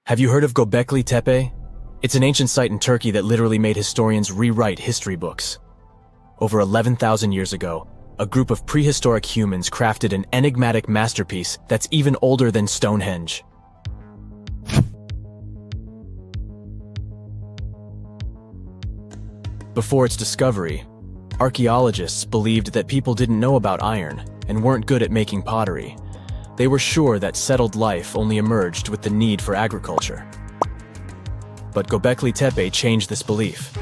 Have you heard of Göbekli Tepe? It's an ancient site in Turkey that literally made historians rewrite history books. Over 11,000 years ago, a group of prehistoric humans crafted an enigmatic masterpiece that's even older than Stonehenge. Before its discovery, archaeologists believed that people didn't know about iron and weren't good at making pottery. They were sure that settled life only emerged with the need for agriculture. But Göbekli Tepe changed this belief.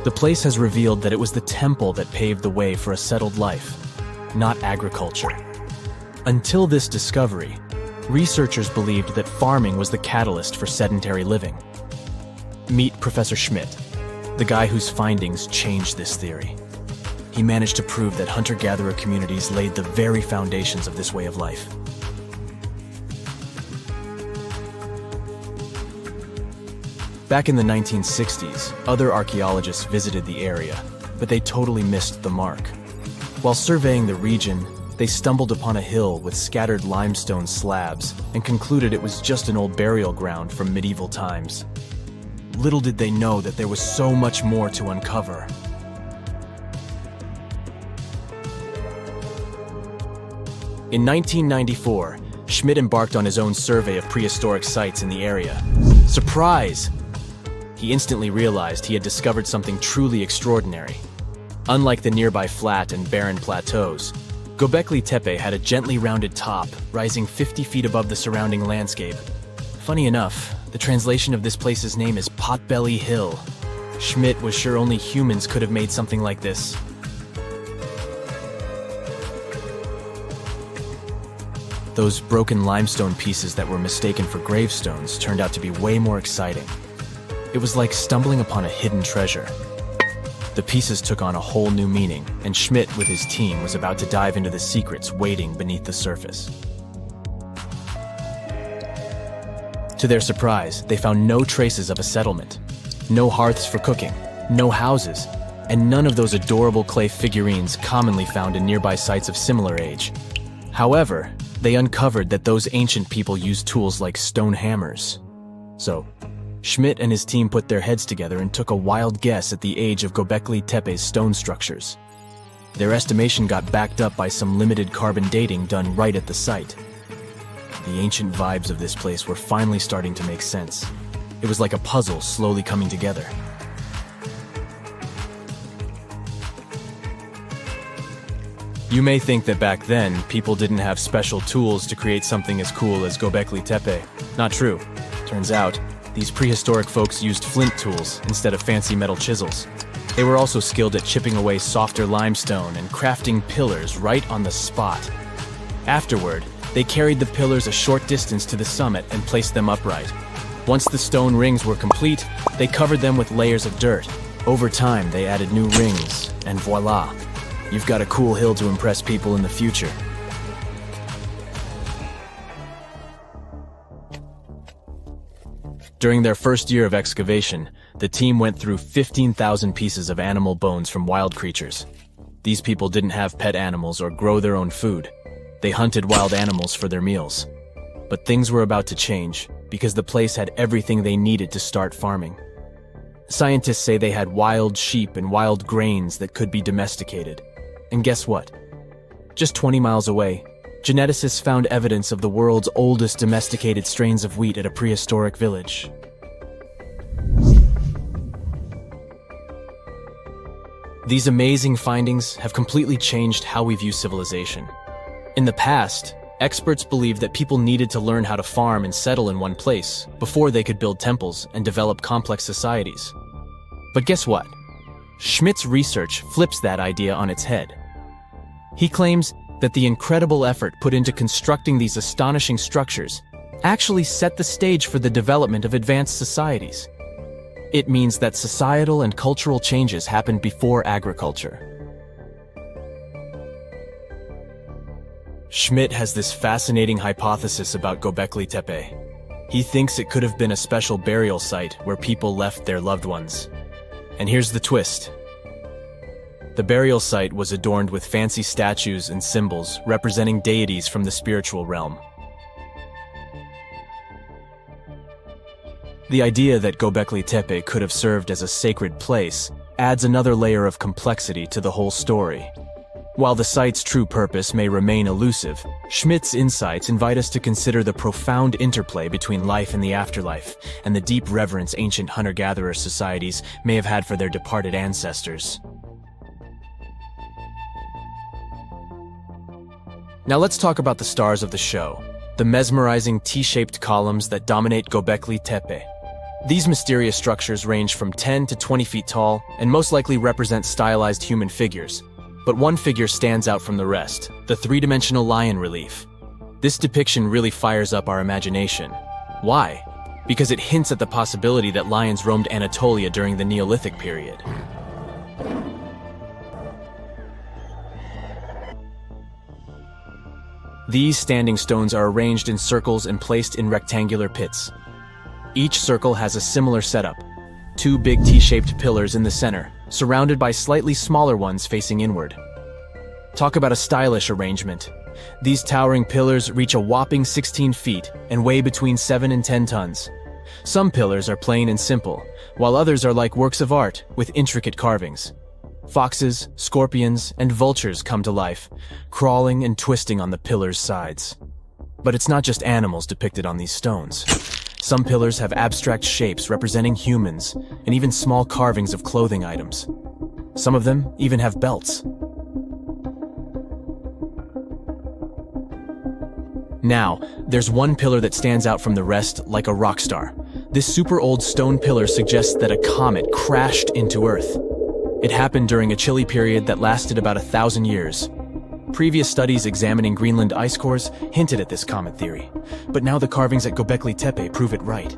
The place has revealed that it was the temple that paved the way for a settled life, not agriculture. Until this discovery, researchers believed that farming was the catalyst for sedentary living. Meet Professor Schmidt, the guy whose findings changed this theory. He managed to prove that hunter-gatherer communities laid the very foundations of this way of life. Back in the 1960s, other archaeologists visited the area, but they totally missed the mark. While surveying the region, they stumbled upon a hill with scattered limestone slabs and concluded it was just an old burial ground from medieval times. Little did they know that there was so much more to uncover. In 1994, Schmidt embarked on his own survey of prehistoric sites in the area. Surprise! He instantly realized he had discovered something truly extraordinary. Unlike the nearby flat and barren plateaus, Göbekli Tepe had a gently rounded top, rising 50 feet above the surrounding landscape. Funny enough, the translation of this place's name is Potbelly Hill. Schmidt was sure only humans could have made something like this. Those broken limestone pieces that were mistaken for gravestones turned out to be way more exciting. It was like stumbling upon a hidden treasure. The pieces took on a whole new meaning, and Schmidt with his team was about to dive into the secrets waiting beneath the surface. To their surprise, they found no traces of a settlement, no hearths for cooking, no houses, and none of those adorable clay figurines commonly found in nearby sites of similar age. However, they uncovered that those ancient people used tools like stone hammers. So, Schmidt and his team put their heads together and took a wild guess at the age of Göbekli Tepe's stone structures. Their estimation got backed up by some limited carbon dating done right at the site. The ancient vibes of this place were finally starting to make sense. It was like a puzzle slowly coming together. You may think that back then, people didn't have special tools to create something as cool as Göbekli Tepe. Not true. Turns out, these prehistoric folks used flint tools instead of fancy metal chisels. They were also skilled at chipping away softer limestone and crafting pillars right on the spot. Afterward, they carried the pillars a short distance to the summit and placed them upright. Once the stone rings were complete, they covered them with layers of dirt. Over time, they added new rings, and voila! You've got a cool hill to impress people in the future. During their first year of excavation, the team went through 15,000 pieces of animal bones from wild creatures. These people didn't have pet animals or grow their own food. They hunted wild animals for their meals. But things were about to change, because the place had everything they needed to start farming. Scientists say they had wild sheep and wild grains that could be domesticated. And guess what? Just 20 miles away, geneticists found evidence of the world's oldest domesticated strains of wheat at a prehistoric village. These amazing findings have completely changed how we view civilization. In the past, experts believed that people needed to learn how to farm and settle in one place before they could build temples and develop complex societies. But guess what? Schmidt's research flips that idea on its head. He claims that the incredible effort put into constructing these astonishing structures actually set the stage for the development of advanced societies. It means that societal and cultural changes happened before agriculture. Schmidt has this fascinating hypothesis about Göbekli Tepe. He thinks it could have been a special burial site where people left their loved ones. And here's the twist. The burial site was adorned with fancy statues and symbols representing deities from the spiritual realm. The idea that Göbekli Tepe could have served as a sacred place adds another layer of complexity to the whole story. While the site's true purpose may remain elusive, Schmidt's insights invite us to consider the profound interplay between life and the afterlife, and the deep reverence ancient hunter-gatherer societies may have had for their departed ancestors. Now let's talk about the stars of the show, the mesmerizing T-shaped columns that dominate Göbekli Tepe. These mysterious structures range from 10 to 20 feet tall and most likely represent stylized human figures. But one figure stands out from the rest, the three-dimensional lion relief. This depiction really fires up our imagination. Why? Because it hints at the possibility that lions roamed Anatolia during the Neolithic period. These standing stones are arranged in circles and placed in rectangular pits. Each circle has a similar setup. Two big T-shaped pillars in the center, surrounded by slightly smaller ones facing inward. Talk about a stylish arrangement. These towering pillars reach a whopping 16 feet and weigh between 7 and 10 tons. Some pillars are plain and simple, while others are like works of art with intricate carvings. Foxes, scorpions, and vultures come to life, crawling and twisting on the pillars' sides. But it's not just animals depicted on these stones. Some pillars have abstract shapes representing humans, and even small carvings of clothing items. Some of them even have belts. Now, there's one pillar that stands out from the rest like a rock star. This super old stone pillar suggests that a comet crashed into Earth. It happened during a chilly period that lasted about 1,000 years. Previous studies examining Greenland ice cores hinted at this comet theory, but now the carvings at Göbekli Tepe prove it right.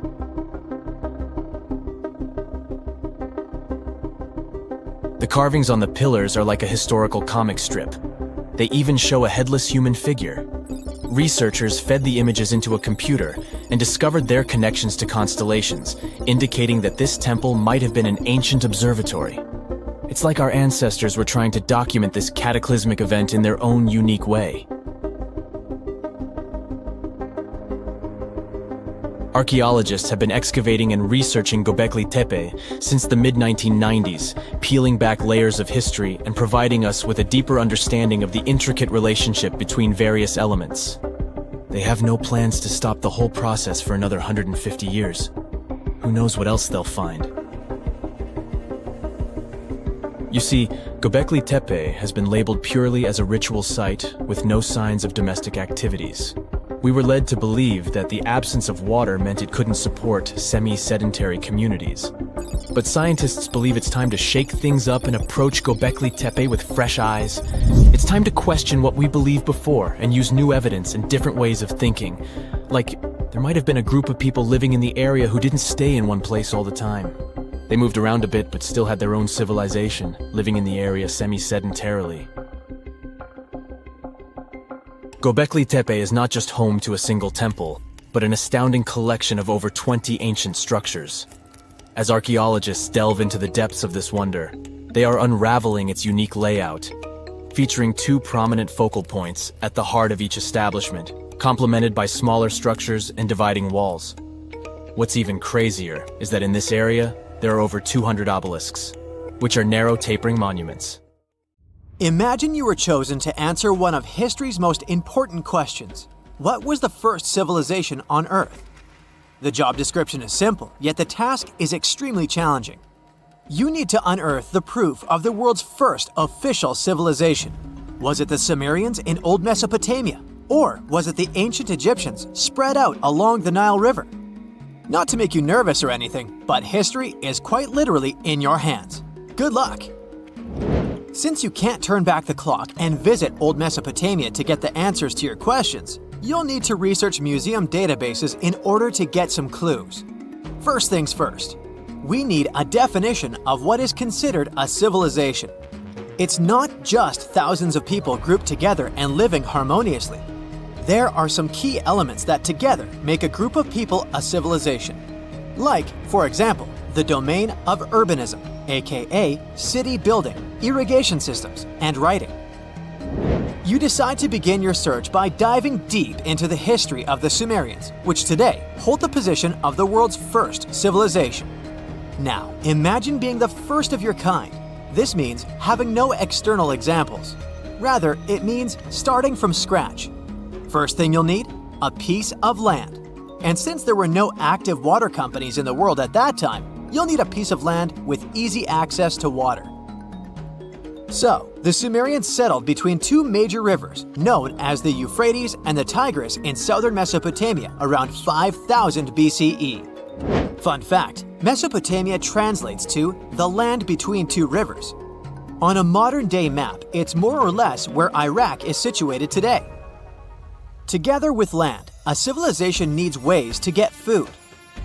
The carvings on the pillars are like a historical comic strip. They even show a headless human figure. Researchers fed the images into a computer and discovered their connections to constellations, indicating that this temple might have been an ancient observatory. It's like our ancestors were trying to document this cataclysmic event in their own unique way. Archaeologists have been excavating and researching Göbekli Tepe since the mid-1990s, peeling back layers of history and providing us with a deeper understanding of the intricate relationship between various elements. They have no plans to stop the whole process for another 150 years. Who knows what else they'll find? You see, Göbekli Tepe has been labeled purely as a ritual site with no signs of domestic activities. We were led to believe that the absence of water meant it couldn't support semi-sedentary communities. But scientists believe it's time to shake things up and approach Göbekli Tepe with fresh eyes. It's time to question what we believed before and use new evidence and different ways of thinking. Like, there might have been a group of people living in the area who didn't stay in one place all the time. They moved around a bit but still had their own civilization, living in the area semi-sedentarily. Göbekli Tepe is not just home to a single temple, but an astounding collection of over 20 ancient structures. As archaeologists delve into the depths of this wonder, they are unraveling its unique layout, featuring two prominent focal points at the heart of each establishment, complemented by smaller structures and dividing walls. What's even crazier is that in this area, there are over 200 obelisks, which are narrow tapering monuments. Imagine you were chosen to answer one of history's most important questions. What was the first civilization on Earth? The job description is simple, yet the task is extremely challenging. You need to unearth the proof of the world's first official civilization. Was it the Sumerians in Old Mesopotamia? Or was it the ancient Egyptians spread out along the Nile River? Not to make you nervous or anything, but history is quite literally in your hands. Good luck! Since you can't turn back the clock and visit Old Mesopotamia to get the answers to your questions, you'll need to research museum databases in order to get some clues. First things first, we need a definition of what is considered a civilization. It's not just thousands of people grouped together and living harmoniously. There are some key elements that together make a group of people a civilization. Like, for example, the domain of urbanism. aka city building, irrigation systems, and writing. You decide to begin your search by diving deep into the history of the Sumerians, which today hold the position of the world's first civilization. Now, imagine being the first of your kind. This means having no external examples. Rather, it means starting from scratch. First thing you'll need? A piece of land. And since there were no active water companies in the world at that time, you'll need a piece of land with easy access to water. So, the Sumerians settled between two major rivers, known as the Euphrates and the Tigris in southern Mesopotamia around 5000 BCE. Fun fact, Mesopotamia translates to the land between two rivers. On a modern-day map, it's more or less where Iraq is situated today. Together with land, a civilization needs ways to get food.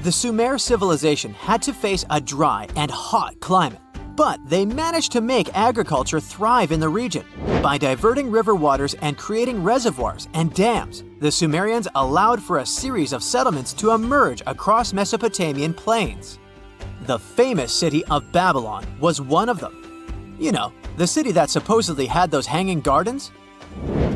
The Sumer civilization had to face a dry and hot climate. But they managed to make agriculture thrive in the region. By diverting river waters and creating reservoirs and dams, the Sumerians allowed for a series of settlements to emerge across Mesopotamian plains. The famous city of Babylon was one of them. You know, the city that supposedly had those hanging gardens?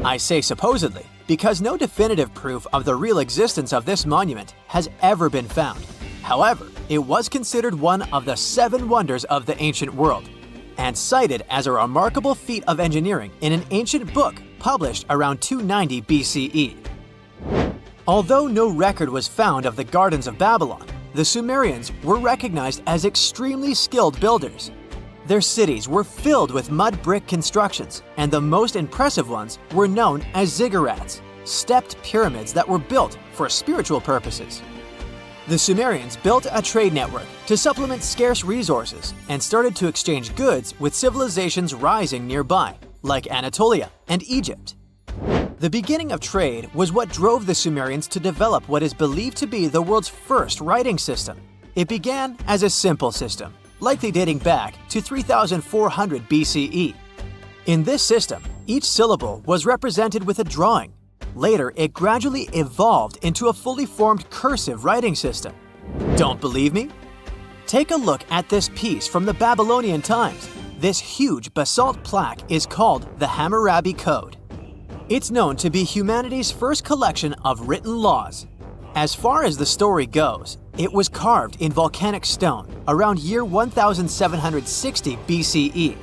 I say supposedly because no definitive proof of the real existence of this monument has ever been found. However, it was considered one of the 7 wonders of the ancient world, and cited as a remarkable feat of engineering in an ancient book published around 290 BCE. Although no record was found of the Gardens of Babylon, the Sumerians were recognized as extremely skilled builders. Their cities were filled with mud brick constructions, and the most impressive ones were known as ziggurats, stepped pyramids that were built for spiritual purposes. The Sumerians built a trade network to supplement scarce resources and started to exchange goods with civilizations rising nearby, like Anatolia and Egypt. The beginning of trade was what drove the Sumerians to develop what is believed to be the world's first writing system. It began as a simple system, likely dating back to 3400 BCE. In this system, each syllable was represented with a drawing. Later, it gradually evolved into a fully formed cursive writing system. Don't believe me? Take a look at this piece from the Babylonian times. This huge basalt plaque is called the Hammurabi Code. It's known to be humanity's first collection of written laws. As far as the story goes, it was carved in volcanic stone around year 1760 BCE.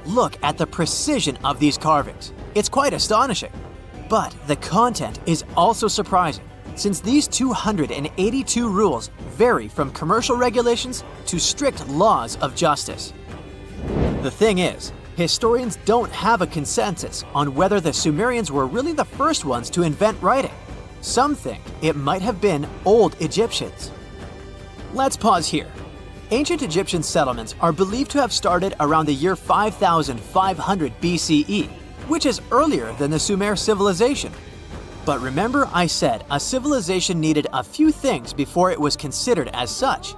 Look at the precision of these carvings. It's quite astonishing. But the content is also surprising, since these 282 rules vary from commercial regulations to strict laws of justice. The thing is, historians don't have a consensus on whether the Sumerians were really the first ones to invent writing. Some think it might have been old Egyptians. Let's pause here. Ancient Egyptian settlements are believed to have started around the year 5500 BCE, which is earlier than the Sumer civilization. But remember I said a civilization needed a few things before it was considered as such.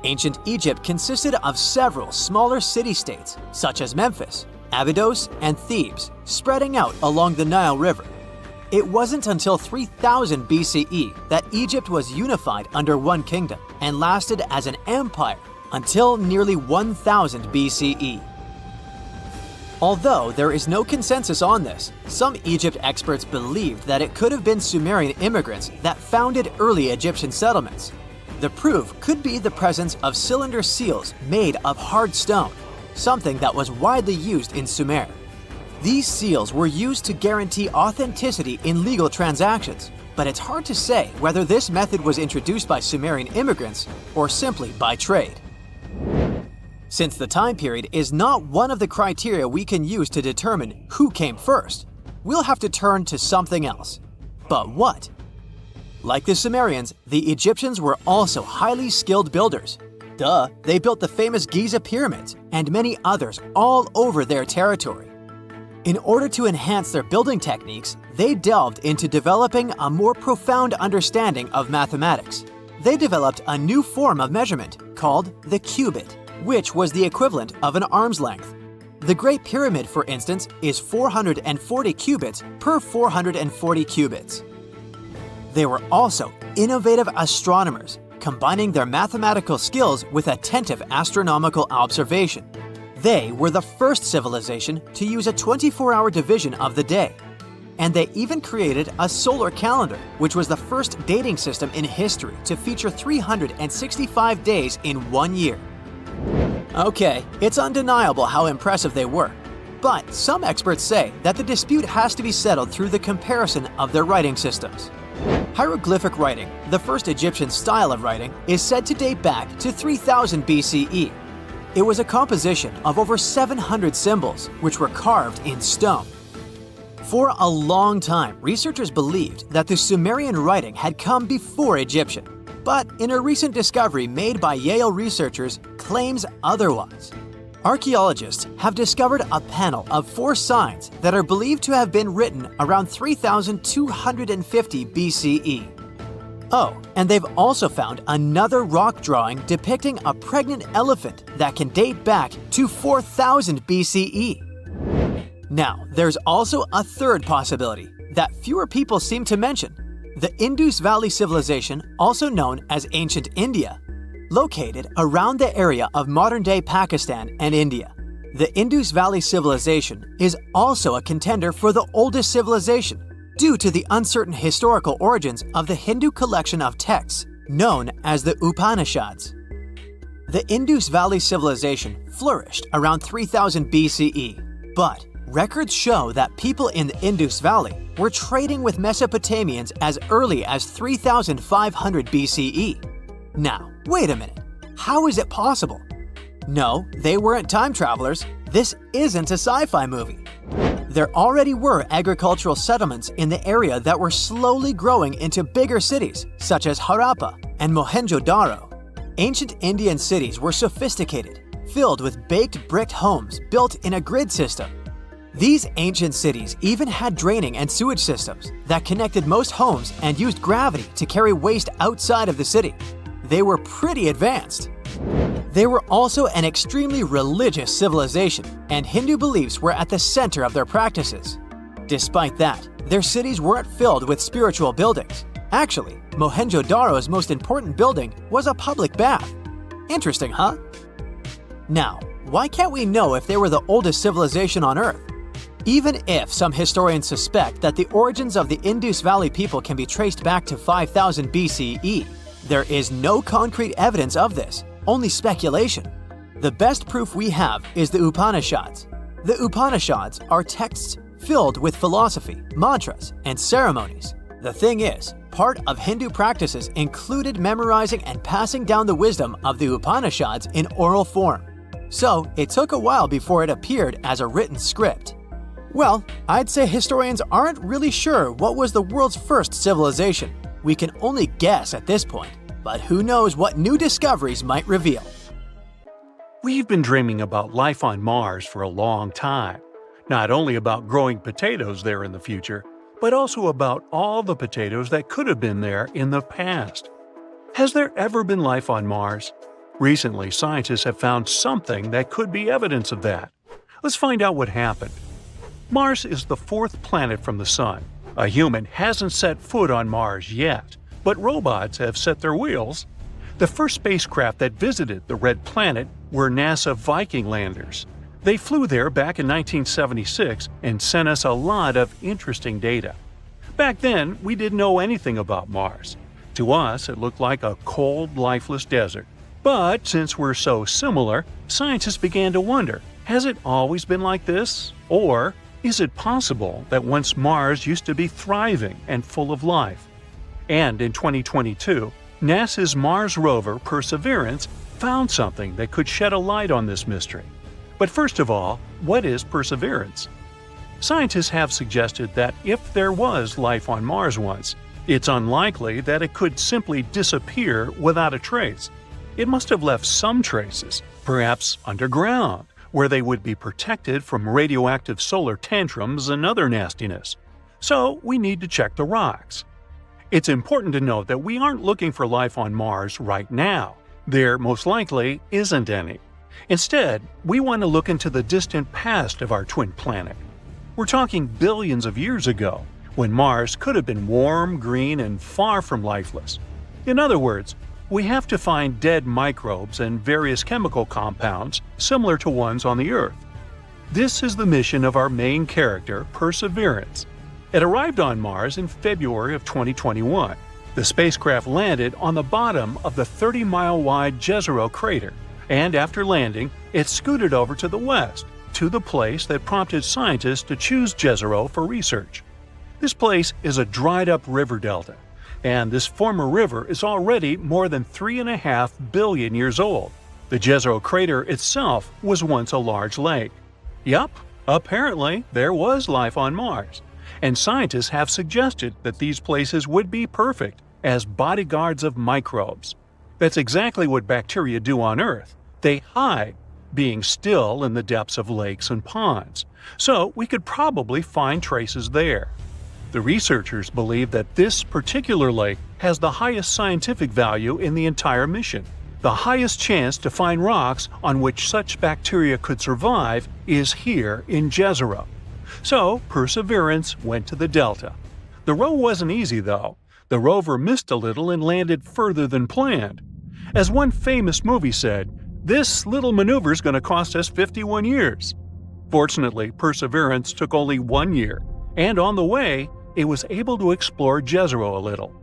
Ancient Egypt consisted of several smaller city-states, such as Memphis, Abydos, and Thebes, spreading out along the Nile River. It wasn't until 3000 BCE that Egypt was unified under one kingdom and lasted as an empire until nearly 1000 BCE. Although there is no consensus on this, some Egypt experts believed that it could have been Sumerian immigrants that founded early Egyptian settlements. The proof could be the presence of cylinder seals made of hard stone, something that was widely used in Sumer. These seals were used to guarantee authenticity in legal transactions, but it's hard to say whether this method was introduced by Sumerian immigrants or simply by trade. Since the time period is not one of the criteria we can use to determine who came first, we'll have to turn to something else. But what? Like the Sumerians, the Egyptians were also highly skilled builders. Duh, they built the famous Giza pyramids and many others all over their territory. In order to enhance their building techniques, they delved into developing a more profound understanding of mathematics. They developed a new form of measurement called the cubit, which was the equivalent of an arm's length. The Great Pyramid, for instance, is 440 cubits per 440 cubits. They were also innovative astronomers, combining their mathematical skills with attentive astronomical observation. They were the first civilization to use a 24-hour division of the day. And they even created a solar calendar, which was the first dating system in history to feature 365 days in 1 year. Okay, it's undeniable how impressive they were. But some experts say that the dispute has to be settled through the comparison of their writing systems. Hieroglyphic writing, the first Egyptian style of writing, is said to date back to 3000 BCE. It was a composition of over 700 symbols, which were carved in stone. For a long time, researchers believed that the Sumerian writing had come before Egyptian, but in a recent discovery made by Yale researchers claims otherwise. Archaeologists have discovered a panel of 4 signs that are believed to have been written around 3250 BCE. Oh, and they've also found another rock drawing depicting a pregnant elephant that can date back to 4000 BCE. Now, there's also a third possibility that fewer people seem to mention: the Indus Valley Civilization, also known as Ancient India, located around the area of modern-day Pakistan and India. The Indus Valley Civilization is also a contender for the oldest civilization due to the uncertain historical origins of the Hindu collection of texts known as the Upanishads. The Indus Valley Civilization flourished around 3000 BCE, but records show that people in the Indus Valley were trading with Mesopotamians as early as 3500 BCE. Now, wait a minute. How is it possible? No, they weren't time travelers. This isn't a sci-fi movie. There already were agricultural settlements in the area that were slowly growing into bigger cities, such as Harappa and Mohenjo-daro. Ancient Indian cities were sophisticated, filled with baked brick homes built in a grid system. These ancient cities even had draining and sewage systems that connected most homes and used gravity to carry waste outside of the city. They were pretty advanced. They were also an extremely religious civilization, and Hindu beliefs were at the center of their practices. Despite that, their cities weren't filled with spiritual buildings. Actually, Mohenjo-daro's most important building was a public bath. Interesting, huh? Now, why can't we know if they were the oldest civilization on Earth? Even if some historians suspect that the origins of the Indus Valley people can be traced back to 5000 BCE, there is no concrete evidence of this, only speculation. The best proof we have is the Upanishads. The Upanishads are texts filled with philosophy, mantras, and ceremonies. The thing is, part of Hindu practices included memorizing and passing down the wisdom of the Upanishads in oral form. So it took a while before it appeared as a written script. Well, I'd say historians aren't really sure what was the world's first civilization. We can only guess at this point, but who knows what new discoveries might reveal. We've been dreaming about life on Mars for a long time. Not only about growing potatoes there in the future, but also about all the potatoes that could have been there in the past. Has there ever been life on Mars? Recently, scientists have found something that could be evidence of that. Let's find out what happened. Mars is the 4th planet from the Sun. A human hasn't set foot on Mars yet, but robots have set their wheels. The first spacecraft that visited the Red Planet were NASA Viking landers. They flew there back in 1976 and sent us a lot of interesting data. Back then, we didn't know anything about Mars. To us, it looked like a cold, lifeless desert. But since we're so similar, scientists began to wonder, has it always been like this? Or is it possible that once Mars used to be thriving and full of life? And in 2022, NASA's Mars rover Perseverance found something that could shed a light on this mystery. But first of all, what is Perseverance? Scientists have suggested that if there was life on Mars once, it's unlikely that it could simply disappear without a trace. It must have left some traces, perhaps underground, where they would be protected from radioactive solar tantrums and other nastiness. So we need to check the rocks. It's important to note that we aren't looking for life on Mars right now. There most likely isn't any. Instead, we want to look into the distant past of our twin planet. We're talking billions of years ago, when Mars could have been warm, green, and far from lifeless. In other words, we have to find dead microbes and various chemical compounds similar to ones on the Earth. This is the mission of our main character, Perseverance. It arrived on Mars in February of 2021. The spacecraft landed on the bottom of the 30-mile-wide Jezero crater, and after landing, it scooted over to the west, to the place that prompted scientists to choose Jezero for research. This place is a dried-up river delta, and this former river is already more than 3.5 billion years old. The Jezero crater itself was once a large lake. Yup, apparently there was life on Mars, and scientists have suggested that these places would be perfect as bodyguards of microbes. That's exactly what bacteria do on Earth. They hide, being still in the depths of lakes and ponds, so we could probably find traces there. The researchers believe that this particular lake has the highest scientific value in the entire mission. The highest chance to find rocks on which such bacteria could survive is here in Jezero. So Perseverance went to the delta. The row wasn't easy though. The rover missed a little and landed further than planned. As one famous movie said, "This little maneuver's going to cost us 51 years." Fortunately, Perseverance took only 1 year, and on the way, it was able to explore Jezero a little.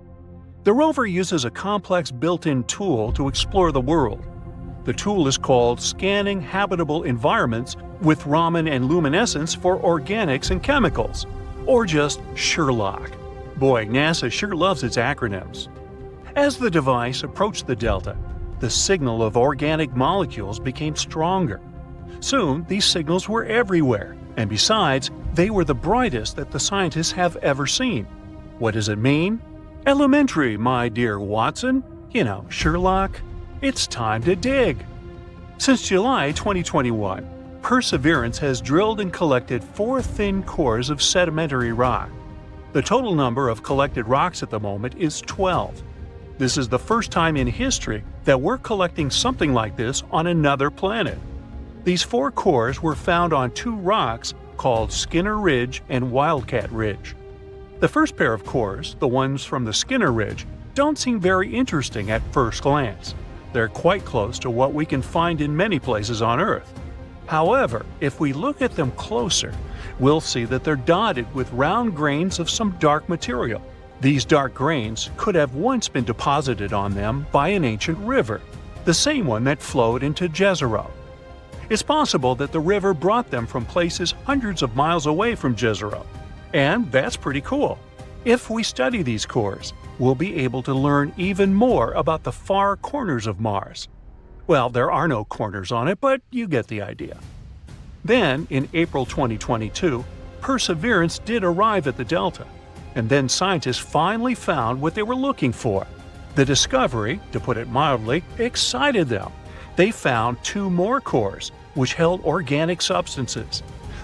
The rover uses a complex built-in tool to explore the world. The tool is called Scanning Habitable Environments with Raman and Luminescence for Organics and Chemicals, or just SHERLOC. Boy, NASA sure loves its acronyms. As the device approached the delta, the signal of organic molecules became stronger. Soon, these signals were everywhere, and besides, they were the brightest that the scientists have ever seen. What does it mean? Elementary, my dear Watson. You know, Sherlock. It's time to dig. Since July 2021, Perseverance has drilled and collected 4 thin cores of sedimentary rock. The total number of collected rocks at the moment is 12. This is the first time in history that we're collecting something like this on another planet. These 4 cores were found on 2 rocks called Skinner Ridge and Wildcat Ridge. The first pair of cores, the ones from the Skinner Ridge, don't seem very interesting at first glance. They're quite close to what we can find in many places on Earth. However, if we look at them closer, we'll see that they're dotted with round grains of some dark material. These dark grains could have once been deposited on them by an ancient river, the same one that flowed into Jezero. It's possible that the river brought them from places hundreds of miles away from Jezero, and that's pretty cool. If we study these cores, we'll be able to learn even more about the far corners of Mars. Well, there are no corners on it, but you get the idea. Then, in April 2022, Perseverance did arrive at the delta, and then scientists finally found what they were looking for. The discovery, to put it mildly, excited them. They found 2 more cores, which held organic substances.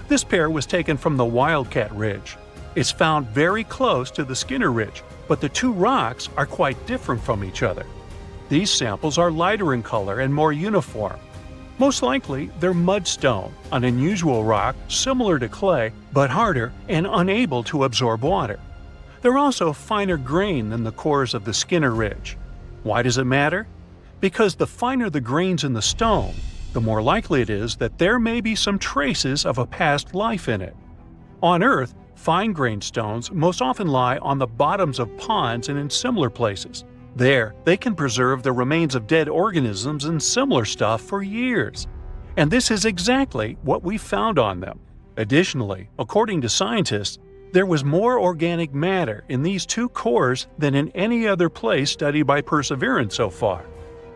This pair was taken from the Wildcat Ridge. It's found very close to the Skinner Ridge, but the 2 rocks are quite different from each other. These samples are lighter in color and more uniform. Most likely, they're mudstone, an unusual rock similar to clay, but harder and unable to absorb water. They're also finer grain than the cores of the Skinner Ridge. Why does it matter? Because the finer the grains in the stone, the more likely it is that there may be some traces of a past life in it. On Earth, fine-grained stones most often lie on the bottoms of ponds and in similar places. There, they can preserve the remains of dead organisms and similar stuff for years. And this is exactly what we found on them. Additionally, according to scientists, there was more organic matter in these 2 cores than in any other place studied by Perseverance so far.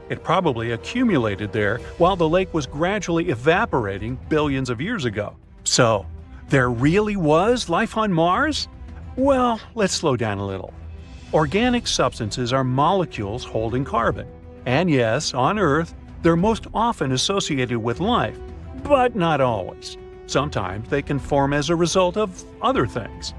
It probably accumulated there while the lake was gradually evaporating billions of years ago. So, there really was life on Mars? Well, let's slow down a little. Organic substances are molecules holding carbon. And yes, on Earth, they're most often associated with life, but not always. Sometimes they can form as a result of other things.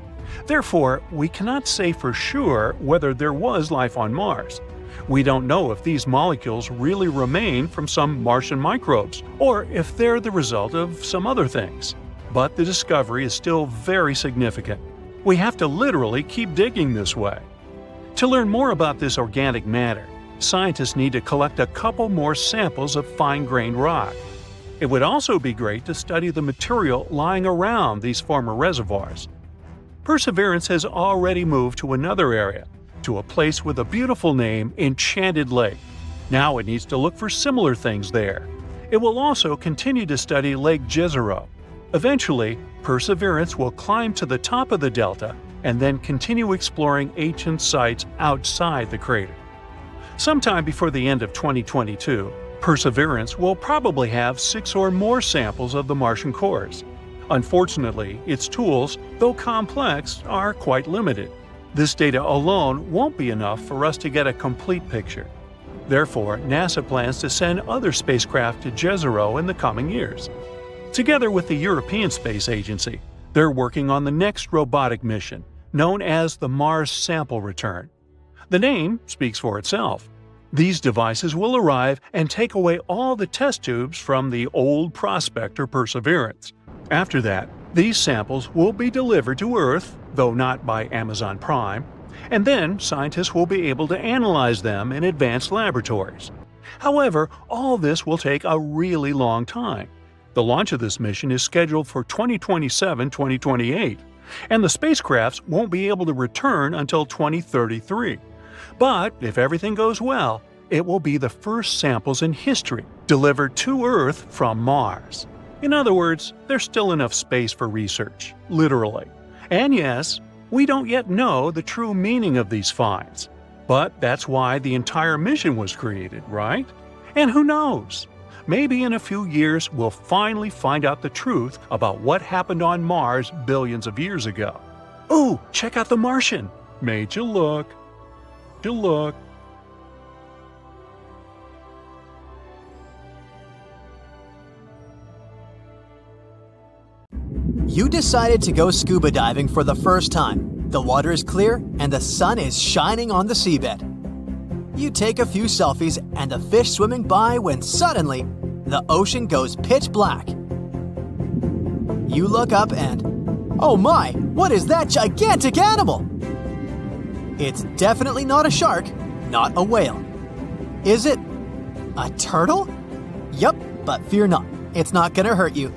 Therefore, we cannot say for sure whether there was life on Mars. We don't know if these molecules really remain from some Martian microbes, or if they're the result of some other things. But the discovery is still very significant. We have to literally keep digging this way. To learn more about this organic matter, scientists need to collect a couple more samples of fine-grained rock. It would also be great to study the material lying around these former reservoirs. Perseverance has already moved to another area, to a place with a beautiful name, Enchanted Lake. Now it needs to look for similar things there. It will also continue to study Lake Jezero. Eventually, Perseverance will climb to the top of the delta and then continue exploring ancient sites outside the crater. Sometime before the end of 2022, Perseverance will probably have 6 or more samples of the Martian cores. Unfortunately, its tools, though complex, are quite limited. This data alone won't be enough for us to get a complete picture. Therefore, NASA plans to send other spacecraft to Jezero in the coming years. Together with the European Space Agency, they're working on the next robotic mission, known as the Mars Sample Return. The name speaks for itself. These devices will arrive and take away all the test tubes from the old Prospector Perseverance. After that, these samples will be delivered to Earth, though not by Amazon Prime, and then scientists will be able to analyze them in advanced laboratories. However, all this will take a really long time. The launch of this mission is scheduled for 2027-2028, and the spacecrafts won't be able to return until 2033. But if everything goes well, it will be the first samples in history delivered to Earth from Mars. In other words, there's still enough space for research, literally. And yes, we don't yet know the true meaning of these finds. But that's why the entire mission was created, right? And who knows? Maybe in a few years we'll finally find out the truth about what happened on Mars billions of years ago. Ooh, check out The Martian! Made you look. Look. You decided to go scuba diving for the first time. The water is clear and the sun is shining on the seabed. You take a few selfies and the fish swimming by when suddenly the ocean goes pitch black. You look up and, oh my, what is that gigantic animal? It's definitely not a shark, not a whale. Is it a turtle? Yup, but fear not, it's not gonna hurt you.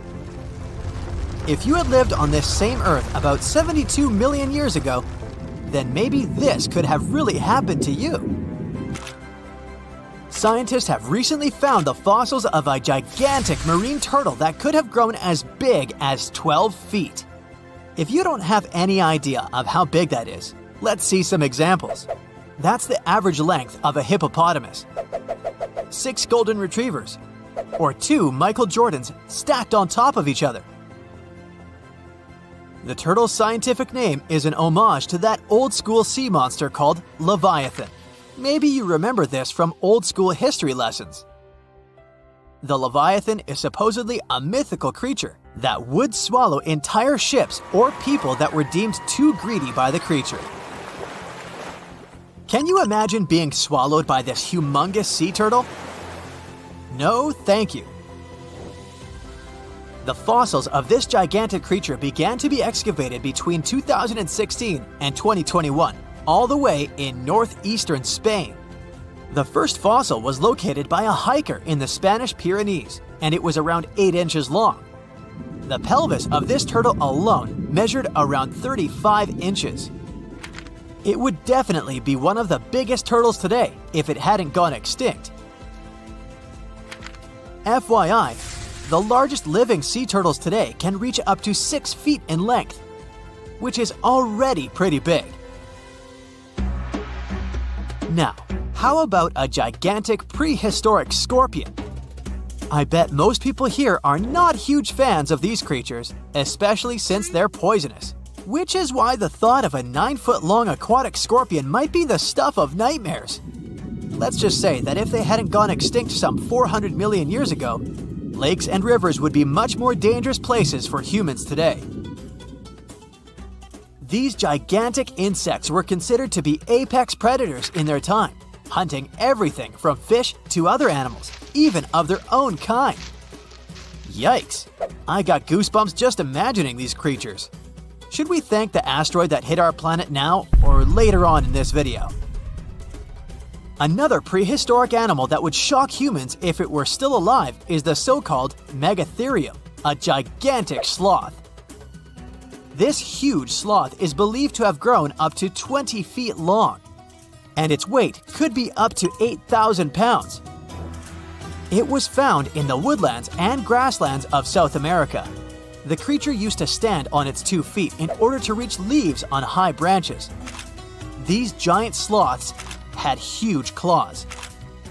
If you had lived on this same Earth about 72 million years ago, then maybe this could have really happened to you. Scientists have recently found the fossils of a gigantic marine turtle that could have grown as big as 12 feet. If you don't have any idea of how big that is, let's see some examples. That's the average length of a hippopotamus, 6 golden retrievers, or 2 Michael Jordans stacked on top of each other. The turtle's scientific name is an homage to that old-school sea monster called Leviathan. Maybe you remember this from old-school history lessons. The Leviathan is supposedly a mythical creature that would swallow entire ships or people that were deemed too greedy by the creature. Can you imagine being swallowed by this humongous sea turtle? No, thank you. The fossils of this gigantic creature began to be excavated between 2016 and 2021, all the way in northeastern Spain. The first fossil was located by a hiker in the Spanish Pyrenees, and it was around 8 inches long. The pelvis of this turtle alone measured around 35 inches. It would definitely be one of the biggest turtles today if it hadn't gone extinct. FYI, the largest living sea turtles today can reach up to 6 feet in length, which is already pretty big. Now, how about a gigantic prehistoric scorpion? I bet most people here are not huge fans of these creatures, especially since they're poisonous. Which is why the thought of a 9-foot-long aquatic scorpion might be the stuff of nightmares. Let's just say that if they hadn't gone extinct some 400 million years ago, lakes and rivers would be much more dangerous places for humans today. These gigantic insects were considered to be apex predators in their time, hunting everything from fish to other animals, even of their own kind. Yikes! I got goosebumps just imagining these creatures. Should we thank the asteroid that hit our planet now or later on in this video? Another prehistoric animal that would shock humans if it were still alive is the so-called Megatherium, a gigantic sloth. This huge sloth is believed to have grown up to 20 feet long, and its weight could be up to 8,000 pounds. It was found in the woodlands and grasslands of South America. The creature used to stand on its 2 feet in order to reach leaves on high branches. These giant sloths had huge claws.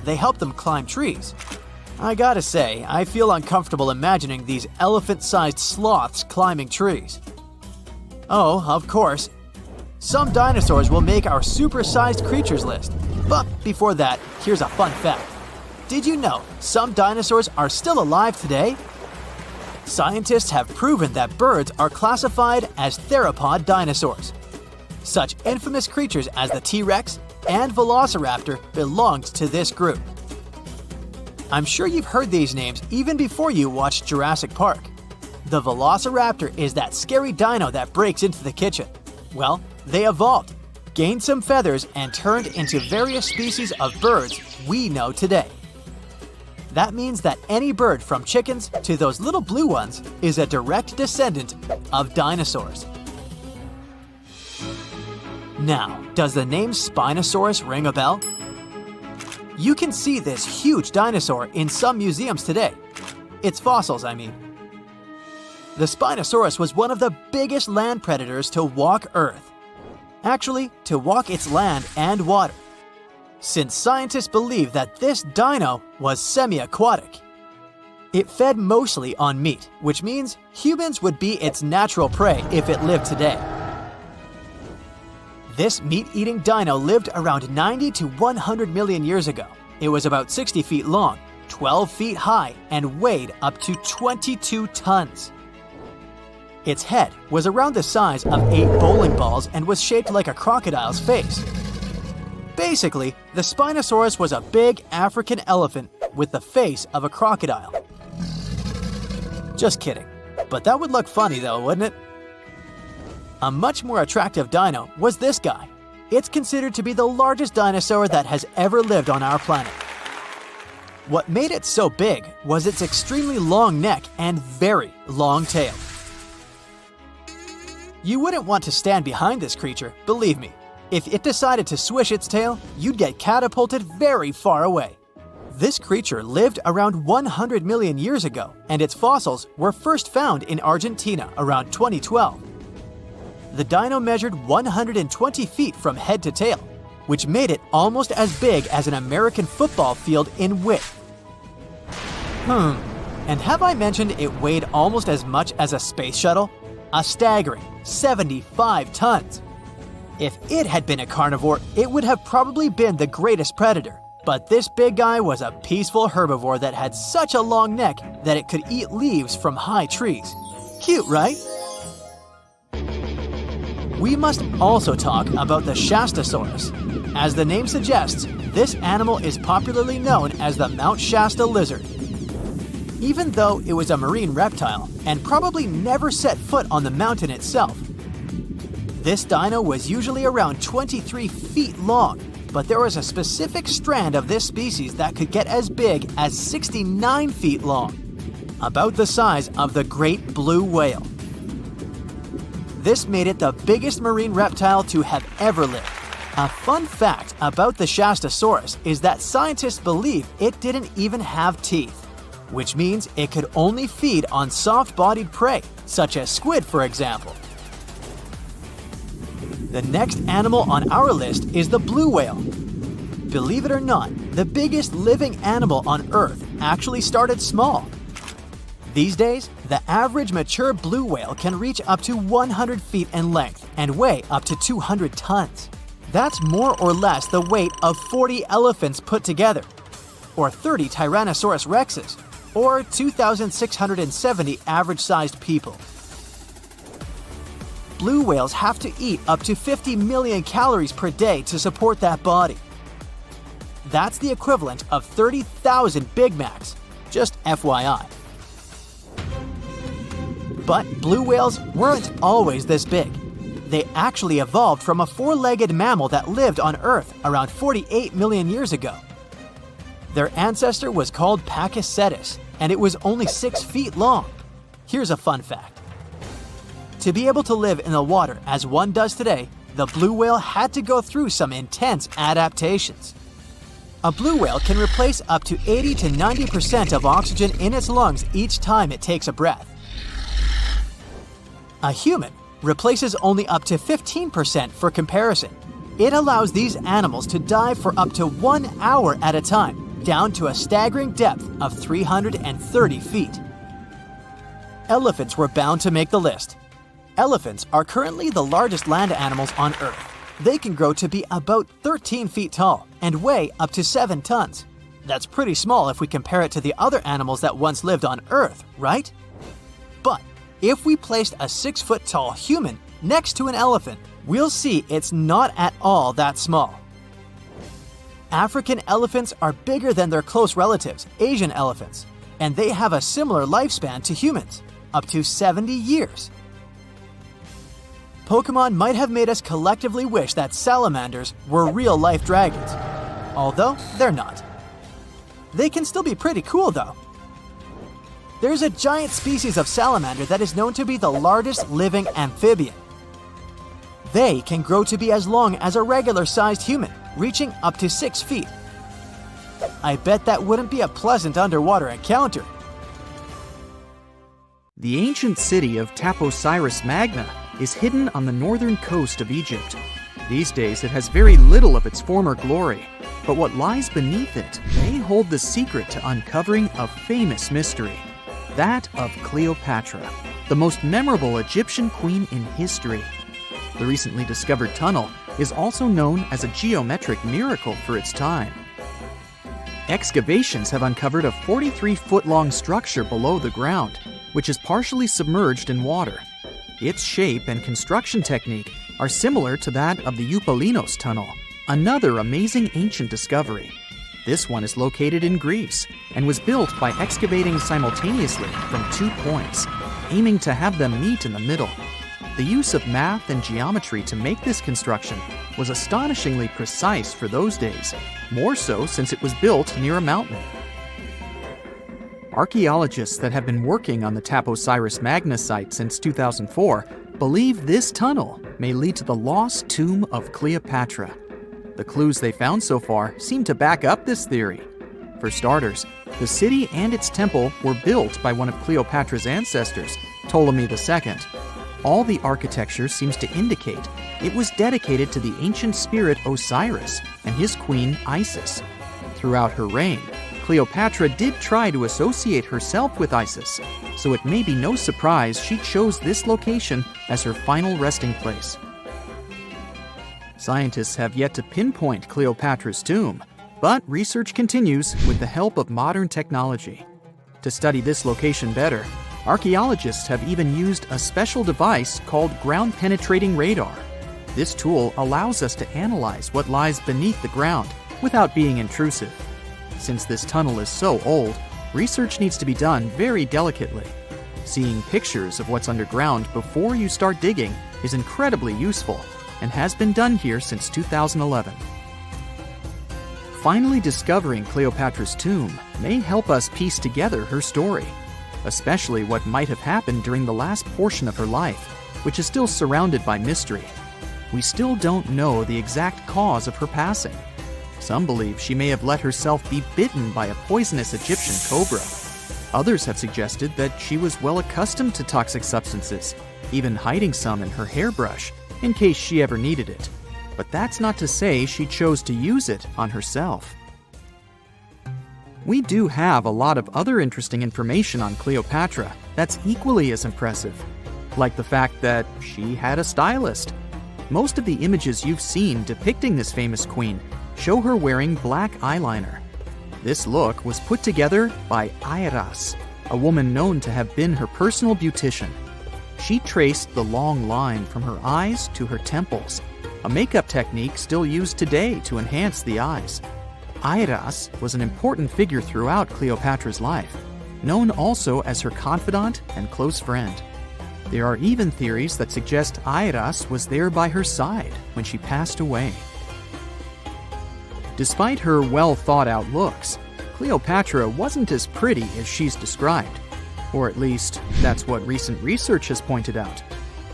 They helped them climb trees. I gotta say, I feel uncomfortable imagining these elephant-sized sloths climbing trees. Oh, of course, some dinosaurs will make our super-sized creatures list. But before that, here's a fun fact. Did you know some dinosaurs are still alive today? Scientists have proven that birds are classified as theropod dinosaurs. Such infamous creatures as the T-Rex and Velociraptor belonged to this group. I'm sure you've heard these names even before you watched Jurassic Park. The Velociraptor is that scary dino that breaks into the kitchen. Well, they evolved, gained some feathers, and turned into various species of birds we know today. That means that any bird from chickens to those little blue ones is a direct descendant of dinosaurs. Now, does the name Spinosaurus ring a bell? You can see this huge dinosaur in some museums today. Its fossils, I mean. The Spinosaurus was one of the biggest land predators to walk Earth. Actually, to walk its land and water, since scientists believe that this dino was semi-aquatic. It fed mostly on meat, which means humans would be its natural prey if it lived today. This meat-eating dino lived around 90 to 100 million years ago. It was about 60 feet long, 12 feet high, and weighed up to 22 tons. Its head was around the size of 8 bowling balls and was shaped like a crocodile's face. Basically, the Spinosaurus was a big African elephant with the face of a crocodile. Just kidding. But that would look funny though, wouldn't it? A much more attractive dino was this guy. It's considered to be the largest dinosaur that has ever lived on our planet. What made it so big was its extremely long neck and very long tail. You wouldn't want to stand behind this creature, believe me. If it decided to swish its tail, you'd get catapulted very far away. This creature lived around 100 million years ago, and its fossils were first found in Argentina around 2012. The dino measured 120 feet from head to tail, which made it almost as big as an American football field in width. And have I mentioned it weighed almost as much as a space shuttle? A staggering 75 tons. If it had been a carnivore, it would have probably been the greatest predator. But this big guy was a peaceful herbivore that had such a long neck that it could eat leaves from high trees. Cute, right? We must also talk about the Shastasaurus. As the name suggests, this animal is popularly known as the Mount Shasta lizard. Even though it was a marine reptile and probably never set foot on the mountain itself, this dino was usually around 23 feet long, but there was a specific strand of this species that could get as big as 69 feet long, about the size of the great blue whale. This made it the biggest marine reptile to have ever lived. A fun fact about the Shastasaurus is that scientists believe it didn't even have teeth, which means it could only feed on soft-bodied prey, such as squid, for example. The next animal on our list is the blue whale. Believe it or not, the biggest living animal on Earth actually started small. These days, the average mature blue whale can reach up to 100 feet in length and weigh up to 200 tons. That's more or less the weight of 40 elephants put together, or 30 Tyrannosaurus rexes, or 2,670 average-sized people. Blue whales have to eat up to 50 million calories per day to support that body. That's the equivalent of 30,000 Big Macs, just FYI. But blue whales weren't always this big. They actually evolved from a four-legged mammal that lived on Earth around 48 million years ago. Their ancestor was called Pachycetus, and it was only 6 feet long. Here's a fun fact. To be able to live in the water as one does today, the blue whale had to go through some intense adaptations. A blue whale can replace up to 80 to 90% of oxygen in its lungs each time it takes a breath. A human replaces only up to 15% for comparison. It allows these animals to dive for up to 1 hour at a time, down to a staggering depth of 330 feet. Elephants were bound to make the list. Elephants are currently the largest land animals on Earth. They can grow to be about 13 feet tall and weigh up to 7 tons. That's pretty small if we compare it to the other animals that once lived on Earth, right? But if we placed a 6-foot-tall human next to an elephant, we'll see it's not at all that small. African elephants are bigger than their close relatives, Asian elephants, and they have a similar lifespan to humans, up to 70 years. Pokemon might have made us collectively wish that salamanders were real-life dragons, although they're not. They can still be pretty cool, though. There's a giant species of salamander that is known to be the largest living amphibian. They can grow to be as long as a regular-sized human, reaching up to 6 feet. I bet that wouldn't be a pleasant underwater encounter. The ancient city of Taposiris Magna is hidden on the northern coast of Egypt. These days it has very little of its former glory, but what lies beneath it may hold the secret to uncovering a famous mystery, that of Cleopatra, the most memorable Egyptian queen in history. The recently discovered tunnel is also known as a geometric miracle for its time. Excavations have uncovered a 43-foot-long structure below the ground, which is partially submerged in water. Its shape and construction technique are similar to that of the Eupalinos Tunnel, another amazing ancient discovery. This one is located in Greece and was built by excavating simultaneously from 2 points, aiming to have them meet in the middle. The use of math and geometry to make this construction was astonishingly precise for those days, more so since it was built near a mountain. Archaeologists that have been working on the Taposiris Magna site since 2004 believe this tunnel may lead to the lost tomb of Cleopatra. The clues they found so far seem to back up this theory. For starters, the city and its temple were built by one of Cleopatra's ancestors, Ptolemy II. All the architecture seems to indicate it was dedicated to the ancient spirit Osiris and his queen Isis. Throughout her reign, Cleopatra did try to associate herself with Isis, so it may be no surprise she chose this location as her final resting place. Scientists have yet to pinpoint Cleopatra's tomb, but research continues with the help of modern technology. To study this location better, archaeologists have even used a special device called ground-penetrating radar. This tool allows us to analyze what lies beneath the ground without being intrusive. Since this tunnel is so old, research needs to be done very delicately. Seeing pictures of what's underground before you start digging is incredibly useful and has been done here since 2011. Finally discovering Cleopatra's tomb may help us piece together her story, especially what might have happened during the last portion of her life, which is still surrounded by mystery. We still don't know the exact cause of her passing. Some believe she may have let herself be bitten by a poisonous Egyptian cobra. Others have suggested that she was well accustomed to toxic substances, even hiding some in her hairbrush in case she ever needed it. But that's not to say she chose to use it on herself. We do have a lot of other interesting information on Cleopatra that's equally as impressive, like the fact that she had a stylist. Most of the images you've seen depicting this famous queen show her wearing black eyeliner. This look was put together by Airas, a woman known to have been her personal beautician. She traced the long line from her eyes to her temples, a makeup technique still used today to enhance the eyes. Airas was an important figure throughout Cleopatra's life, known also as her confidant and close friend. There are even theories that suggest Airas was there by her side when she passed away. Despite her well-thought-out looks, Cleopatra wasn't as pretty as she's described. Or at least, that's what recent research has pointed out.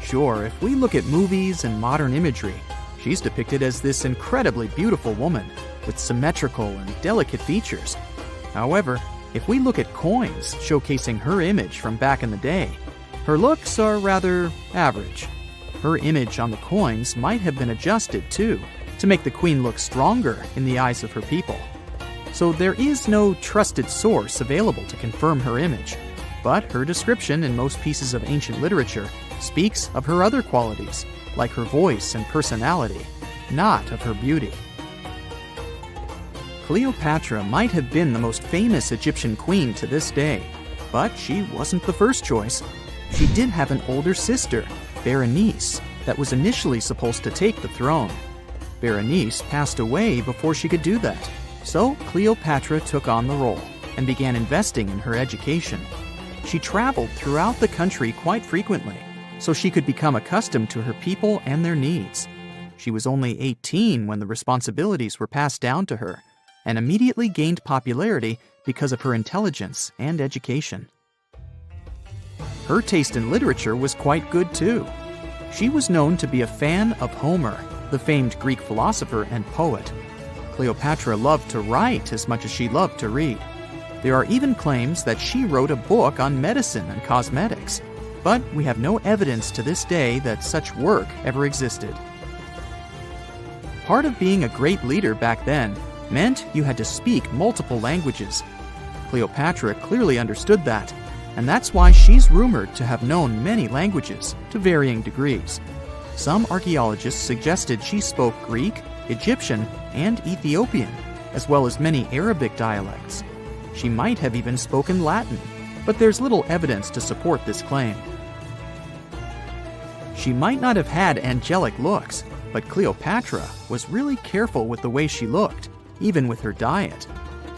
Sure, if we look at movies and modern imagery, she's depicted as this incredibly beautiful woman with symmetrical and delicate features. However, if we look at coins showcasing her image from back in the day, her looks are rather average. Her image on the coins might have been adjusted, too, to make the queen look stronger in the eyes of her people. So there is no trusted source available to confirm her image, but her description in most pieces of ancient literature speaks of her other qualities, like her voice and personality, not of her beauty. Cleopatra might have been the most famous Egyptian queen to this day, but she wasn't the first choice. She did have an older sister, Berenice, that was initially supposed to take the throne. Berenice passed away before she could do that, so Cleopatra took on the role and began investing in her education. She traveled throughout the country quite frequently, so she could become accustomed to her people and their needs. She was only 18 when the responsibilities were passed down to her, and immediately gained popularity because of her intelligence and education. Her taste in literature was quite good too. She was known to be a fan of Homer, the famed Greek philosopher and poet. Cleopatra loved to write as much as she loved to read. There are even claims that she wrote a book on medicine and cosmetics, but we have no evidence to this day that such work ever existed. Part of being a great leader back then meant you had to speak multiple languages. Cleopatra clearly understood that, and that's why she's rumored to have known many languages to varying degrees. Some archaeologists suggested she spoke Greek, Egyptian, and Ethiopian, as well as many Arabic dialects. She might have even spoken Latin, but there's little evidence to support this claim. She might not have had angelic looks, but Cleopatra was really careful with the way she looked, even with her diet.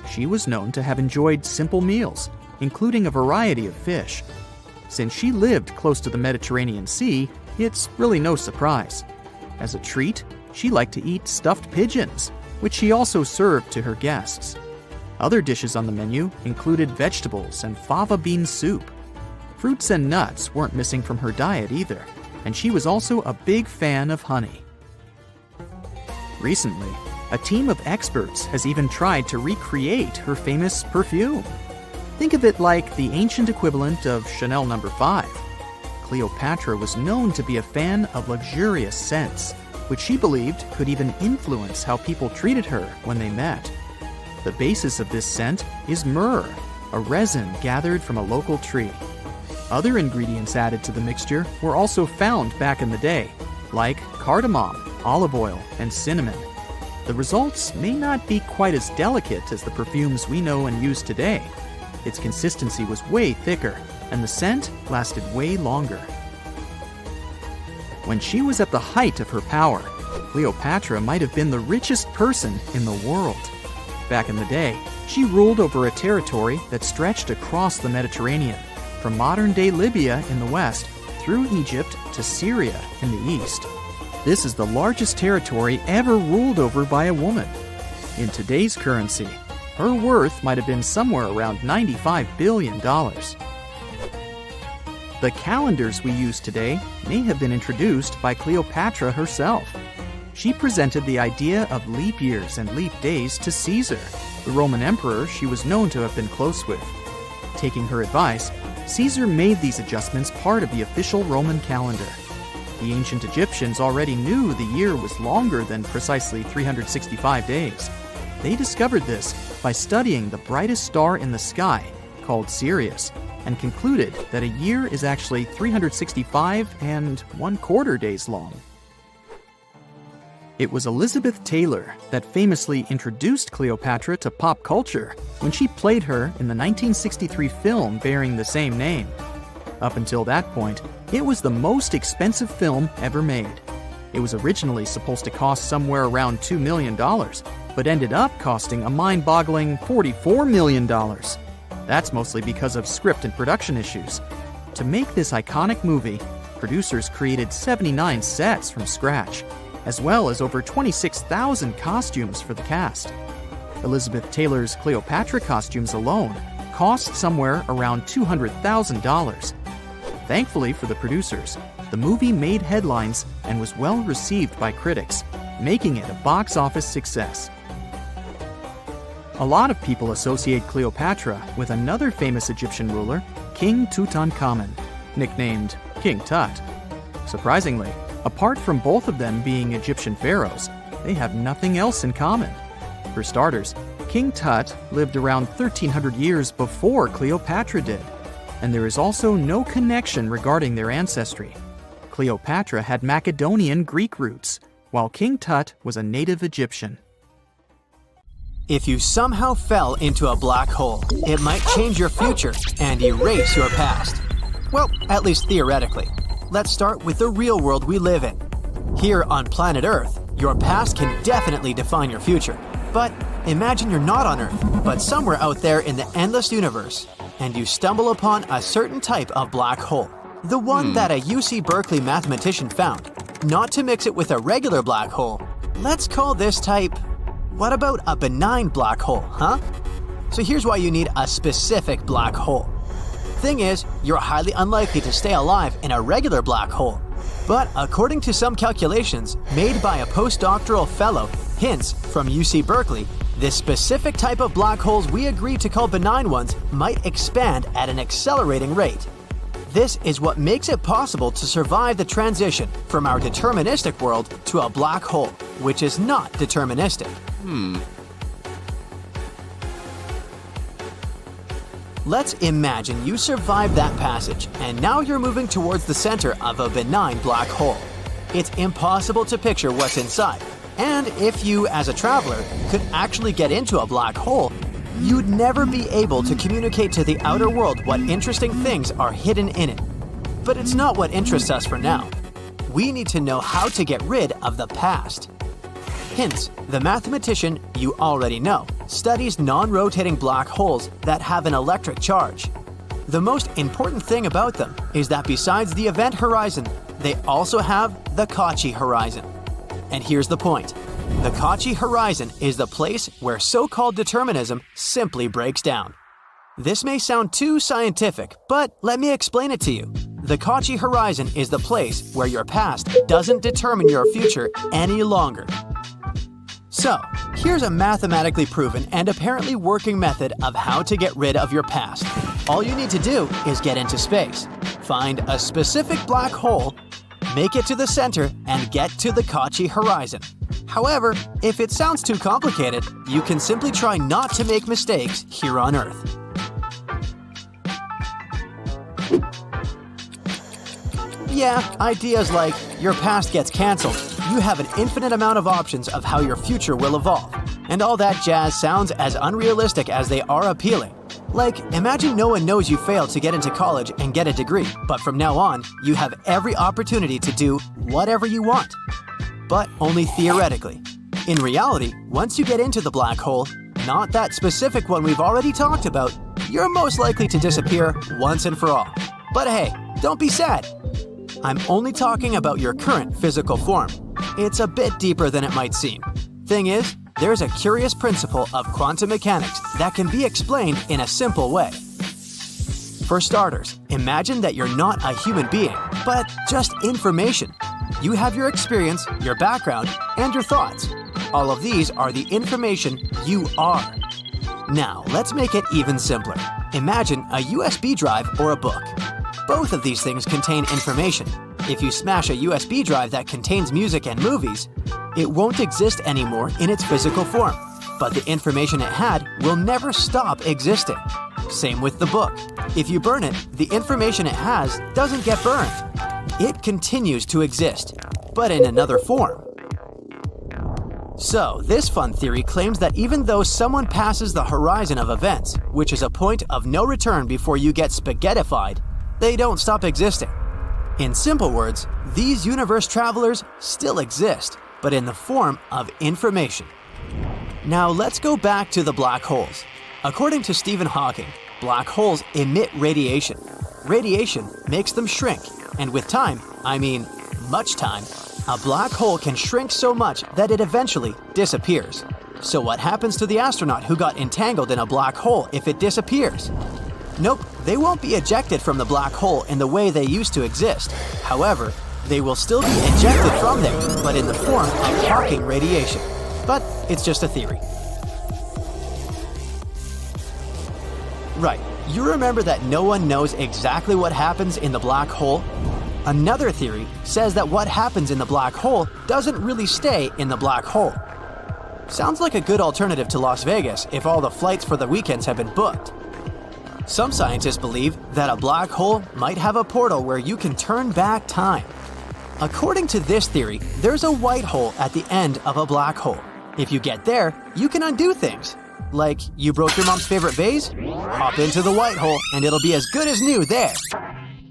She was known to have enjoyed simple meals, including a variety of fish. Since she lived close to the Mediterranean Sea, it's really no surprise. As a treat, she liked to eat stuffed pigeons, which she also served to her guests. Other dishes on the menu included vegetables and fava bean soup. Fruits and nuts weren't missing from her diet either, and she was also a big fan of honey. Recently, a team of experts has even tried to recreate her famous perfume. Think of it like the ancient equivalent of Chanel No. 5. Cleopatra was known to be a fan of luxurious scents, which she believed could even influence how people treated her when they met. The basis of this scent is myrrh, a resin gathered from a local tree. Other ingredients added to the mixture were also found back in the day, like cardamom, olive oil, and cinnamon. The results may not be quite as delicate as the perfumes we know and use today. Its consistency was way thicker, and the scent lasted way longer. When she was at the height of her power, Cleopatra might have been the richest person in the world. Back in the day, she ruled over a territory that stretched across the Mediterranean, from modern-day Libya in the west through Egypt to Syria in the east. This is the largest territory ever ruled over by a woman. In today's currency, her worth might have been somewhere around $95 billion. The calendars we use today may have been introduced by Cleopatra herself. She presented the idea of leap years and leap days to Caesar, the Roman emperor she was known to have been close with. Taking her advice, Caesar made these adjustments part of the official Roman calendar. The ancient Egyptians already knew the year was longer than precisely 365 days. They discovered this by studying the brightest star in the sky, called Sirius, and concluded that a year is actually 365 and 1/4 days long. It was Elizabeth Taylor that famously introduced Cleopatra to pop culture when she played her in the 1963 film bearing the same name. Up until that point, it was the most expensive film ever made. It was originally supposed to cost somewhere around $2 million, but ended up costing a mind-boggling $44 million. That's mostly because of script and production issues. To make this iconic movie, producers created 79 sets from scratch, as well as over 26,000 costumes for the cast. Elizabeth Taylor's Cleopatra costumes alone cost somewhere around $200,000. Thankfully for the producers, the movie made headlines and was well received by critics, making it a box office success. A lot of people associate Cleopatra with another famous Egyptian ruler, King Tutankhamun, nicknamed King Tut. Surprisingly, apart from both of them being Egyptian pharaohs, they have nothing else in common. For starters, King Tut lived around 1,300 years before Cleopatra did, and there is also no connection regarding their ancestry. Cleopatra had Macedonian Greek roots, while King Tut was a native Egyptian. If you somehow fell into a black hole, it might change your future and erase your past. Well, at least theoretically. Let's start with the real world we live in. Here on planet Earth, your past can definitely define your future. But imagine you're not on Earth, but somewhere out there in the endless universe, and you stumble upon a certain type of black hole. The one that a UC Berkeley mathematician found. Not to mix it with a regular black hole, let's call this type, what about a benign black hole, huh? So here's why you need a specific black hole. Thing is, you're highly unlikely to stay alive in a regular black hole. But according to some calculations made by a postdoctoral fellow, Hinz, from UC Berkeley, this specific type of black holes we agreed to call benign ones might expand at an accelerating rate. This is what makes it possible to survive the transition from our deterministic world to a black hole, which is not deterministic. Let's imagine you survived that passage, and now you're moving towards the center of a benign black hole. It's impossible to picture what's inside, and if you, as a traveler, could actually get into a black hole, you'd never be able to communicate to the outer world what interesting things are hidden in it. But it's not what interests us for now. We need to know how to get rid of the past. Hinz, the mathematician you already know, studies non-rotating black holes that have an electric charge. The most important thing about them is that besides the event horizon, they also have the Kachi horizon. And here's the point. The Kachi horizon is the place where so-called determinism simply breaks down. This may sound too scientific, but let me explain it to you. The Kachi horizon is the place where your past doesn't determine your future any longer. So, here's a mathematically proven and apparently working method of how to get rid of your past. All you need to do is get into space, find a specific black hole, make it to the center, and get to the Kachi horizon. However, if it sounds too complicated, you can simply try not to make mistakes here on Earth. Yeah, ideas like your past gets cancelled, you have an infinite amount of options of how your future will evolve, and all that jazz sounds as unrealistic as they are appealing. Like, imagine no one knows you failed to get into college and get a degree, but from now on, you have every opportunity to do whatever you want. But only theoretically. In reality, once you get into the black hole, not that specific one we've already talked about, you're most likely to disappear once and for all. But hey, don't be sad. I'm only talking about your current physical form. It's a bit deeper than it might seem. Thing is, there's a curious principle of quantum mechanics that can be explained in a simple way. For starters, imagine that you're not a human being, but just information. You have your experience, your background, and your thoughts. All of these are the information you are. Now, let's make it even simpler. Imagine a USB drive or a book. Both of these things contain information. If you smash a USB drive that contains music and movies, it won't exist anymore in its physical form, but the information it had will never stop existing. Same with the book. If you burn it, the information it has doesn't get burned. It continues to exist, but in another form. So, this fun theory claims that even though someone passes the horizon of events, which is a point of no return before you get spaghettified, they don't stop existing. In simple words, these universe travelers still exist, but in the form of information. Now let's go back to the black holes. According to Stephen Hawking, black holes emit radiation. radiation makes them shrink, and with time, I mean much time, a black hole can shrink so much that it eventually disappears. So what happens to the astronaut who got entangled in a black hole if it disappears? Nope, they won't be ejected from the black hole in the way they used to exist. However, they will still be ejected from there, but in the form of Hawking radiation. But it's just a theory. Right, you remember that no one knows exactly what happens in the black hole? Another theory says that what happens in the black hole doesn't really stay in the black hole. Sounds like a good alternative to Las Vegas if all the flights for the weekends have been booked. Some scientists believe that a black hole might have a portal where you can turn back time. According to this theory, there's a white hole at the end of a black hole. If you get there, you can undo things. Like, you broke your mom's favorite vase? Hop into the white hole and it'll be as good as new there.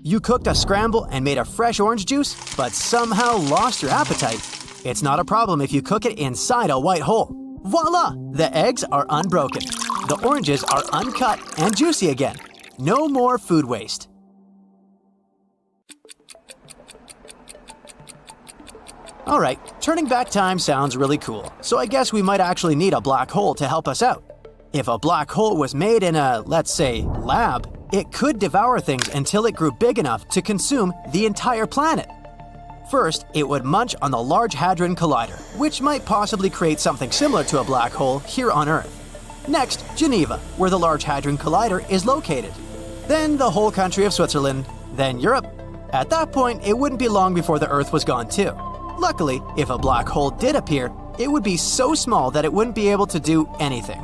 You cooked a scramble and made a fresh orange juice, but somehow lost your appetite. It's not a problem if you cook it inside a white hole. Voila! The eggs are unbroken. The oranges are uncut and juicy again. No more food waste. Alright, turning back time sounds really cool, so I guess we might actually need a black hole to help us out. If a black hole was made in a, let's say, lab, it could devour things until it grew big enough to consume the entire planet. First, it would munch on the Large Hadron Collider, which might possibly create something similar to a black hole here on Earth. Next, Geneva, where the Large Hadron Collider is located. Then the whole country of Switzerland, then Europe. At that point, it wouldn't be long before the Earth was gone too. Luckily, if a black hole did appear, it would be so small that it wouldn't be able to do anything.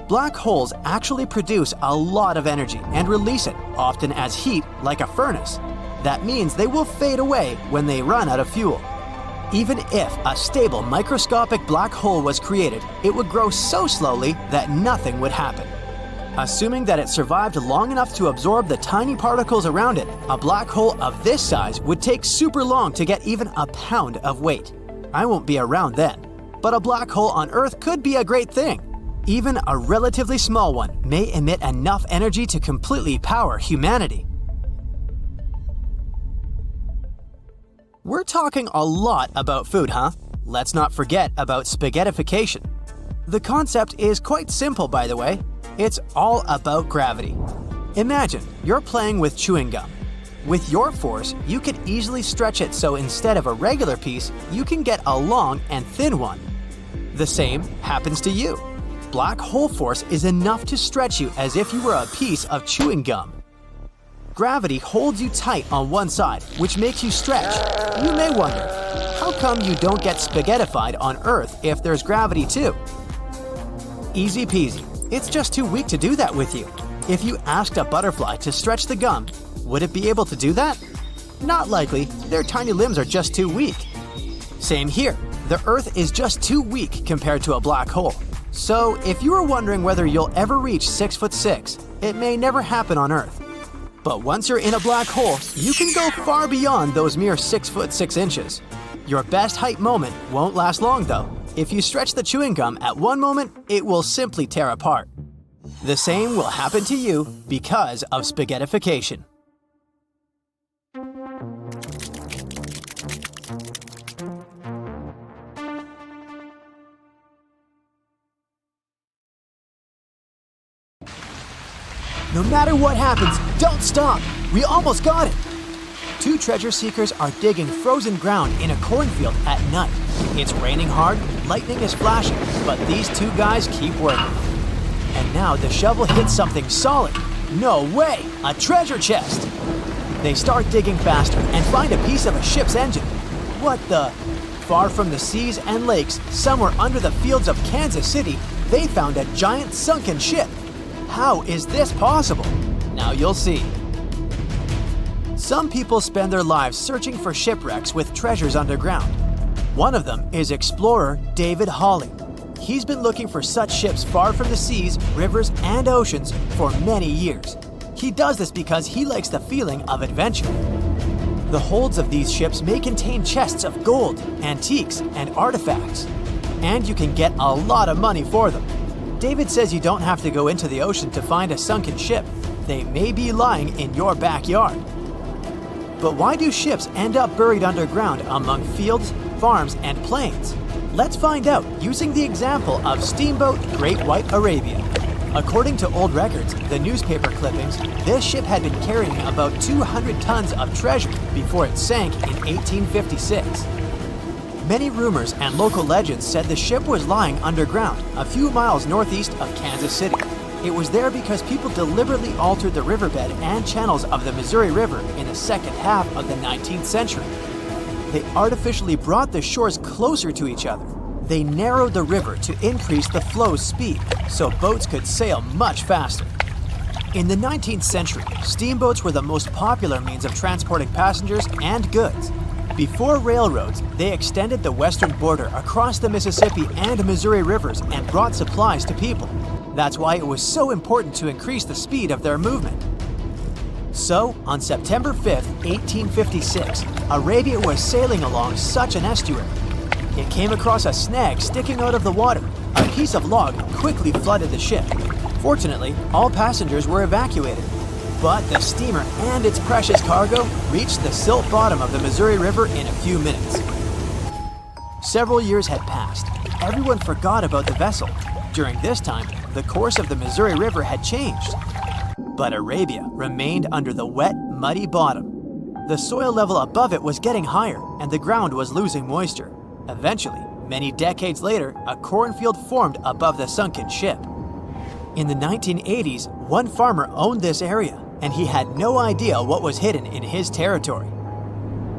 Black holes actually produce a lot of energy and release it, often as heat, like a furnace. That means they will fade away when they run out of fuel. Even if a stable microscopic black hole was created, it would grow so slowly that nothing would happen. Assuming that it survived long enough to absorb the tiny particles around it, a black hole of this size would take super long to get even a pound of weight. I won't be around then. But a black hole on Earth could be a great thing. Even a relatively small one may emit enough energy to completely power humanity. We're talking a lot about food, huh? Let's not forget about spaghettification. The concept is quite simple, by the way. It's all about gravity. Imagine you're playing with chewing gum. With your force, you could easily stretch it so instead of a regular piece, you can get a long and thin one. The same happens to you. Black hole force is enough to stretch you as if you were a piece of chewing gum. Gravity holds you tight on one side, which makes you stretch. You may wonder, how come you don't get spaghettified on Earth if there's gravity too? Easy peasy. It's just too weak to do that with you. If you asked a butterfly to stretch the gum, would it be able to do that? Not likely. Their tiny limbs are just too weak. Same here. The Earth is just too weak compared to a black hole. So if you were wondering whether you'll ever reach 6'6", it may never happen on Earth. But once you're in a black hole, you can go far beyond those mere 6'6 inches. Your best height moment won't last long though. If you stretch the chewing gum at one moment, it will simply tear apart. The same will happen to you because of spaghettification. No matter what happens, don't stop! We almost got it! Two treasure seekers are digging frozen ground in a cornfield at night. It's raining hard, lightning is flashing, but these two guys keep working. And now the shovel hits something solid. No way! A treasure chest! They start digging faster and find a piece of a ship's engine. What the? Far from the seas and lakes, somewhere under the fields of Kansas City, they found a giant sunken ship. How is this possible? Now you'll see. Some people spend their lives searching for shipwrecks with treasures underground. One of them is explorer David Hawley. He's been looking for such ships far from the seas, rivers, and oceans for many years. He does this because he likes the feeling of adventure. The holds of these ships may contain chests of gold, antiques, and artifacts. And you can get a lot of money for them. David says you don't have to go into the ocean to find a sunken ship. they may be lying in your backyard. But why do ships end up buried underground among fields, farms, and plains? Let's find out using the example of steamboat Great White Arabia. According to old records, the newspaper clippings, this ship had been carrying about 200 tons of treasure before it sank in 1856. Many rumors and local legends said the ship was lying underground a few miles northeast of Kansas City. It was there because people deliberately altered the riverbed and channels of the Missouri River in the second half of the 19th century. They artificially brought the shores closer to each other. They narrowed the river to increase the flow's speed so boats could sail much faster. In the 19th century, steamboats were the most popular means of transporting passengers and goods. Before railroads, they extended the western border across the Mississippi and Missouri rivers and brought supplies to people. That's why it was so important to increase the speed of their movement. So, on September 5, 1856, Arabia was sailing along such an estuary. It came across a snag sticking out of the water. A piece of log quickly flooded the ship. Fortunately, all passengers were evacuated. But the steamer and its precious cargo reached the silt bottom of the Missouri River in a few minutes. Several years had passed. Everyone forgot about the vessel. During this time, the course of the Missouri River had changed. But Arabia remained under the wet, muddy bottom. The soil level above it was getting higher, and the ground was losing moisture. Eventually, many decades later, a cornfield formed above the sunken ship. In the 1980s, one farmer owned this area, and he had no idea what was hidden in his territory.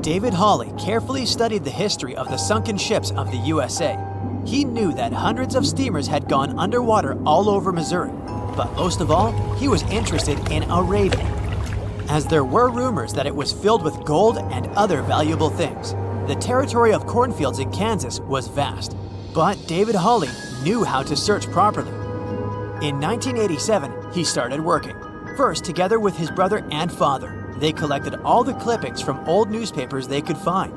David Hawley carefully studied the history of the sunken ships of the USA. He knew that hundreds of steamers had gone underwater all over Missouri, but most of all, he was interested in Arabia, as there were rumors that it was filled with gold and other valuable things. The territory of cornfields in Kansas was vast, but David Hawley knew how to search properly. In 1987, he started working, first together with his brother and father. They collected all the clippings from old newspapers they could find.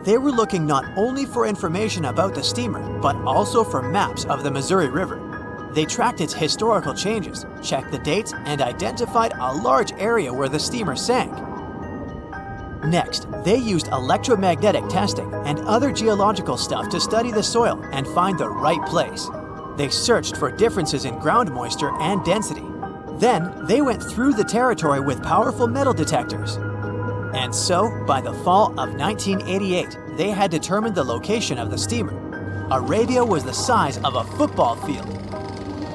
They were looking not only for information about the steamer, but also for maps of the Missouri River. They tracked its historical changes, checked the dates, and identified a large area where the steamer sank. Next, they used electromagnetic testing and other geological stuff to study the soil and find the right place. They searched for differences in ground moisture and density. Then, they went through the territory with powerful metal detectors. And so, by the fall of 1988, they had determined the location of the steamer. Arabia was the size of a football field.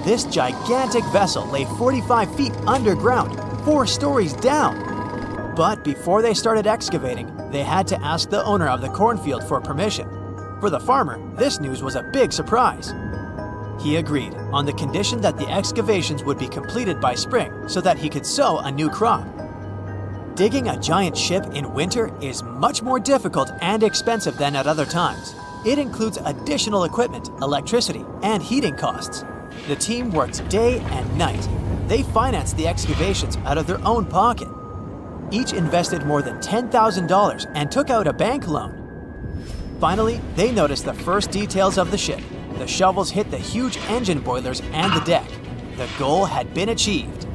This gigantic vessel lay 45 feet underground, 4 stories down. But before they started excavating, they had to ask the owner of the cornfield for permission. For the farmer, this news was a big surprise. He agreed, on the condition that the excavations would be completed by spring so that he could sow a new crop. Digging a giant ship in winter is much more difficult and expensive than at other times. It includes additional equipment, electricity, and heating costs. The team worked day and night. They financed the excavations out of their own pocket. Each invested more than $10,000 and took out a bank loan. Finally, they noticed the first details of the ship. The shovels hit the huge engine boilers and the deck. The goal had been achieved.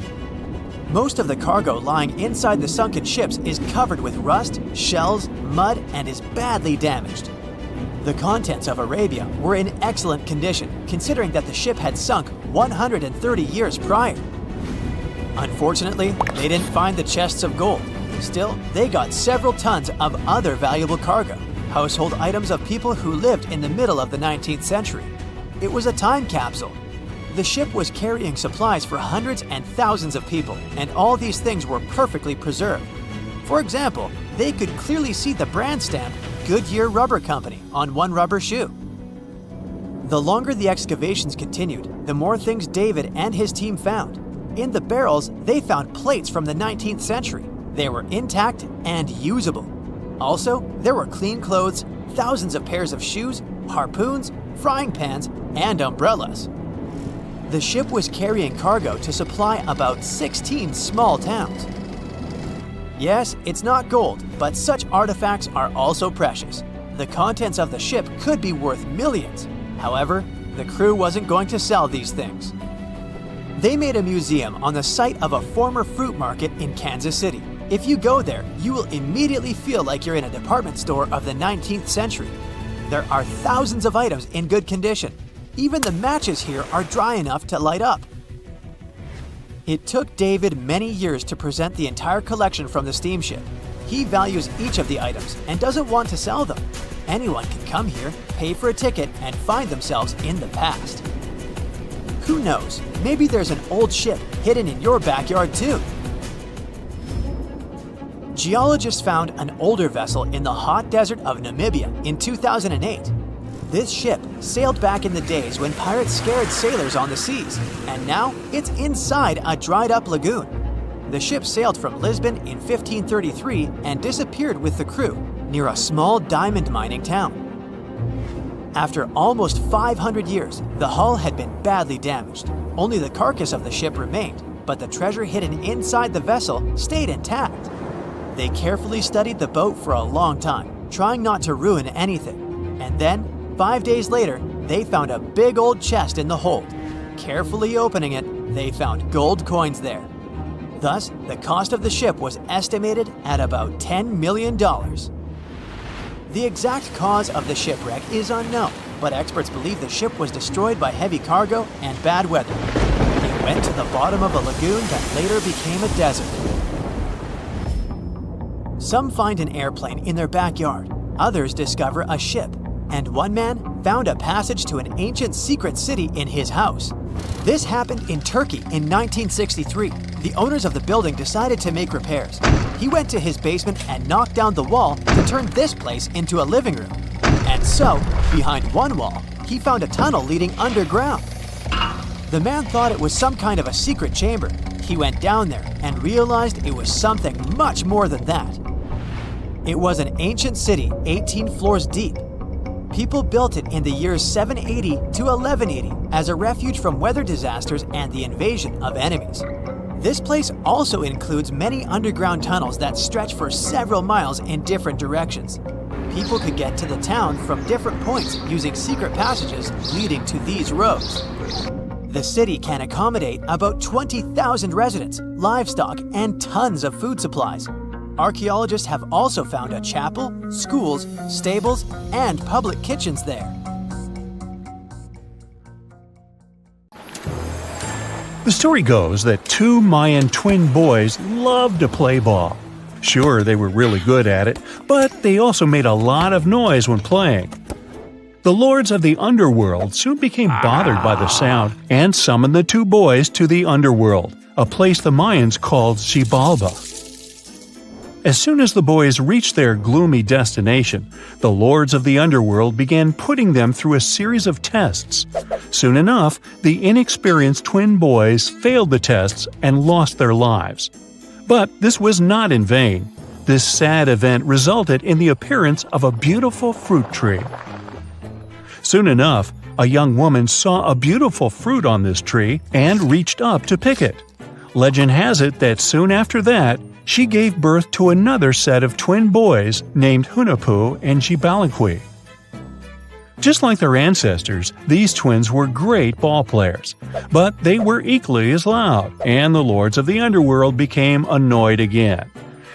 Most of the cargo lying inside the sunken ships is covered with rust, shells, mud, and is badly damaged. The contents of Arabia were in excellent condition, considering that the ship had sunk 130 years prior. Unfortunately, they didn't find the chests of gold. Still, they got several tons of other valuable cargo, household items of people who lived in the middle of the 19th century. It was a time capsule. The ship was carrying supplies for hundreds and thousands of people, and all these things were perfectly preserved. For example, they could clearly see the brand stamp Goodyear Rubber Company on one rubber shoe. The longer the excavations continued, the more things David and his team found. In the barrels, they found plates from the 19th century. They were intact and usable. Also, there were clean clothes, thousands of pairs of shoes, harpoons, frying pans, and umbrellas. The ship was carrying cargo to supply about 16 small towns. Yes, it's not gold, but such artifacts are also precious. The contents of the ship could be worth millions. However, the crew wasn't going to sell these things. They made a museum on the site of a former fruit market in Kansas City. If you go there, you will immediately feel like you're in a department store of the 19th century. There are thousands of items in good condition. Even the matches here are dry enough to light up. It took David many years to present the entire collection from the steamship. He values each of the items and doesn't want to sell them. Anyone can come here, pay for a ticket, and find themselves in the past. Who knows, maybe there's an old ship hidden in your backyard too. Geologists found an older vessel in the hot desert of Namibia in 2008. This ship sailed back in the days when pirates scared sailors on the seas, and now it's inside a dried-up lagoon. The ship sailed from Lisbon in 1533 and disappeared with the crew near a small diamond mining town. After almost 500 years, the hull had been badly damaged. Only the carcass of the ship remained, but the treasure hidden inside the vessel stayed intact. They carefully studied the boat for a long time, trying not to ruin anything. And then, 5 days later, they found a big old chest in the hold. Carefully opening it, they found gold coins there. Thus, the cost of the ship was estimated at about $10 million. The exact cause of the shipwreck is unknown, but experts believe the ship was destroyed by heavy cargo and bad weather. It went to the bottom of a lagoon that later became a desert. Some find an airplane in their backyard, others discover a ship, and one man found a passage to an ancient secret city in his house. This happened in Turkey in 1963. The owners of the building decided to make repairs. He went to his basement and knocked down the wall to turn this place into a living room. And so, behind one wall, he found a tunnel leading underground. The man thought it was some kind of a secret chamber. He went down there and realized it was something much more than that. It was an ancient city 18 floors deep. People built it in the years 780 to 1180 as a refuge from weather disasters and the invasion of enemies. This place also includes many underground tunnels that stretch for several miles in different directions. People could get to the town from different points using secret passages leading to these roads. The city can accommodate about 20,000 residents, livestock, and tons of food supplies. Archaeologists have also found a chapel, schools, stables, and public kitchens there. The story goes that two Mayan twin boys loved to play ball. Sure, they were really good at it, but they also made a lot of noise when playing. The lords of the underworld soon became bothered by the sound and summoned the two boys to the underworld, a place the Mayans called Xibalba. As soon as the boys reached their gloomy destination, the lords of the underworld began putting them through a series of tests. Soon enough, the inexperienced twin boys failed the tests and lost their lives. But this was not in vain. This sad event resulted in the appearance of a beautiful fruit tree. Soon enough, a young woman saw a beautiful fruit on this tree and reached up to pick it. Legend has it that soon after that, she gave birth to another set of twin boys named Hunahpu and Xibalba. Just like their ancestors, these twins were great ball players, but they were equally as loud, and the lords of the underworld became annoyed again.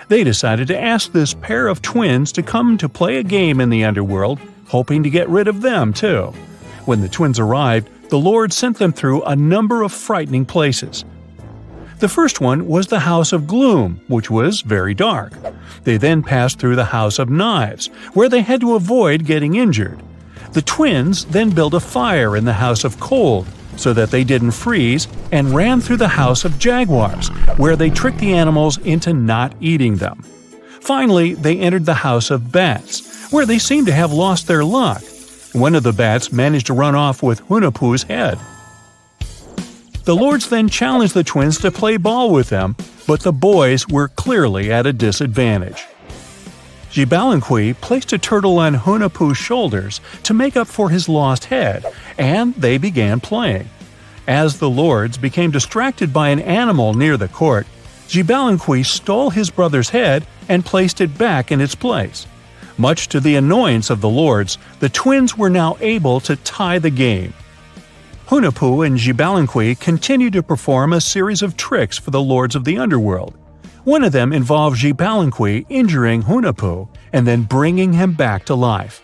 They decided to ask this pair of twins to come to play a game in the underworld, hoping to get rid of them too. When the twins arrived, the Lord sent them through a number of frightening places. The first one was the House of Gloom, which was very dark. They then passed through the House of Knives, where they had to avoid getting injured. The twins then built a fire in the House of Cold, so that they didn't freeze, and ran through the House of Jaguars, where they tricked the animals into not eating them. Finally, they entered the House of Bats, where they seemed to have lost their luck. One of the bats managed to run off with Hunahpu's head. The lords then challenged the twins to play ball with them, but the boys were clearly at a disadvantage. Xibalba placed a turtle on Hunahpu's shoulders to make up for his lost head, and they began playing. As the lords became distracted by an animal near the court, Xibalba stole his brother's head and placed it back in its place. Much to the annoyance of the lords, the twins were now able to tie the game. Hunahpu and Xibalunqui continue to perform a series of tricks for the lords of the underworld. One of them involved Xibalunqui injuring Hunahpu and then bringing him back to life.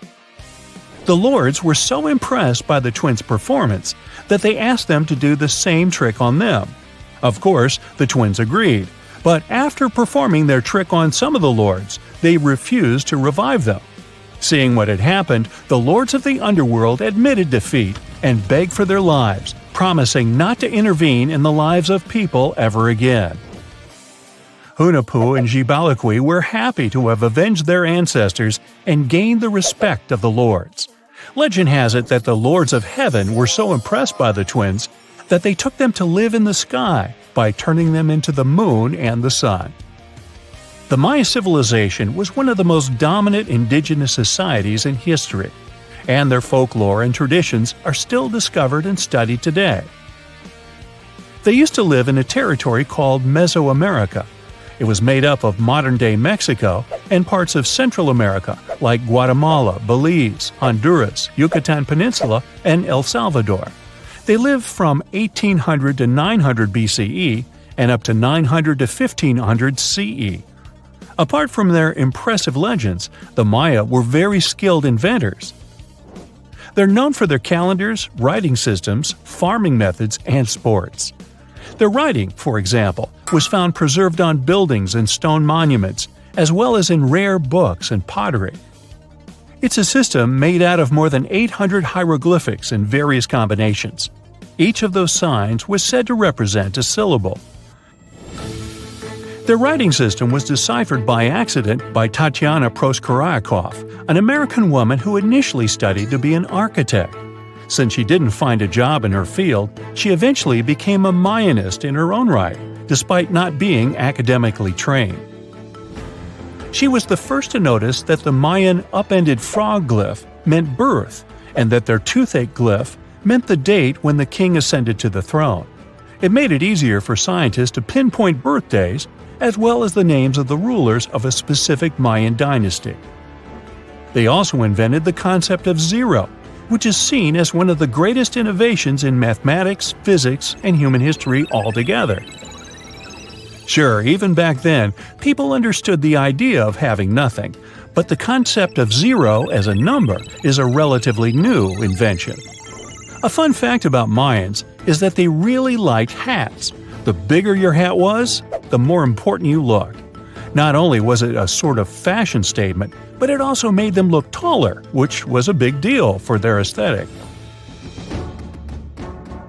The lords were so impressed by the twins' performance that they asked them to do the same trick on them. Of course, the twins agreed, but after performing their trick on some of the lords, they refused to revive them. Seeing what had happened, the lords of the underworld admitted defeat and begged for their lives, promising not to intervene in the lives of people ever again. Hunahpu and Xibalunqui were happy to have avenged their ancestors and gained the respect of the lords. Legend has it that the lords of heaven were so impressed by the twins that they took them to live in the sky by turning them into the moon and the sun. The Maya civilization was one of the most dominant indigenous societies in history, and their folklore and traditions are still discovered and studied today. They used to live in a territory called Mesoamerica. It was made up of modern-day Mexico and parts of Central America like Guatemala, Belize, Honduras, Yucatan Peninsula, and El Salvador. They lived from 1800 to 900 BCE and up to 900 to 1500 CE. Apart from their impressive legends, the Maya were very skilled inventors. They're known for their calendars, writing systems, farming methods, and sports. Their writing, for example, was found preserved on buildings and stone monuments, as well as in rare books and pottery. It's a system made out of more than 800 hieroglyphics in various combinations. Each of those signs was said to represent a syllable. Their writing system was deciphered by accident by Tatiana Proskorakov, an American woman who initially studied to be an architect. Since she didn't find a job in her field, she eventually became a Mayanist in her own right, despite not being academically trained. She was the first to notice that the Mayan upended frog glyph meant birth, and that their toothache glyph meant the date when the king ascended to the throne. It made it easier for scientists to pinpoint birthdays, as well as the names of the rulers of a specific Mayan dynasty. They also invented the concept of zero, which is seen as one of the greatest innovations in mathematics, physics, and human history altogether. Sure, even back then, people understood the idea of having nothing, but the concept of zero as a number is a relatively new invention. A fun fact about Mayans is that they really liked hats. The bigger your hat was, the more important you looked. Not only was it a sort of fashion statement, but it also made them look taller, which was a big deal for their aesthetic.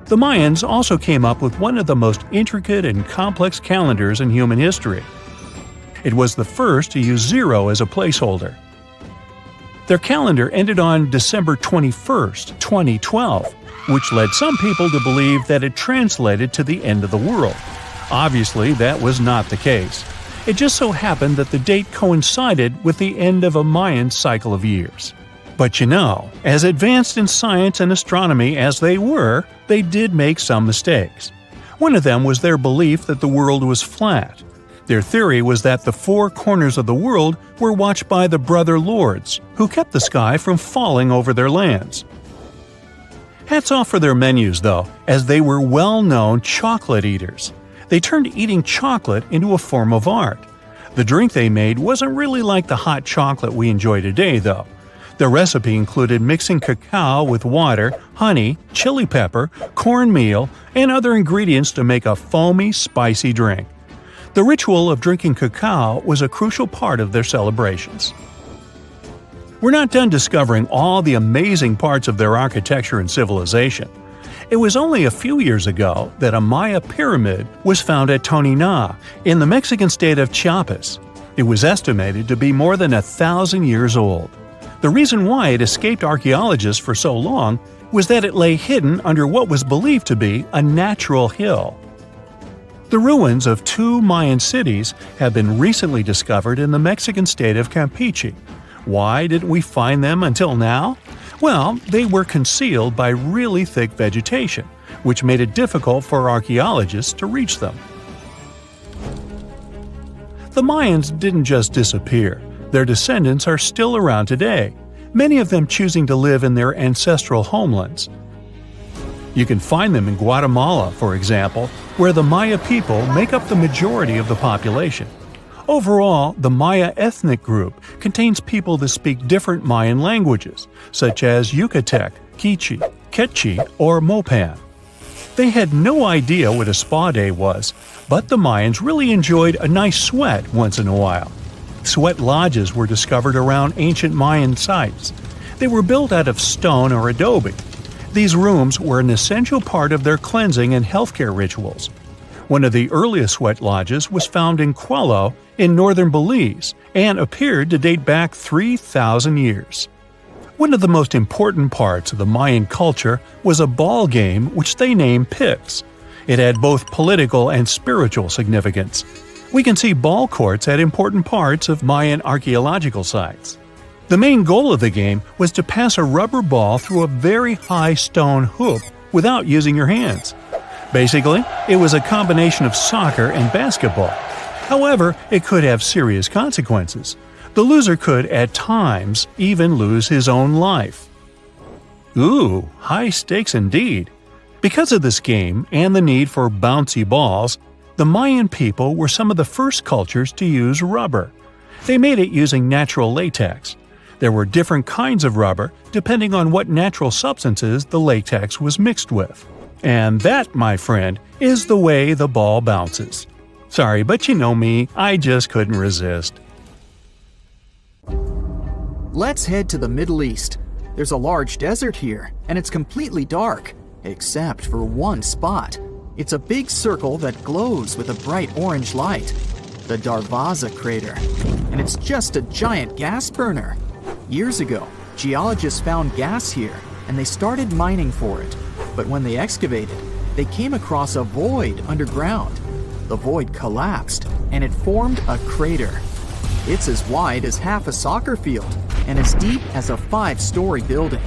The Mayans also came up with one of the most intricate and complex calendars in human history. It was the first to use zero as a placeholder. Their calendar ended on December 21st, 2012, which led some people to believe that it translated to the end of the world. Obviously, that was not the case. It just so happened that the date coincided with the end of a Mayan cycle of years. But you know, as advanced in science and astronomy as they were, they did make some mistakes. One of them was their belief that the world was flat. Their theory was that the four corners of the world were watched by the brother lords, who kept the sky from falling over their lands. Hats off for their menus, though, as they were well-known chocolate eaters. They turned eating chocolate into a form of art. The drink they made wasn't really like the hot chocolate we enjoy today, though. The recipe included mixing cacao with water, honey, chili pepper, cornmeal, and other ingredients to make a foamy, spicy drink. The ritual of drinking cacao was a crucial part of their celebrations. We're not done discovering all the amazing parts of their architecture and civilization. It was only a few years ago that a Maya pyramid was found at Tonina, in the Mexican state of Chiapas. It was estimated to be more than 1,000 years old. The reason why it escaped archaeologists for so long was that it lay hidden under what was believed to be a natural hill. The ruins of two Mayan cities have been recently discovered in the Mexican state of Campeche. Why didn't we find them until now? Well, they were concealed by really thick vegetation, which made it difficult for archaeologists to reach them. The Mayans didn't just disappear. Their descendants are still around today, many of them choosing to live in their ancestral homelands. You can find them in Guatemala, for example, where the Maya people make up the majority of the population. Overall, the Maya ethnic group contains people that speak different Mayan languages, such as Yucatec, Quiche, Quechua, or Mopan. They had no idea what a spa day was, but the Mayans really enjoyed a nice sweat once in a while. Sweat lodges were discovered around ancient Mayan sites. They were built out of stone or adobe. These rooms were an essential part of their cleansing and healthcare rituals. One of the earliest sweat lodges was found in Quello in northern Belize and appeared to date back 3,000 years. One of the most important parts of the Mayan culture was a ball game which they named Pix. It had both political and spiritual significance. We can see ball courts at important parts of Mayan archaeological sites. The main goal of the game was to pass a rubber ball through a very high stone hoop without using your hands. Basically, it was a combination of soccer and basketball. However, it could have serious consequences. The loser could, at times, even lose his own life. Ooh, high stakes indeed. Because of this game and the need for bouncy balls, the Mayan people were some of the first cultures to use rubber. They made it using natural latex. There were different kinds of rubber depending on what natural substances the latex was mixed with. And that, my friend, is the way the ball bounces. Sorry, but you know me, I just couldn't resist. Let's head to the Middle East. There's a large desert here, and it's completely dark, except for one spot. It's a big circle that glows with a bright orange light, the Darvaza crater, and it's just a giant gas burner. Years ago, geologists found gas here, and they started mining for it. But when they excavated, they came across a void underground. The void collapsed, and it formed a crater. It's as wide as half a soccer field, and as deep as a 5-story building.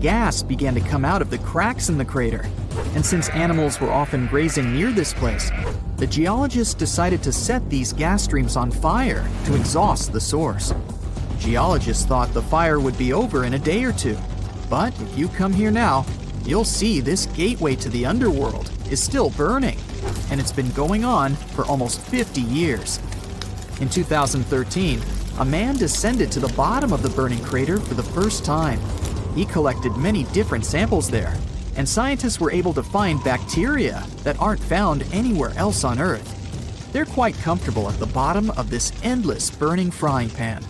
Gas began to come out of the cracks in the crater, and since animals were often grazing near this place, the geologists decided to set these gas streams on fire to exhaust the source. Geologists thought the fire would be over in a day or two, but if you come here now, you'll see this gateway to the underworld is still burning, and it's been going on for almost 50 years. In 2013, a man descended to the bottom of the burning crater for the first time. He collected many different samples there, and scientists were able to find bacteria that aren't found anywhere else on Earth. They're quite comfortable at the bottom of this endless burning frying pan.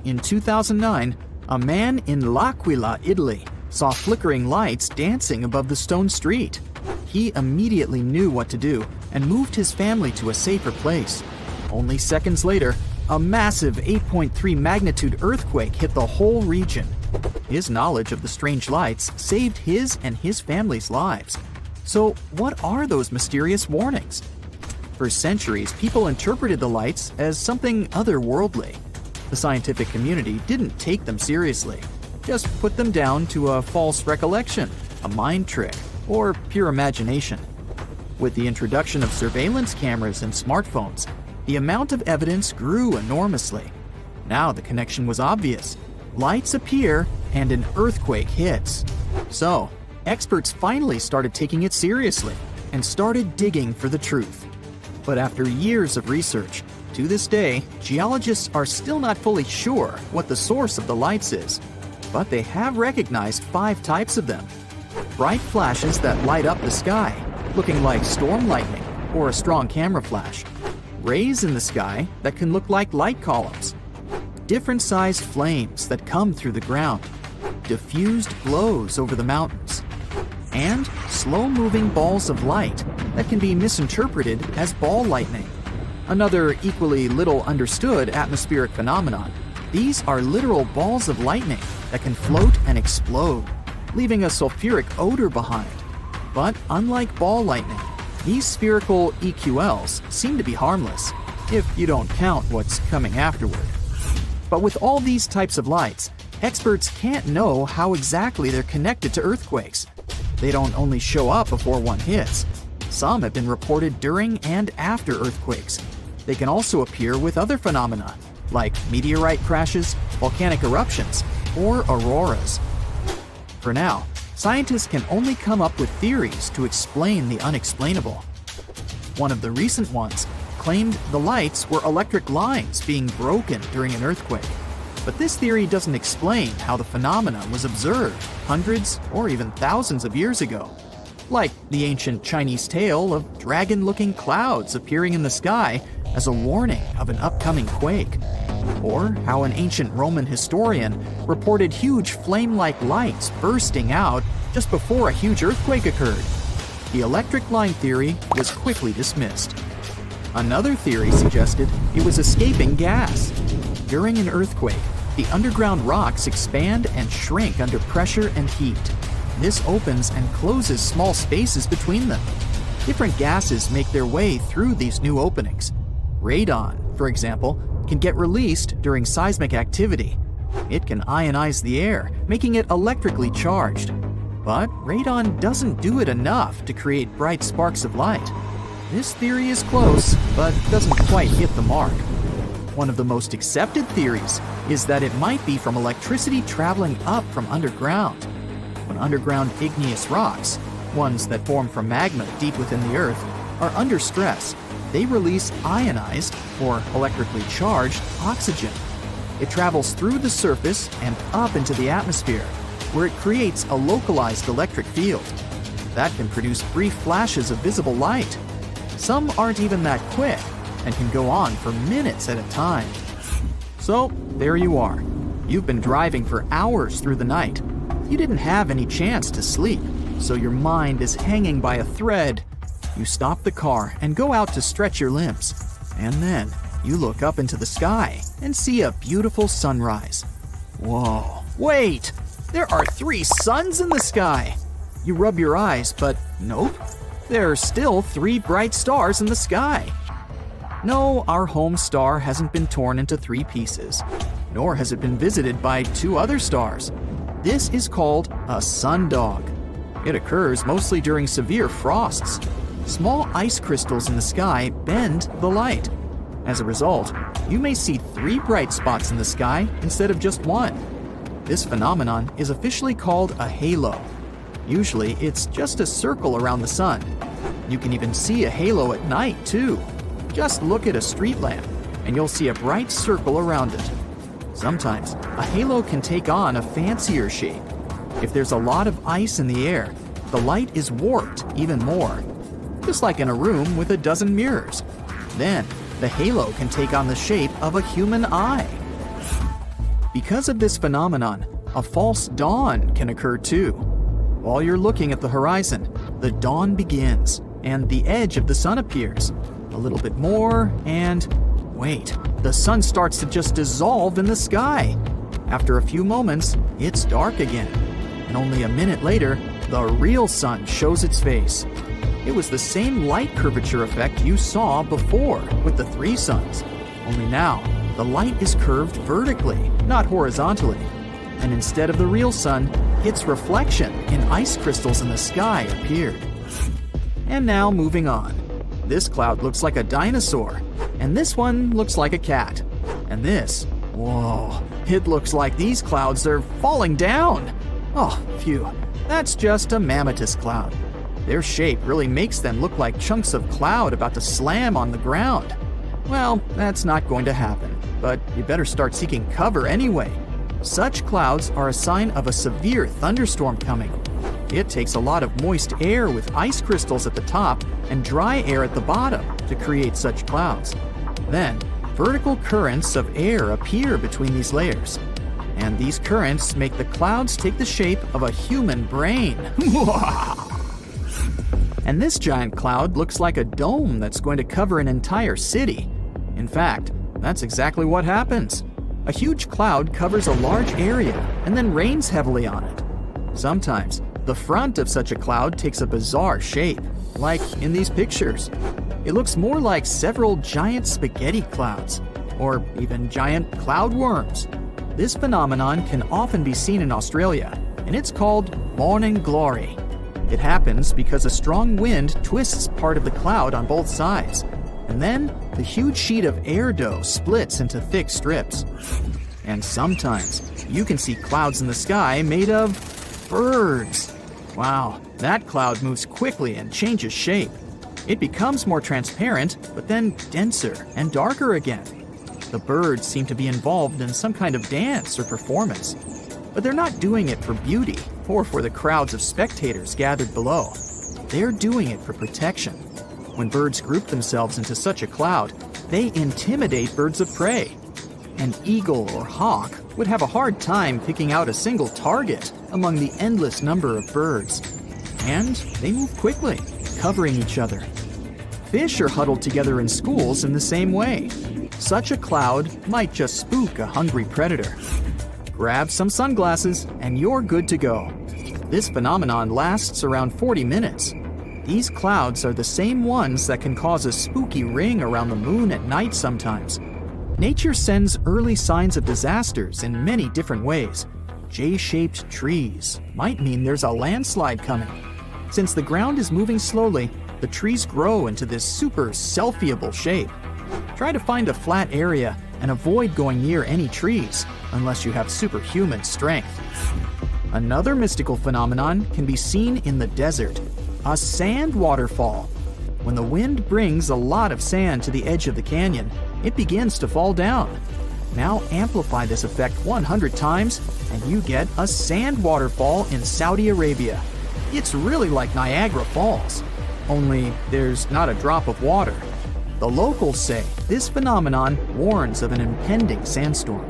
In 2009, a man in L'Aquila, Italy, saw flickering lights dancing above the stone street. He immediately knew what to do and moved his family to a safer place. Only seconds later, a massive 8.3 magnitude earthquake hit the whole region. His knowledge of the strange lights saved his and his family's lives. So, what are those mysterious warnings? For centuries, people interpreted the lights as something otherworldly. The scientific community didn't take them seriously, just put them down to a false recollection, a mind trick, or pure imagination. With the introduction of surveillance cameras and smartphones, the amount of evidence grew enormously. Now the connection was obvious. Lights appear and an earthquake hits. So, experts finally started taking it seriously and started digging for the truth. But after years of research, to this day, geologists are still not fully sure what the source of the lights is. But they have recognized 5 types of them. Bright flashes that light up the sky, looking like storm lightning or a strong camera flash. Rays in the sky that can look like light columns. Different sized flames that come through the ground. Diffused glows over the mountains. And slow-moving balls of light that can be misinterpreted as ball lightning. Another equally little understood atmospheric phenomenon. These are literal balls of lightning that can float and explode, leaving a sulfuric odor behind. But unlike ball lightning, these spherical EQLs seem to be harmless, if you don't count what's coming afterward. But with all these types of lights, experts can't know how exactly they're connected to earthquakes. They don't only show up before one hits. Some have been reported during and after earthquakes. They can also appear with other phenomena, like meteorite crashes, volcanic eruptions, or auroras. For now, scientists can only come up with theories to explain the unexplainable. One of the recent ones claimed the lights were electric lines being broken during an earthquake. But this theory doesn't explain how the phenomenon was observed hundreds or even thousands of years ago. Like the ancient Chinese tale of dragon-looking clouds appearing in the sky as a warning of an upcoming quake. Or how an ancient Roman historian reported huge flame-like lights bursting out just before a huge earthquake occurred. The electric line theory was quickly dismissed. Another theory suggested it was escaping gas. During an earthquake, the underground rocks expand and shrink under pressure and heat. This opens and closes small spaces between them. Different gases make their way through these new openings. Radon, for example, can get released during seismic activity. It can ionize the air, making it electrically charged. But radon doesn't do it enough to create bright sparks of light. This theory is close, but doesn't quite hit the mark. One of the most accepted theories is that it might be from electricity traveling up from underground. When underground igneous rocks, ones that form from magma deep within the earth, are under stress, they release ionized, or electrically charged, oxygen. It travels through the surface and up into the atmosphere, where it creates a localized electric field. That can produce brief flashes of visible light. Some aren't even that quick, and can go on for minutes at a time. So, there you are. You've been driving for hours through the night. You didn't have any chance to sleep, so your mind is hanging by a thread. You stop the car and go out to stretch your limbs. And then, you look up into the sky and see a beautiful sunrise. Whoa, wait! There are 3 suns in the sky! You rub your eyes, but nope. There are still 3 bright stars in the sky. No, our home star hasn't been torn into 3 pieces, nor has it been visited by 2 other stars. This is called a sundog. It occurs mostly during severe frosts. Small ice crystals in the sky bend the light. As a result, you may see 3 bright spots in the sky instead of just 1. This phenomenon is officially called a halo. Usually, it's just a circle around the sun. You can even see a halo at night, too. Just look at a street lamp, and you'll see a bright circle around it. Sometimes, a halo can take on a fancier shape. If there's a lot of ice in the air, the light is warped even more, just like in a room with a dozen mirrors. Then, the halo can take on the shape of a human eye. Because of this phenomenon, a false dawn can occur too. While you're looking at the horizon, the dawn begins, and the edge of the sun appears. A little bit more, and wait, the sun starts to just dissolve in the sky. After a few moments, it's dark again. And only a minute later, the real sun shows its face. It was the same light curvature effect you saw before with the 3 suns. Only now, the light is curved vertically, not horizontally. And instead of the real sun, its reflection in ice crystals in the sky appeared. And now moving on. This cloud looks like a dinosaur, and this one looks like a cat. And this, whoa, it looks like these clouds are falling down. Oh, phew, that's just a mammatus cloud. Their shape really makes them look like chunks of cloud about to slam on the ground. Well, that's not going to happen, but you better start seeking cover anyway. Such clouds are a sign of a severe thunderstorm coming. It takes a lot of moist air with ice crystals at the top and dry air at the bottom to create such clouds. Then, vertical currents of air appear between these layers. And these currents make the clouds take the shape of a human brain. And this giant cloud looks like a dome that's going to cover an entire city. In fact, that's exactly what happens. A huge cloud covers a large area and then rains heavily on it. Sometimes, the front of such a cloud takes a bizarre shape, like in these pictures. It looks more like several giant spaghetti clouds, or even giant cloud worms. This phenomenon can often be seen in Australia, and it's called morning glory. It happens because a strong wind twists part of the cloud on both sides, and then the huge sheet of air dough splits into thick strips. And sometimes you can see clouds in the sky made of birds. Wow, that cloud moves quickly and changes shape. It becomes more transparent, but then denser and darker again. The birds seem to be involved in some kind of dance or performance, but they're not doing it for beauty or for the crowds of spectators gathered below. They're doing it for protection. When birds group themselves into such a cloud, they intimidate birds of prey. An eagle or hawk would have a hard time picking out a single target among the endless number of birds. And they move quickly, covering each other. Fish are huddled together in schools in the same way. Such a cloud might just spook a hungry predator. Grab some sunglasses and you're good to go. This phenomenon lasts around 40 minutes. These clouds are the same ones that can cause a spooky ring around the moon at night sometimes. Nature sends early signs of disasters in many different ways. J-shaped trees might mean there's a landslide coming. Since the ground is moving slowly, the trees grow into this super selfieable shape. Try to find a flat area and avoid going near any trees unless you have superhuman strength. Another mystical phenomenon can be seen in the desert, a sand waterfall. When the wind brings a lot of sand to the edge of the canyon, it begins to fall down. Now amplify this effect 100 times and you get a sand waterfall in Saudi Arabia. It's really like Niagara Falls, only there's not a drop of water. The locals say this phenomenon warns of an impending sandstorm.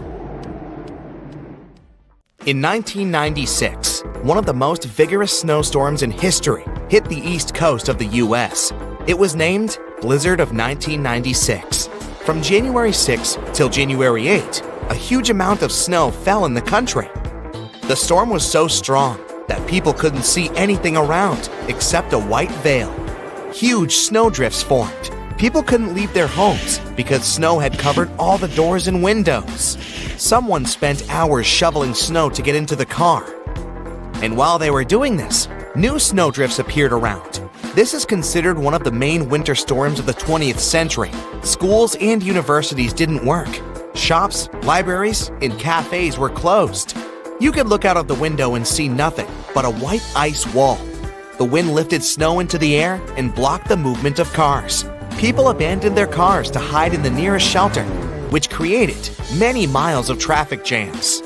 In 1996, one of the most vigorous snowstorms in history hit the east coast of the U.S. It was named Blizzard of 1996. From January 6 till January 8, a huge amount of snow fell in the country. The storm was so strong that people couldn't see anything around except a white veil. Huge snowdrifts formed. People couldn't leave their homes because snow had covered all the doors and windows. Someone spent hours shoveling snow to get into the car. And while they were doing this, new snowdrifts appeared around. This is considered one of the main winter storms of the 20th century. Schools and universities didn't work. Shops, libraries, and cafes were closed. You could look out of the window and see nothing but a white ice wall. The wind lifted snow into the air and blocked the movement of cars. People abandoned their cars to hide in the nearest shelter, which created many miles of traffic jams.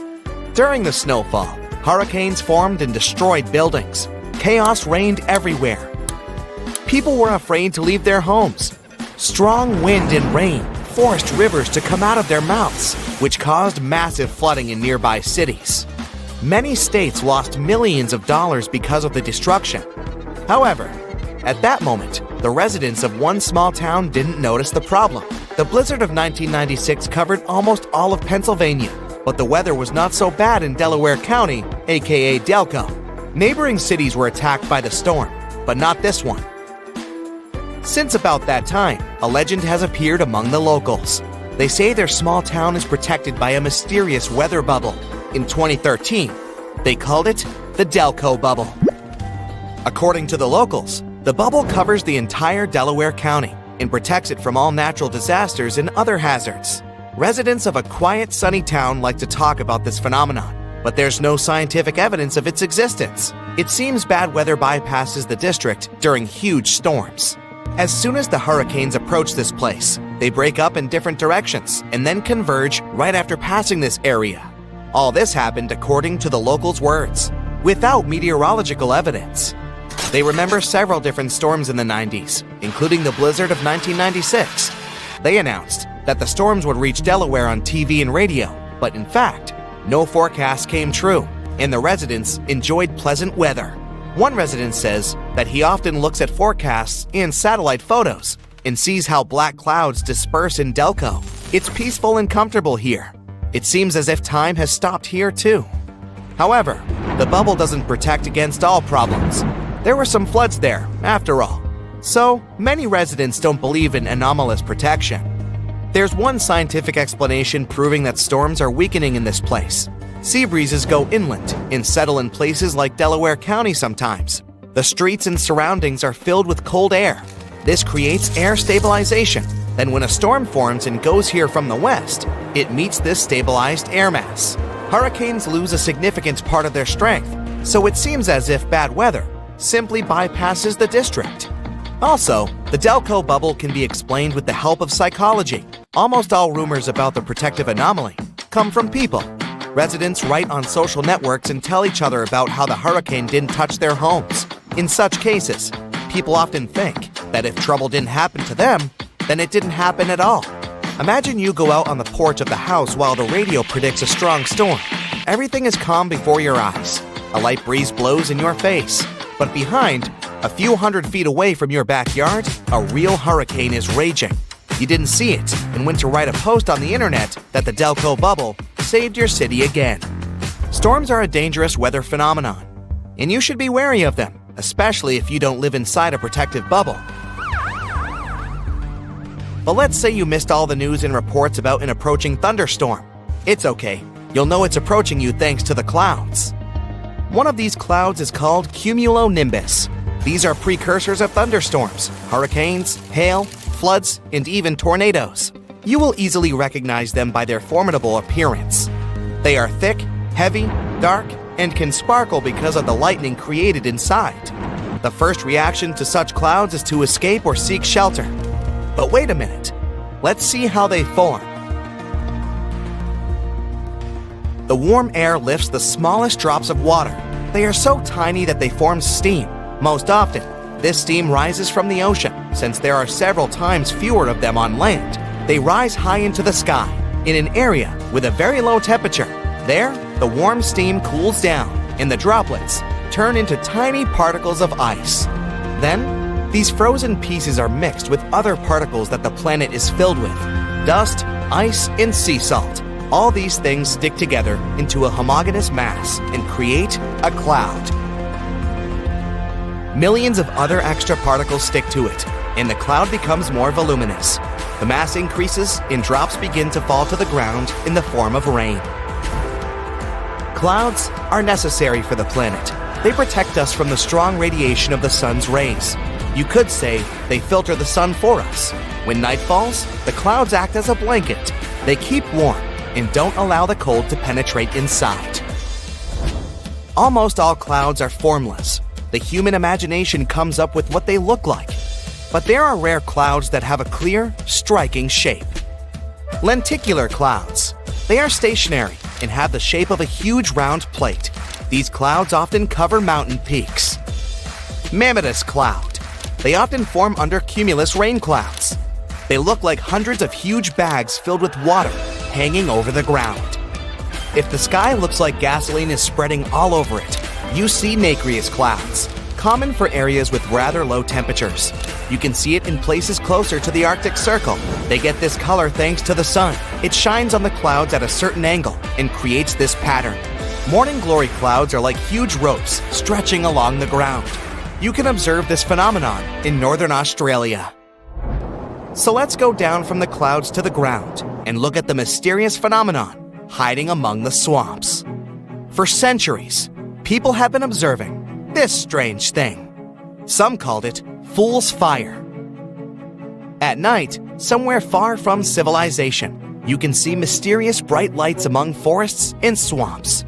During the snowfall, hurricanes formed and destroyed buildings. Chaos reigned everywhere. People were afraid to leave their homes. Strong wind and rain forced rivers to come out of their mouths, which caused massive flooding in nearby cities. Many states lost millions of dollars because of the destruction. However, at that moment, the residents of one small town didn't notice the problem. The blizzard of 1996 covered almost all of Pennsylvania, but the weather was not so bad in Delaware County, aka Delco. Neighboring cities were attacked by the storm, but not this one. Since about that time, a legend has appeared among the locals. They say their small town is protected by a mysterious weather bubble. In 2013, they called it the Delco Bubble. According to the locals, the bubble covers the entire Delaware County and protects it from all natural disasters and other hazards. Residents of a quiet, sunny town like to talk about this phenomenon, but there's no scientific evidence of its existence. It seems bad weather bypasses the district during huge storms. As soon as the hurricanes approach this place, they break up in different directions and then converge right after passing this area. All this happened according to the locals' words, without meteorological evidence. They remember several different storms in the 90s, including the blizzard of 1996. They announced that the storms would reach Delaware on TV and radio, but in fact, no forecast came true, and the residents enjoyed pleasant weather. One resident says that he often looks at forecasts and satellite photos and sees how black clouds disperse in Delco. It's peaceful and comfortable here. It seems as if time has stopped here too. However, the bubble doesn't protect against all problems. There were some floods there, after all. So, many residents don't believe in anomalous protection. There's one scientific explanation proving that storms are weakening in this place. Sea breezes go inland and settle in places like Delaware County sometimes. The streets and surroundings are filled with cold air. This creates air stabilization. Then when a storm forms and goes here from the west, it meets this stabilized air mass. Hurricanes lose a significant part of their strength so it seems as if bad weather simply bypasses the district. Also, the Delco bubble can be explained with the help of psychology. Almost all rumors about the protective anomaly come from people. Residents write on social networks and tell each other about how the hurricane didn't touch their homes. In such cases, people often think that if trouble didn't happen to them, then it didn't happen at all. Imagine you go out on the porch of the house while the radio predicts a strong storm. Everything is calm before your eyes. A light breeze blows in your face. But behind, a few hundred feet away from your backyard, a real hurricane is raging. You didn't see it and went to write a post on the internet that the Delco bubble saved your city again. Storms are a dangerous weather phenomenon, and you should be wary of them, especially if you don't live inside a protective bubble. But let's say you missed all the news and reports about an approaching thunderstorm. It's okay. You'll know it's approaching you thanks to the clouds. One of these clouds is called cumulonimbus. These are precursors of thunderstorms, hurricanes, hail, floods, and even tornadoes. You will easily recognize them by their formidable appearance. They are thick, heavy, dark, and can sparkle because of the lightning created inside. The first reaction to such clouds is to escape or seek shelter. But wait a minute. Let's see how they form. The warm air lifts the smallest drops of water. They are so tiny that they form steam. Most often, this steam rises from the ocean. Since there are several times fewer of them on land, they rise high into the sky in an area with a very low temperature. There, the warm steam cools down, and the droplets turn into tiny particles of ice. Then, these frozen pieces are mixed with other particles that the planet is filled with: dust, ice, and sea salt. All these things stick together into a homogeneous mass and create a cloud. Millions of other extra particles stick to it, and the cloud becomes more voluminous. The mass increases and drops begin to fall to the ground in the form of rain. Clouds are necessary for the planet. They protect us from the strong radiation of the sun's rays. You could say they filter the sun for us. When night falls, the clouds act as a blanket. They keep warm and don't allow the cold to penetrate inside. Almost all clouds are formless. The human imagination comes up with what they look like. But there are rare clouds that have a clear, striking shape. Lenticular clouds. They are stationary and have the shape of a huge round plate. These clouds often cover mountain peaks. Mammatus cloud. They often form under cumulus rain clouds. They look like hundreds of huge bags filled with water hanging over the ground. If the sky looks like gasoline is spreading all over it, you see nacreous clouds, common for areas with rather low temperatures. You can see it in places closer to the Arctic Circle. They get this color thanks to the sun. It shines on the clouds at a certain angle and creates this pattern. Morning glory clouds are like huge ropes stretching along the ground. You can observe this phenomenon in northern Australia. So let's go down from the clouds to the ground and look at the mysterious phenomenon hiding among the swamps. For centuries, people have been observing this strange thing. Some called it fool's fire. At night, somewhere far from civilization, you can see mysterious bright lights among forests and swamps.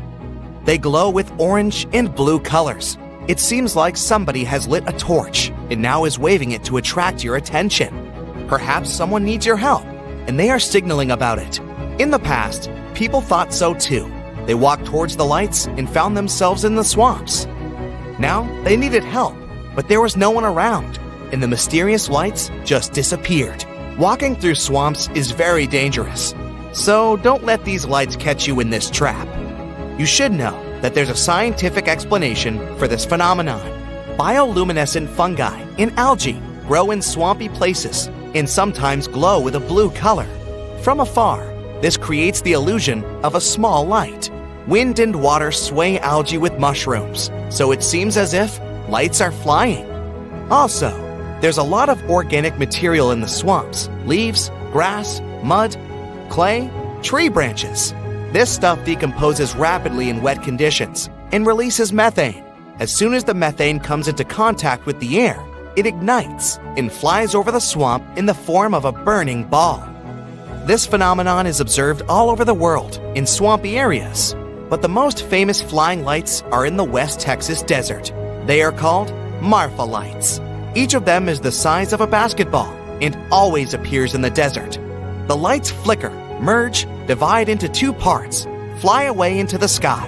They glow with orange and blue colors. It seems like somebody has lit a torch and now is waving it to attract your attention. Perhaps someone needs your help, and they are signaling about it. In the past, people thought so too. They walked towards the lights and found themselves in the swamps. Now, they needed help, but there was no one around, and the mysterious lights just disappeared. Walking through swamps is very dangerous, so don't let these lights catch you in this trap. You should know that there's a scientific explanation for this phenomenon. Bioluminescent fungi and algae grow in swampy places and sometimes glow with a blue color. From afar, this creates the illusion of a small light. Wind and water sway algae with mushrooms, so it seems as if lights are flying. Also, there's a lot of organic material in the swamps: leaves, grass, mud, clay, tree branches. This stuff decomposes rapidly in wet conditions and releases methane. As soon as the methane comes into contact with the air, it ignites and flies over the swamp in the form of a burning ball. This phenomenon is observed all over the world in swampy areas. but the most famous flying lights are in the West Texas desert. They are called Marfa lights. Each of them is the size of a basketball and always appears in the desert. The lights flicker, merge, divide into two parts, fly away into the sky.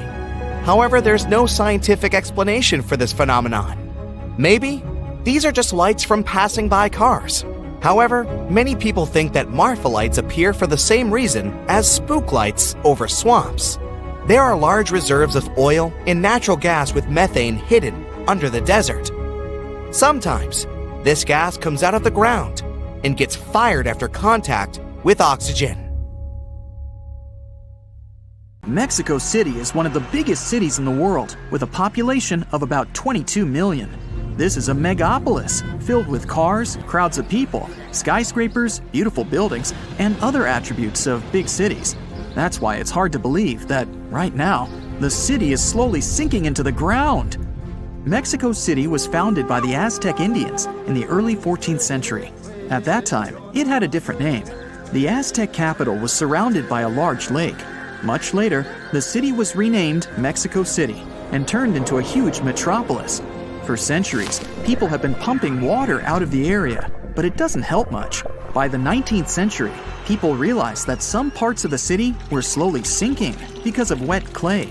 However, there's no scientific explanation for this phenomenon. Maybe these are just lights from passing by cars. However, many people think that Marfa lights appear for the same reason as spook lights over swamps. There are large reserves of oil and natural gas with methane hidden under the desert. Sometimes, this gas comes out of the ground and gets fired after contact with oxygen. Mexico City is one of the biggest cities in the world, with a population of about 22 million. This is a megapolis filled with cars, crowds of people, skyscrapers, beautiful buildings, and other attributes of big cities. That's why it's hard to believe that, right now, the city is slowly sinking into the ground. Mexico City was founded by the Aztec Indians in the early 14th century. At that time, it had a different name. The Aztec capital was surrounded by a large lake. Much later, the city was renamed Mexico City and turned into a huge metropolis. For centuries, people have been pumping water out of the area, but it doesn't help much. By the 19th century, people realized that some parts of the city were slowly sinking because of wet clay.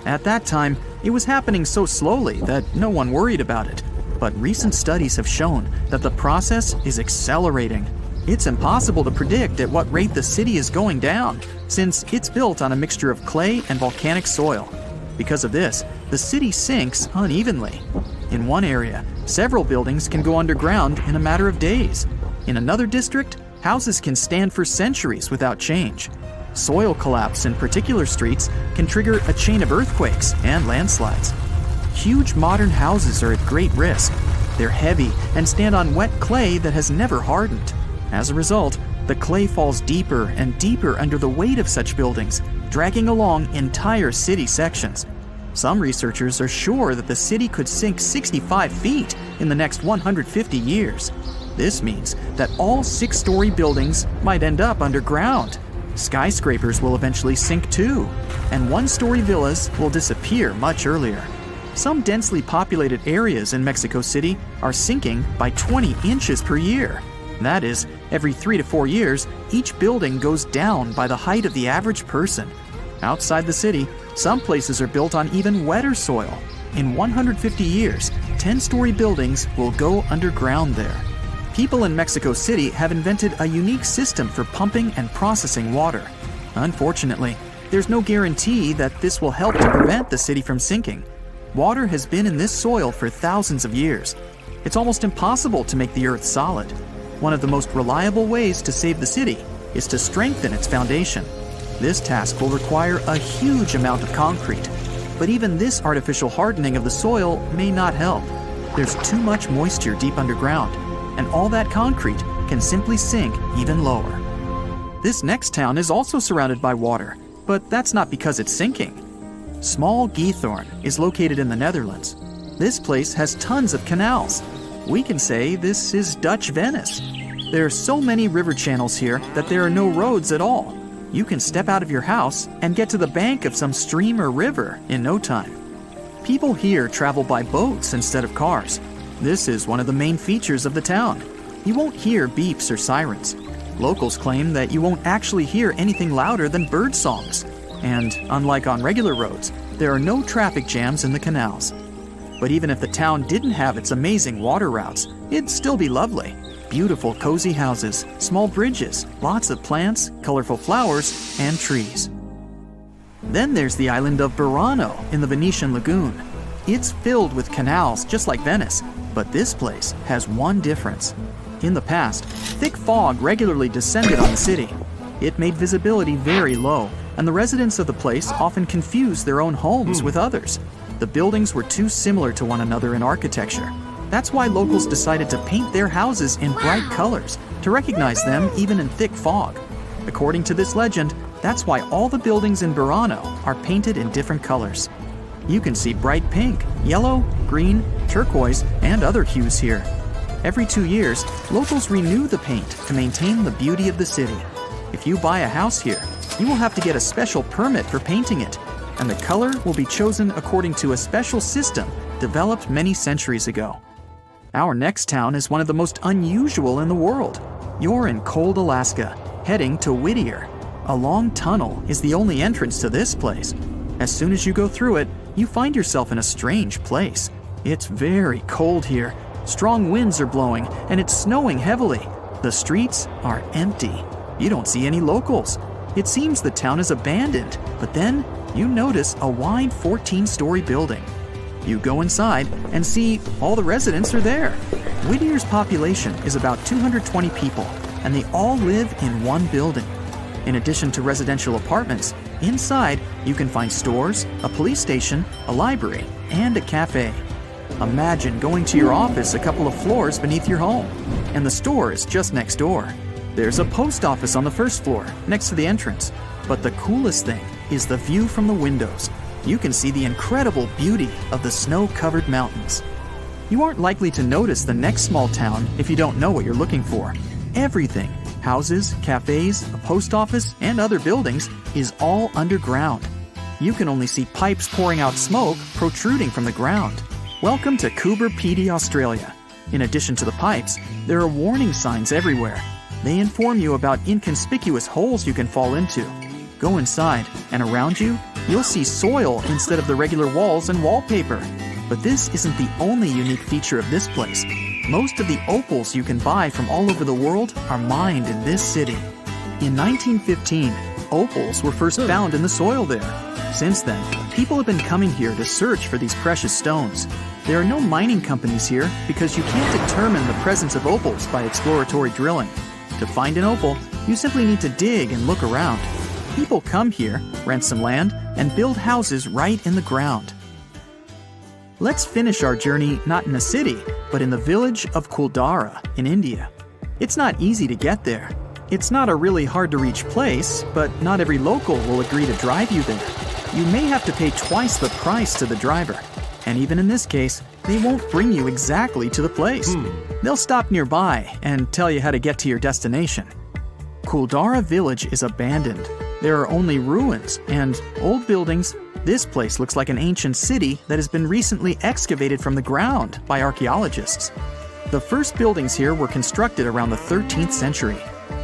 At that time, it was happening so slowly that no one worried about it. But recent studies have shown that the process is accelerating. It's impossible to predict at what rate the city is going down, since it's built on a mixture of clay and volcanic soil. Because of this, the city sinks unevenly. In one area, several buildings can go underground in a matter of days. In another district, houses can stand for centuries without change. Soil collapse in particular streets can trigger a chain of earthquakes and landslides. Huge modern houses are at great risk. They're heavy and stand on wet clay that has never hardened. As a result, the clay falls deeper and deeper under the weight of such buildings, dragging along entire city sections. Some researchers are sure that the city could sink 65 feet in the next 150 years. This means that all 6-story buildings might end up underground. Skyscrapers will eventually sink too, and 1-story villas will disappear much earlier. Some densely populated areas in Mexico City are sinking by 20 inches per year. That is, every 3 to 4 years, each building goes down by the height of the average person. Outside the city, some places are built on even wetter soil. In 150 years, 10-story buildings will go underground there. People in Mexico City have invented a unique system for pumping and processing water. Unfortunately, there's no guarantee that this will help to prevent the city from sinking. Water has been in this soil for thousands of years. It's almost impossible to make the earth solid. One of the most reliable ways to save the city is to strengthen its foundation. This task will require a huge amount of concrete. But even this artificial hardening of the soil may not help. There's too much moisture deep underground, and all that concrete can simply sink even lower. This next town is also surrounded by water, but that's not because it's sinking. Small Geethorn is located in the Netherlands. This place has tons of canals. We can say this is Dutch Venice. There are so many river channels here that there are no roads at all. You can step out of your house and get to the bank of some stream or river in no time. People here travel by boats instead of cars. This is one of the main features of the town. You won't hear beeps or sirens. Locals claim that you won't actually hear anything louder than bird songs. And unlike on regular roads, there are no traffic jams in the canals. But even if the town didn't have its amazing water routes, it'd still be lovely. Beautiful cozy houses, small bridges, lots of plants, colorful flowers, and trees. Then there's the island of Burano in the Venetian lagoon. It's filled with canals just like Venice, but this place has one difference. In the past, thick fog regularly descended on the city. It made visibility very low, and the residents of the place often confused their own homes with others. The buildings were too similar to one another in architecture. That's why locals decided to paint their houses in bright colors to recognize them even in thick fog. According to this legend, that's why all the buildings in Burano are painted in different colors. You can see bright pink, yellow, green, turquoise, and other hues here. Every 2 years, locals renew the paint to maintain the beauty of the city. If you buy a house here, you will have to get a special permit for painting it. and the color will be chosen according to a special system developed many centuries ago. Our next town is one of the most unusual in the world. You're in cold Alaska, heading to Whittier. A long tunnel is the only entrance to this place. As soon as you go through it, you find yourself in a strange place. It's very cold here. Strong winds are blowing, and it's snowing heavily. The streets are empty. You don't see any locals. It seems the town is abandoned, but then you notice a wide 14-story building. You go inside and see all the residents are there. Whittier's population is about 220 people, and they all live in one building. In addition to residential apartments, inside you can find stores, a police station, a library, and a cafe. Imagine going to your office a couple of floors beneath your home, and the store is just next door. There's a post office on the first floor, next to the entrance. But the coolest thing is the view from the windows. You can see the incredible beauty of the snow-covered mountains. You aren't likely to notice the next small town if you don't know what you're looking for. Everything, houses, cafes, a post office, and other buildings, is all underground. You can only see pipes pouring out smoke protruding from the ground. Welcome to Coober Pedy, Australia. In addition to the pipes, there are warning signs everywhere. They inform you about inconspicuous holes you can fall into. Go inside, and around you, you'll see soil instead of the regular walls and wallpaper. But this isn't the only unique feature of this place. Most of the opals you can buy from all over the world are mined in this city. In 1915, opals were first found in the soil there. Since then, people have been coming here to search for these precious stones. There are no mining companies here because you can't determine the presence of opals by exploratory drilling. To find an opal, you simply need to dig and look around. People come here, rent some land, and build houses right in the ground. Let's finish our journey not in a city, but in the village of Kuldara in India. It's not easy to get there. It's not a really hard-to-reach place, but not every local will agree to drive you there. You may have to pay twice the price to the driver. And even in this case, they won't bring you exactly to the place. They'll stop nearby and tell you how to get to your destination. Kuldara village is abandoned. There are only ruins and old buildings. This place looks like an ancient city that has been recently excavated from the ground by archaeologists. The first buildings here were constructed around the 13th century.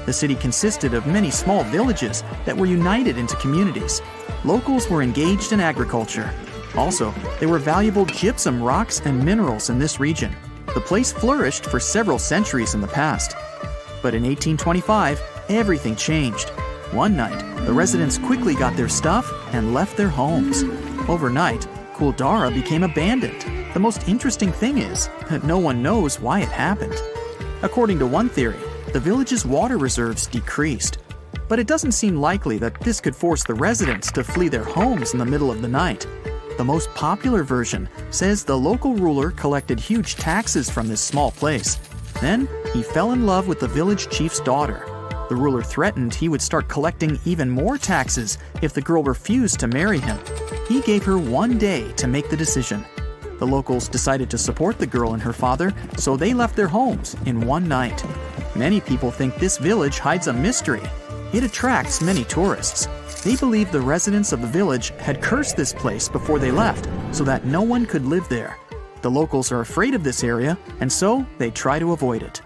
The city consisted of many small villages that were united into communities. Locals were engaged in agriculture. Also, there were valuable gypsum rocks and minerals in this region. The place flourished for several centuries in the past. But in 1825, everything changed. One night, the residents quickly got their stuff and left their homes. Overnight, Kuldara became abandoned. The most interesting thing is that no one knows why it happened. According to one theory, the village's water reserves decreased. But it doesn't seem likely that this could force the residents to flee their homes in the middle of the night. The most popular version says the local ruler collected huge taxes from this small place. Then, he fell in love with the village chief's daughter. The ruler threatened he would start collecting even more taxes if the girl refused to marry him. He gave her 1 day to make the decision. The locals decided to support the girl and her father, so they left their homes in one night. Many people think this village hides a mystery. It attracts many tourists. They believe the residents of the village had cursed this place before they left, so that no one could live there. The locals are afraid of this area, and so they try to avoid it.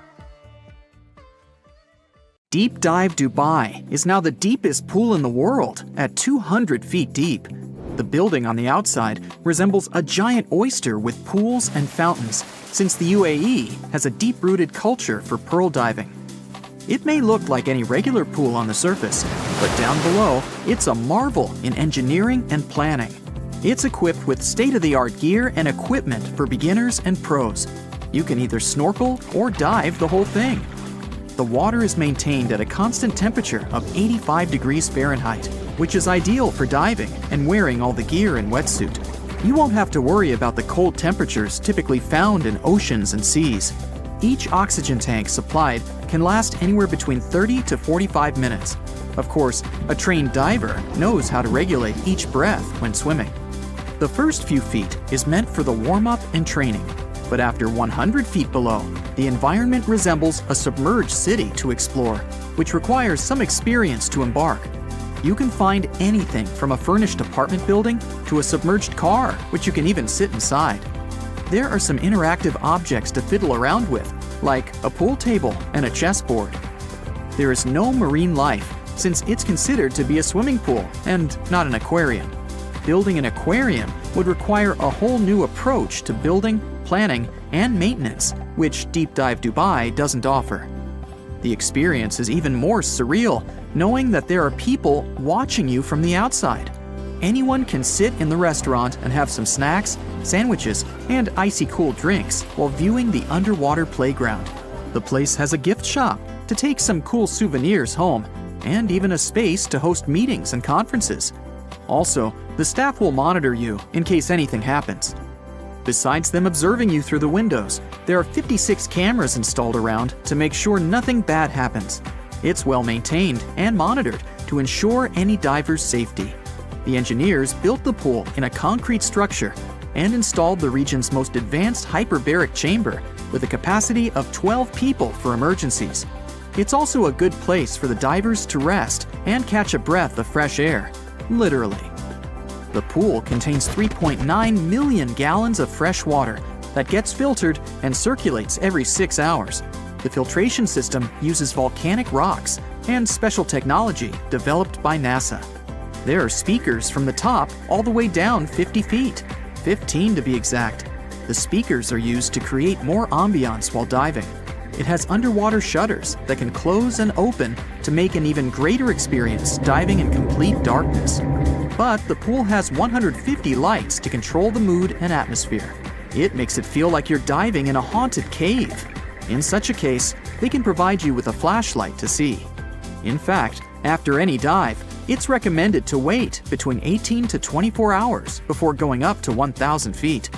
Deep Dive Dubai is now the deepest pool in the world at 200 feet deep. The building on the outside resembles a giant oyster with pools and fountains, since the UAE has a deep-rooted culture for pearl diving. It may look like any regular pool on the surface, but down below, it's a marvel in engineering and planning. It's equipped with state-of-the-art gear and equipment for beginners and pros. You can either snorkel or dive the whole thing. The water is maintained at a constant temperature of 85 degrees Fahrenheit, which is ideal for diving and wearing all the gear and wetsuit. You won't have to worry about the cold temperatures typically found in oceans and seas. Each oxygen tank supplied can last anywhere between 30 to 45 minutes. Of course, a trained diver knows how to regulate each breath when swimming. The first few feet is meant for the warm-up and training, but after 100 feet below, the environment resembles a submerged city to explore, which requires some experience to embark. You can find anything from a furnished apartment building to a submerged car, which you can even sit inside. There are some interactive objects to fiddle around with, like a pool table and a chessboard. There is no marine life, since it's considered to be a swimming pool and not an aquarium. Building an aquarium would require a whole new approach to building, planning, and maintenance, which Deep Dive Dubai doesn't offer. The experience is even more surreal, knowing that there are people watching you from the outside. Anyone can sit in the restaurant and have some snacks, sandwiches, and icy cool drinks while viewing the underwater playground. The place has a gift shop to take some cool souvenirs home, and even a space to host meetings and conferences. Also, the staff will monitor you in case anything happens. Besides them observing you through the windows, there are 56 cameras installed around to make sure nothing bad happens. It's well maintained and monitored to ensure any diver's safety. The engineers built the pool in a concrete structure and installed the region's most advanced hyperbaric chamber with a capacity of 12 people for emergencies. It's also a good place for the divers to rest and catch a breath of fresh air, literally. The pool contains 3.9 million gallons of fresh water that gets filtered and circulates every 6 hours. The filtration system uses volcanic rocks and special technology developed by NASA. There are speakers from the top all the way down 50 feet, 15 to be exact. The speakers are used to create more ambiance while diving. It has underwater shutters that can close and open to make an even greater experience diving in complete darkness. But the pool has 150 lights to control the mood and atmosphere. It makes it feel like you're diving in a haunted cave. In such a case, they can provide you with a flashlight to see. In fact, after any dive, it's recommended to wait between 18 to 24 hours before going up to 1,000 feet.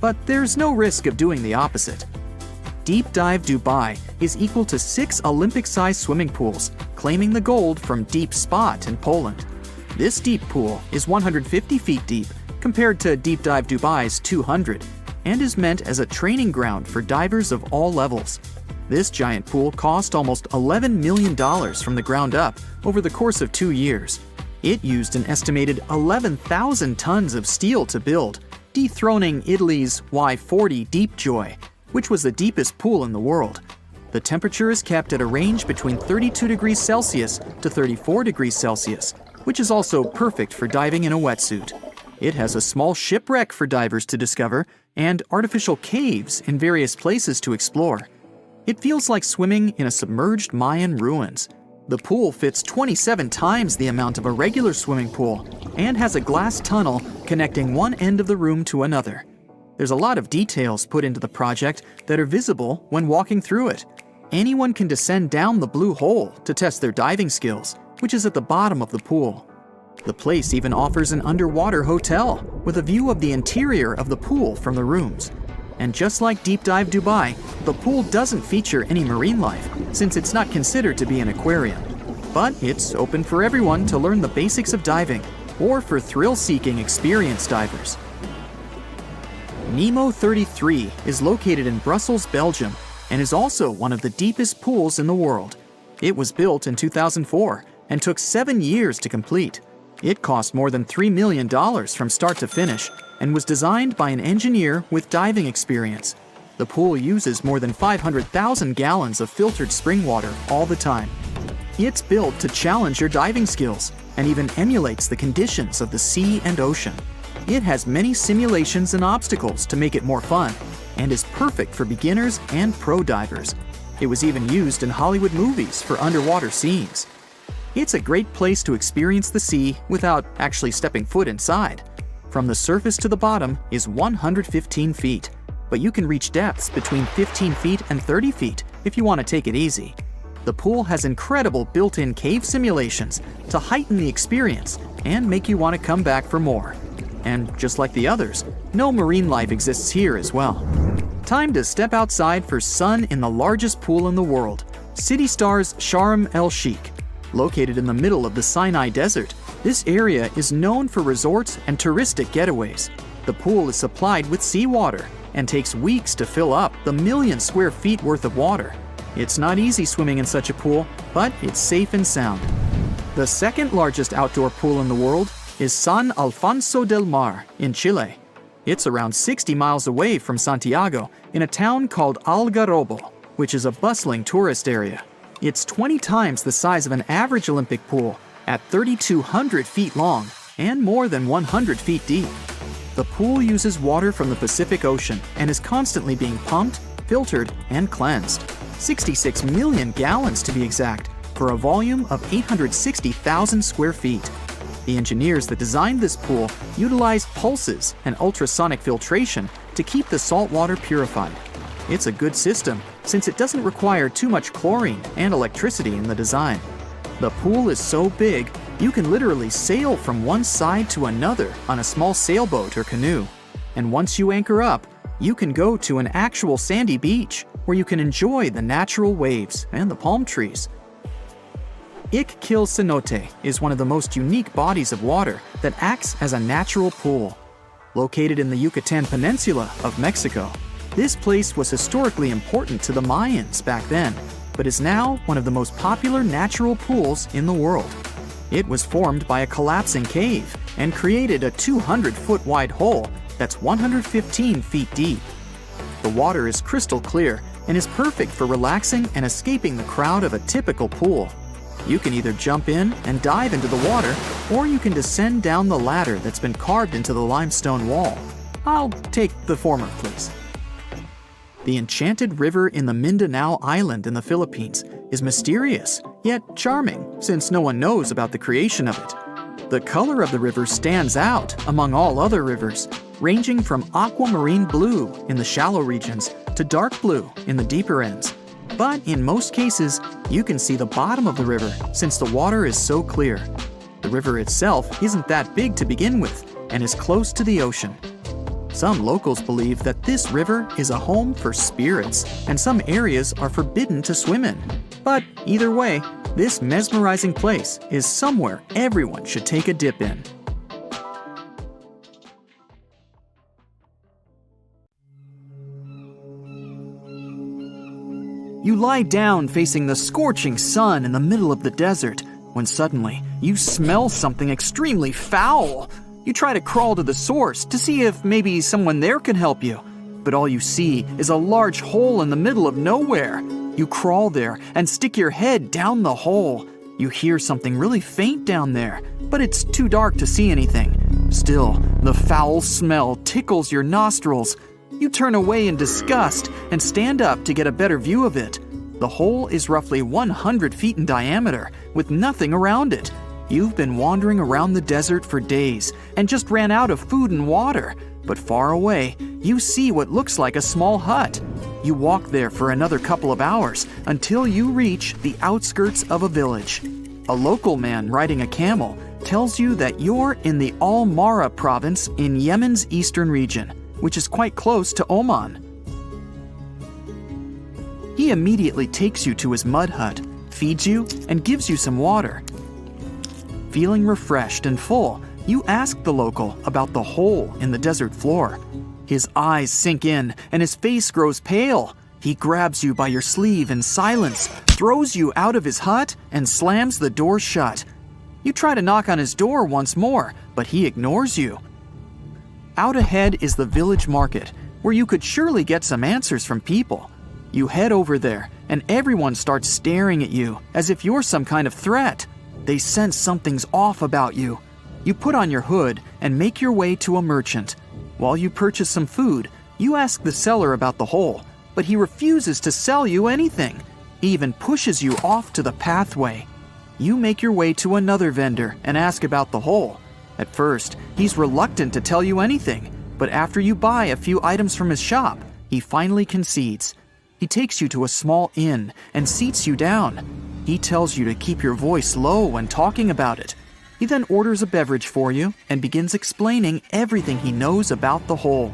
But there's no risk of doing the opposite. Deep Dive Dubai is equal to 6 Olympic-sized swimming pools, claiming the gold from Deep Spot in Poland. This deep pool is 150 feet deep compared to Deep Dive Dubai's 200, and is meant as a training ground for divers of all levels. This giant pool cost almost $11 million from the ground up over the course of 2 years. It used an estimated 11,000 tons of steel to build, dethroning Italy's Y40 Deep Joy, which was the deepest pool in the world. The temperature is kept at a range between 32 degrees Celsius to 34 degrees Celsius, which is also perfect for diving in a wetsuit. It has a small shipwreck for divers to discover and artificial caves in various places to explore. It feels like swimming in a submerged Mayan ruins. The pool fits 27 times the amount of a regular swimming pool and has a glass tunnel connecting one end of the room to another. There's a lot of details put into the project that are visible when walking through it. Anyone can descend down the blue hole to test their diving skills, which is at the bottom of the pool. The place even offers an underwater hotel with a view of the interior of the pool from the rooms. And just like Deep Dive Dubai, the pool doesn't feature any marine life since it's not considered to be an aquarium. But it's open for everyone to learn the basics of diving or for thrill-seeking experienced divers. Nemo 33 is located in Brussels, Belgium, and is also one of the deepest pools in the world. It was built in 2004 and took 7 years to complete. It cost more than $3 million from start to finish and was designed by an engineer with diving experience. The pool uses more than 500,000 gallons of filtered spring water all the time. It's built to challenge your diving skills and even emulates the conditions of the sea and ocean. It has many simulations and obstacles to make it more fun and is perfect for beginners and pro divers. It was even used in Hollywood movies for underwater scenes. It's a great place to experience the sea without actually stepping foot inside. From the surface to the bottom is 115 feet, but you can reach depths between 15 feet and 30 feet if you want to take it easy. The pool has incredible built-in cave simulations to heighten the experience and make you want to come back for more. And just like the others, no marine life exists here as well. Time to step outside for sun in the largest pool in the world, City Star's Sharm el-Sheikh. Located in the middle of the Sinai Desert, this area is known for resorts and touristic getaways. The pool is supplied with seawater and takes weeks to fill up the 1 million square feet worth of water. It's not easy swimming in such a pool, but it's safe and sound. The second largest outdoor pool in the world is San Alfonso del Mar in Chile. It's around 60 miles away from Santiago in a town called Algarrobo, which is a bustling tourist area. It's 20 times the size of an average Olympic pool at 3,200 feet long and more than 100 feet deep. The pool uses water from the Pacific Ocean and is constantly being pumped, filtered, and cleansed. 66 million gallons to be exact, for a volume of 860,000 square feet. The engineers that designed this pool utilized pulses and ultrasonic filtration to keep the salt water purified. It's a good system since it doesn't require too much chlorine and electricity in the design. The pool is so big, you can literally sail from one side to another on a small sailboat or canoe. And once you anchor up, you can go to an actual sandy beach where you can enjoy the natural waves and the palm trees. Cenote is one of the most unique bodies of water that acts as a natural pool. Located in the Yucatan Peninsula of Mexico, this place was historically important to the Mayans back then, but is now one of the most popular natural pools in the world. It was formed by a collapsing cave and created a 200-foot wide hole that's 115 feet deep. The water is crystal clear and is perfect for relaxing and escaping the crowd of a typical pool. You can either jump in and dive into the water, or you can descend down the ladder that's been carved into the limestone wall. I'll take the former, please. The enchanted river in the Mindanao Island in the Philippines is mysterious, yet charming, since no one knows about the creation of it. The color of the river stands out among all other rivers, ranging from aquamarine blue in the shallow regions to dark blue in the deeper ends. But in most cases, you can see the bottom of the river since the water is so clear. The river itself isn't that big to begin with and is close to the ocean. Some locals believe that this river is a home for spirits and some areas are forbidden to swim in. But either way, this mesmerizing place is somewhere everyone should take a dip in. You lie down facing the scorching sun in the middle of the desert when suddenly you smell something extremely foul. You try to crawl to the source to see if maybe someone there can help you, but all you see is a large hole in the middle of nowhere. You crawl there and stick your head down the hole. You hear something really faint down there, but it's too dark to see anything. Still, the foul smell tickles your nostrils. You turn away in disgust and stand up to get a better view of it. The hole is roughly 100 feet in diameter, with nothing around it. You've been wandering around the desert for days and just ran out of food and water, but far away, you see what looks like a small hut. You walk there for another couple of hours until you reach the outskirts of a village. A local man riding a camel tells you that you're in the Al-Mara province in Yemen's eastern region, which is quite close to Oman. He immediately takes you to his mud hut, feeds you, and gives you some water. Feeling refreshed and full, you ask the local about the hole in the desert floor. His eyes sink in and his face grows pale. He grabs you by your sleeve in silence, throws you out of his hut, and slams the door shut. You try to knock on his door once more, but he ignores you. Out ahead is the village market, where you could surely get some answers from people. You head over there, and everyone starts staring at you as if you're some kind of threat. They sense something's off about you. You put on your hood and make your way to a merchant. While you purchase some food, you ask the seller about the hole, but he refuses to sell you anything. He even pushes you off to the pathway. You make your way to another vendor and ask about the hole. At first, he's reluctant to tell you anything, but after you buy a few items from his shop, he finally concedes. He takes you to a small inn and seats you down. He tells you to keep your voice low when talking about it. He then orders a beverage for you and begins explaining everything he knows about the hole.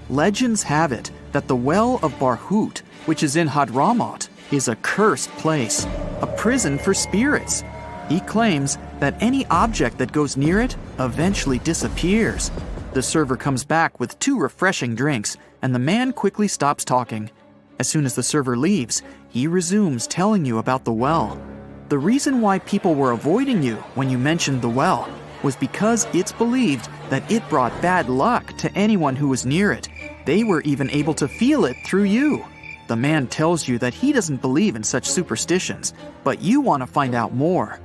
Legends have it that the well of Barhut, which is in Hadramaut, is a cursed place, a prison for spirits. He claims that any object that goes near it eventually disappears. The server comes back with 2 refreshing drinks, and the man quickly stops talking. As soon as the server leaves, he resumes telling you about the well. The reason why people were avoiding you when you mentioned the well was because it's believed that it brought bad luck to anyone who was near it. They were even able to feel it through you. The man tells you that he doesn't believe in such superstitions, but you want to find out more.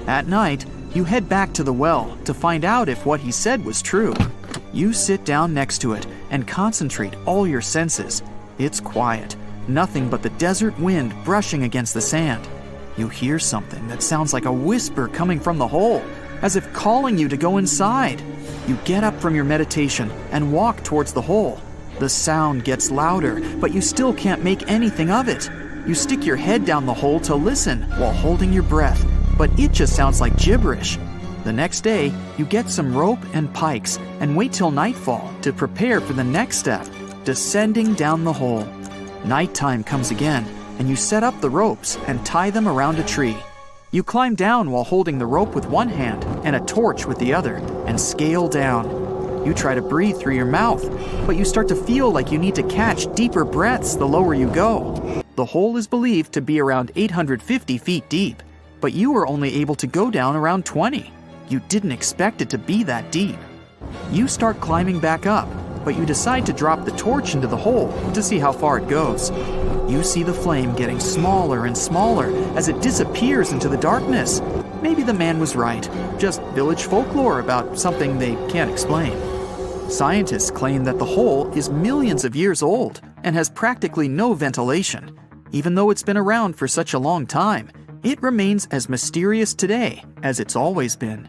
At night, you head back to the well to find out if what he said was true. You sit down next to it and concentrate all your senses. It's quiet, nothing but the desert wind brushing against the sand. You hear something that sounds like a whisper coming from the hole, as if calling you to go inside. You get up from your meditation and walk towards the hole. The sound gets louder, but you still can't make anything of it. You stick your head down the hole to listen while holding your breath, but it just sounds like gibberish. The next day, you get some rope and pikes and wait till nightfall to prepare for the next step, descending down the hole. Nighttime comes again, and you set up the ropes and tie them around a tree. You climb down while holding the rope with one hand and a torch with the other, and scale down. You try to breathe through your mouth, but you start to feel like you need to catch deeper breaths the lower you go. The hole is believed to be around 850 feet deep, but you were only able to go down around 20. You didn't expect it to be that deep. You start climbing back up, but you decide to drop the torch into the hole to see how far it goes. You see the flame getting smaller and smaller as it disappears into the darkness. Maybe the man was right, just village folklore about something they can't explain. Scientists claim that the hole is millions of years old and has practically no ventilation. Even though it's been around for such a long time, it remains as mysterious today as it's always been.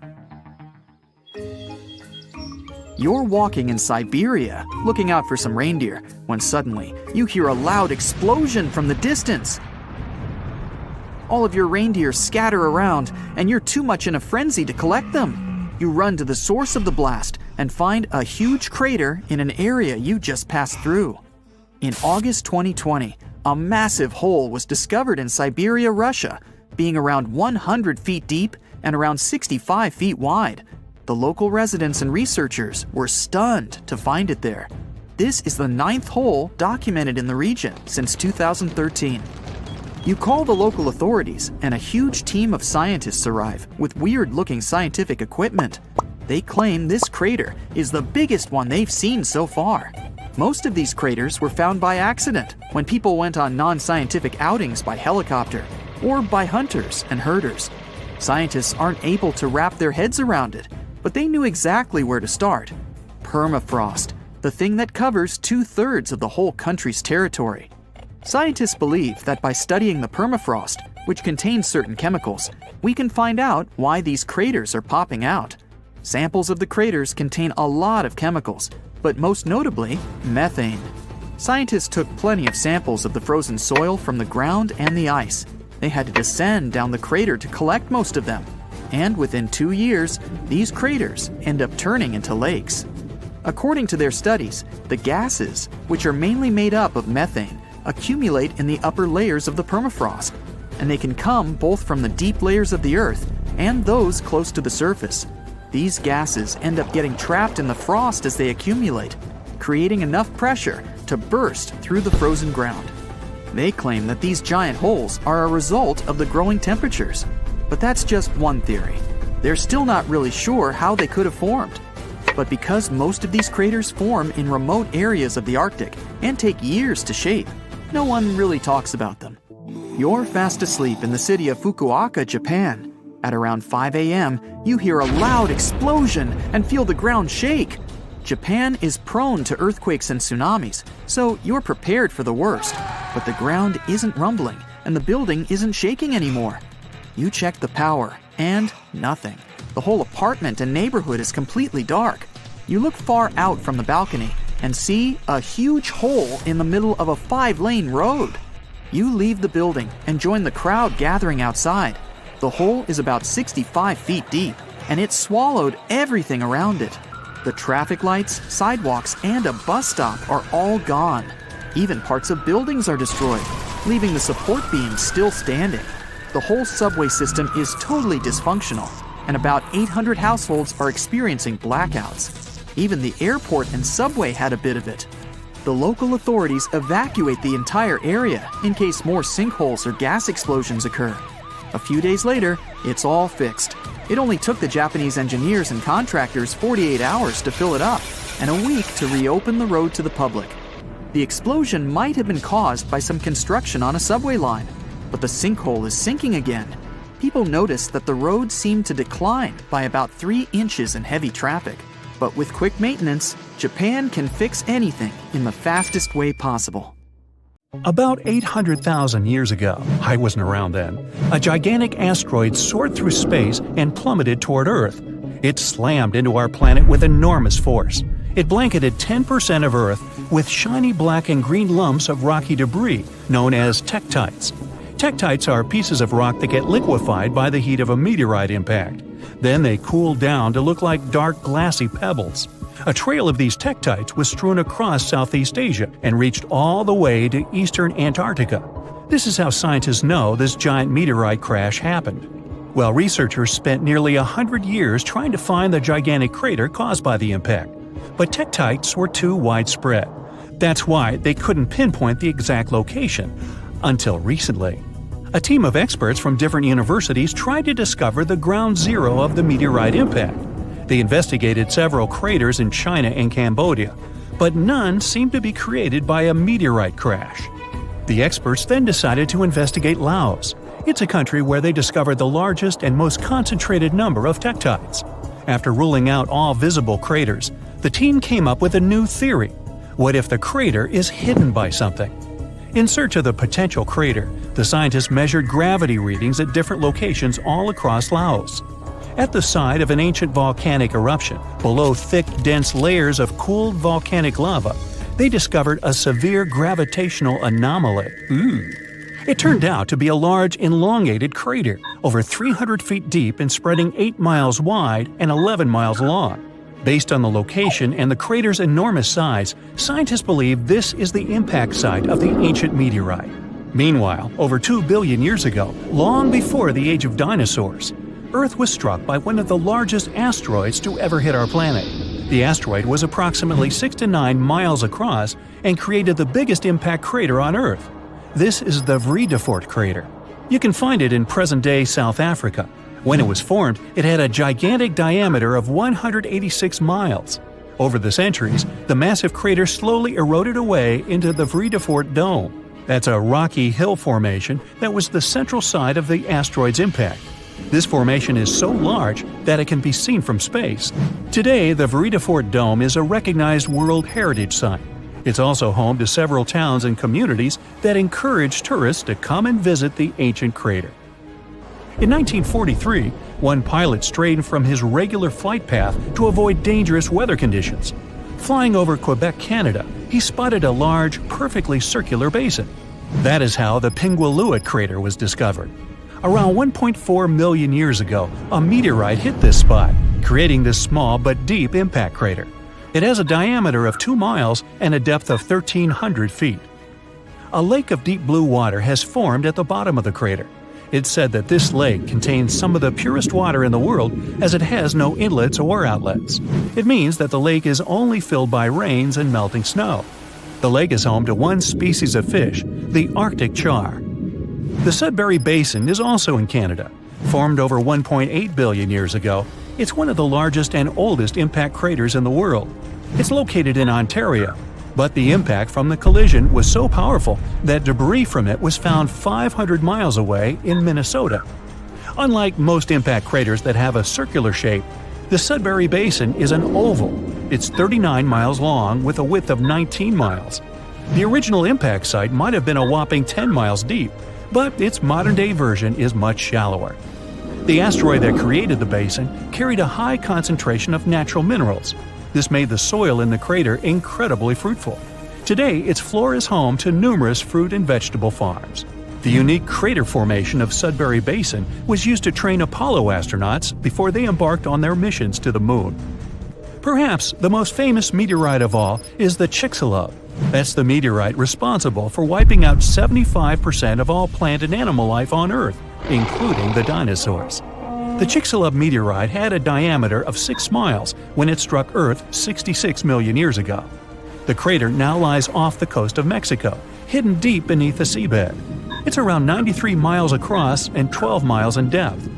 You're walking in Siberia, looking out for some reindeer, when suddenly you hear a loud explosion from the distance. All of your reindeer scatter around, and you're too much in a frenzy to collect them. You run to the source of the blast and find a huge crater in an area you just passed through. In August 2020, a massive hole was discovered in Siberia, Russia, being around 100 feet deep and around 65 feet wide. The local residents and researchers were stunned to find it there. This is the 9th hole documented in the region since 2013. You call the local authorities, and a huge team of scientists arrive with weird-looking scientific equipment. They claim this crater is the biggest one they've seen so far. Most of these craters were found by accident when people went on non-scientific outings by helicopter or by hunters and herders. Scientists aren't able to wrap their heads around it, but they knew exactly where to start. Permafrost, the thing that covers 2/3 of the whole country's territory. Scientists believe that by studying the permafrost, which contains certain chemicals, we can find out why these craters are popping out. Samples of the craters contain a lot of chemicals, but most notably, methane. Scientists took plenty of samples of the frozen soil from the ground and the ice. They had to descend down the crater to collect most of them. And within 2 years, these craters end up turning into lakes. According to their studies, the gases, which are mainly made up of methane, accumulate in the upper layers of the permafrost, and they can come both from the deep layers of the earth and those close to the surface. These gases end up getting trapped in the frost as they accumulate, creating enough pressure to burst through the frozen ground. They claim that these giant holes are a result of the growing temperatures. But that's just one theory. They're still not really sure how they could have formed. But because most of these craters form in remote areas of the Arctic and take years to shape, no one really talks about them. You're fast asleep in the city of Fukuoka, Japan. At around 5 a.m., you hear a loud explosion and feel the ground shake. Japan is prone to earthquakes and tsunamis, so you're prepared for the worst. But the ground isn't rumbling and the building isn't shaking anymore. You check the power, and nothing. The whole apartment and neighborhood is completely dark. You look far out from the balcony and see a huge hole in the middle of a 5-lane road. You leave the building and join the crowd gathering outside. The hole is about 65 feet deep, and it swallowed everything around it. The traffic lights, sidewalks, and a bus stop are all gone. Even parts of buildings are destroyed, leaving the support beams still standing. The whole subway system is totally dysfunctional, and about 800 households are experiencing blackouts. Even the airport and subway had a bit of it. the local authorities evacuate the entire area in case more sinkholes or gas explosions occur. A few days later, it's all fixed. It only took the Japanese engineers and contractors 48 hours to fill it up and a week to reopen the road to the public. The explosion might have been caused by some construction on a subway line, but the sinkhole is sinking again. People noticed that the road seemed to decline by about 3 inches in heavy traffic. But with quick maintenance, Japan can fix anything in the fastest way possible. About 800,000 years ago, I wasn't around then, a gigantic asteroid soared through space and plummeted toward Earth. It slammed into our planet with enormous force. It blanketed 10% of Earth with shiny black and green lumps of rocky debris known as tektites. Tektites are pieces of rock that get liquefied by the heat of a meteorite impact. Then they cool down to look like dark, glassy pebbles. A trail of these tektites was strewn across Southeast Asia and reached all the way to eastern Antarctica. This is how scientists know this giant meteorite crash happened. Well, researchers spent nearly 100 years trying to find the gigantic crater caused by the impact. But tektites were too widespread. That's why they couldn't pinpoint the exact location, until recently. A team of experts from different universities tried to discover the ground zero of the meteorite impact. They investigated several craters in China and Cambodia, but none seemed to be created by a meteorite crash. The experts then decided to investigate Laos. It's a country where they discovered the largest and most concentrated number of tektites. After ruling out all visible craters, the team came up with a new theory. What if the crater is hidden by something? In search of the potential crater, the scientists measured gravity readings at different locations all across Laos. At the site of an ancient volcanic eruption, below thick, dense layers of cooled volcanic lava, they discovered a severe gravitational anomaly. It turned out to be a large, elongated crater, over 300 feet deep and spreading 8 miles wide and 11 miles long. Based on the location and the crater's enormous size, scientists believe this is the impact site of the ancient meteorite. Meanwhile, over 2 billion years ago, long before the age of dinosaurs, Earth was struck by one of the largest asteroids to ever hit our planet. The asteroid was approximately 6 to 9 miles across and created the biggest impact crater on Earth. This is the Vredefort crater. You can find it in present-day South Africa. When it was formed, it had a gigantic diameter of 186 miles. Over the centuries, the massive crater slowly eroded away into the Vredefort Dome. That's a rocky hill formation that was the central site of the asteroid's impact. This formation is so large that it can be seen from space. Today, the Vredefort Dome is a recognized World Heritage Site. It's also home to several towns and communities that encourage tourists to come and visit the ancient crater. In 1943, one pilot strayed from his regular flight path to avoid dangerous weather conditions. Flying over Quebec, Canada, he spotted a large, perfectly circular basin. That is how the Pingualuit crater was discovered. Around 1.4 million years ago, a meteorite hit this spot, creating this small but deep impact crater. It has a diameter of 2 miles and a depth of 1,300 feet. A lake of deep blue water has formed at the bottom of the crater. It's said that this lake contains some of the purest water in the world as it has no inlets or outlets. It means that the lake is only filled by rains and melting snow. The lake is home to one species of fish, the Arctic char. The Sudbury Basin is also in Canada. Formed over 1.8 billion years ago, it's one of the largest and oldest impact craters in the world. It's located in Ontario, but the impact from the collision was so powerful that debris from it was found 500 miles away in Minnesota. Unlike most impact craters that have a circular shape, the Sudbury Basin is an oval. It's 39 miles long with a width of 19 miles. The original impact site might have been a whopping 10 miles deep, but its modern-day version is much shallower. The asteroid that created the basin carried a high concentration of natural minerals. This made the soil in the crater incredibly fruitful. Today, its floor is home to numerous fruit and vegetable farms. The unique crater formation of Sudbury Basin was used to train Apollo astronauts before they embarked on their missions to the Moon. Perhaps the most famous meteorite of all is the Chicxulub. That's the meteorite responsible for wiping out 75% of all plant and animal life on Earth, including the dinosaurs. The Chicxulub meteorite had a diameter of 6 miles when it struck Earth 66 million years ago. The crater now lies off the coast of Mexico, hidden deep beneath the seabed. It's around 93 miles across and 12 miles in depth.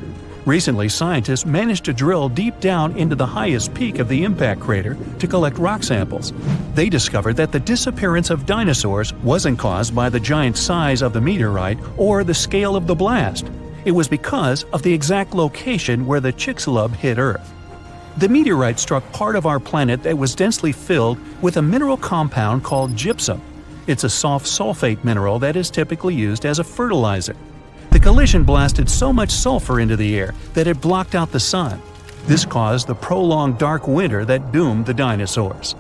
Recently, scientists managed to drill deep down into the highest peak of the impact crater to collect rock samples. They discovered that the disappearance of dinosaurs wasn't caused by the giant size of the meteorite or the scale of the blast. It was because of the exact location where the Chicxulub hit Earth. The meteorite struck part of our planet that was densely filled with a mineral compound called gypsum. It's a soft sulfate mineral that is typically used as a fertilizer. The collision blasted so much sulfur into the air that it blocked out the sun. This caused the prolonged dark winter that doomed the dinosaurs.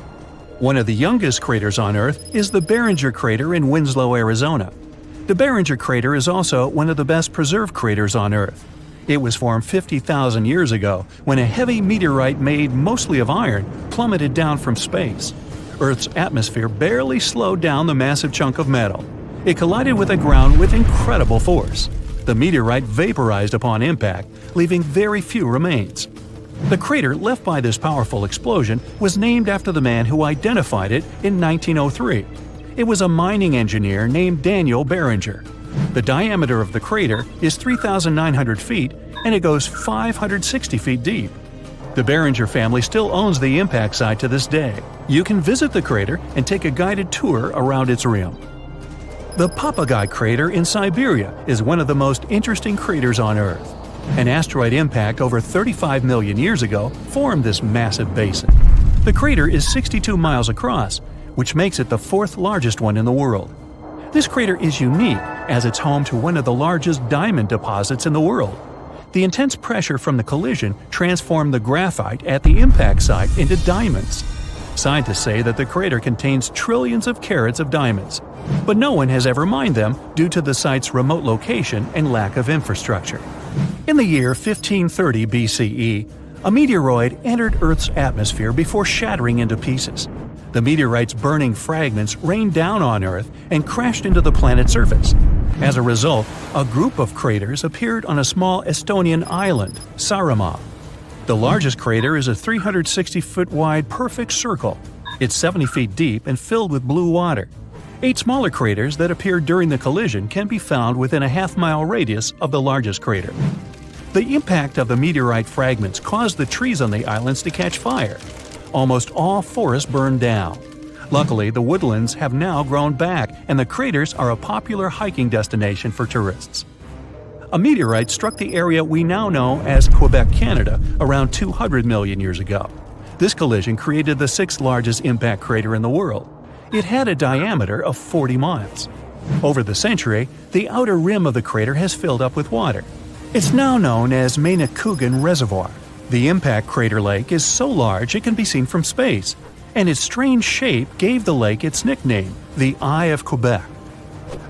One of the youngest craters on Earth is the Barringer crater in Winslow, Arizona. The Barringer crater is also one of the best preserved craters on Earth. It was formed 50,000 years ago when a heavy meteorite made mostly of iron plummeted down from space. Earth's atmosphere barely slowed down the massive chunk of metal. It collided with the ground with incredible force. The meteorite vaporized upon impact, leaving very few remains. The crater left by this powerful explosion was named after the man who identified it in 1903. It was a mining engineer named Daniel Barringer. The diameter of the crater is 3,900 feet and it goes 560 feet deep. The Barringer family still owns the impact site to this day. You can visit the crater and take a guided tour around its rim. The Papagai crater in Siberia is one of the most interesting craters on Earth. An asteroid impact over 35 million years ago formed this massive basin. The crater is 62 miles across, which makes it the fourth largest one in the world. This crater is unique as it's home to one of the largest diamond deposits in the world. The intense pressure from the collision transformed the graphite at the impact site into diamonds. Scientists say that the crater contains trillions of carats of diamonds, but no one has ever mined them due to the site's remote location and lack of infrastructure. In the year 1530 BCE, a meteoroid entered Earth's atmosphere before shattering into pieces. The meteorite's burning fragments rained down on Earth and crashed into the planet's surface. As a result, a group of craters appeared on a small Estonian island, Saaremaa. The largest crater is a 360-foot wide perfect circle. It's 70 feet deep and filled with blue water. 8 smaller craters that appeared during the collision can be found within a half-mile radius of the largest crater. The impact of the meteorite fragments caused the trees on the islands to catch fire. Almost all forests burned down. Luckily, the woodlands have now grown back and the craters are a popular hiking destination for tourists. A meteorite struck the area we now know as Quebec, Canada, around 200 million years ago. This collision created the 6th largest impact crater in the world. It had a diameter of 40 miles. Over the century, the outer rim of the crater has filled up with water. It's now known as Manicouagan Reservoir. The impact crater lake is so large it can be seen from space, and its strange shape gave the lake its nickname, the Eye of Quebec.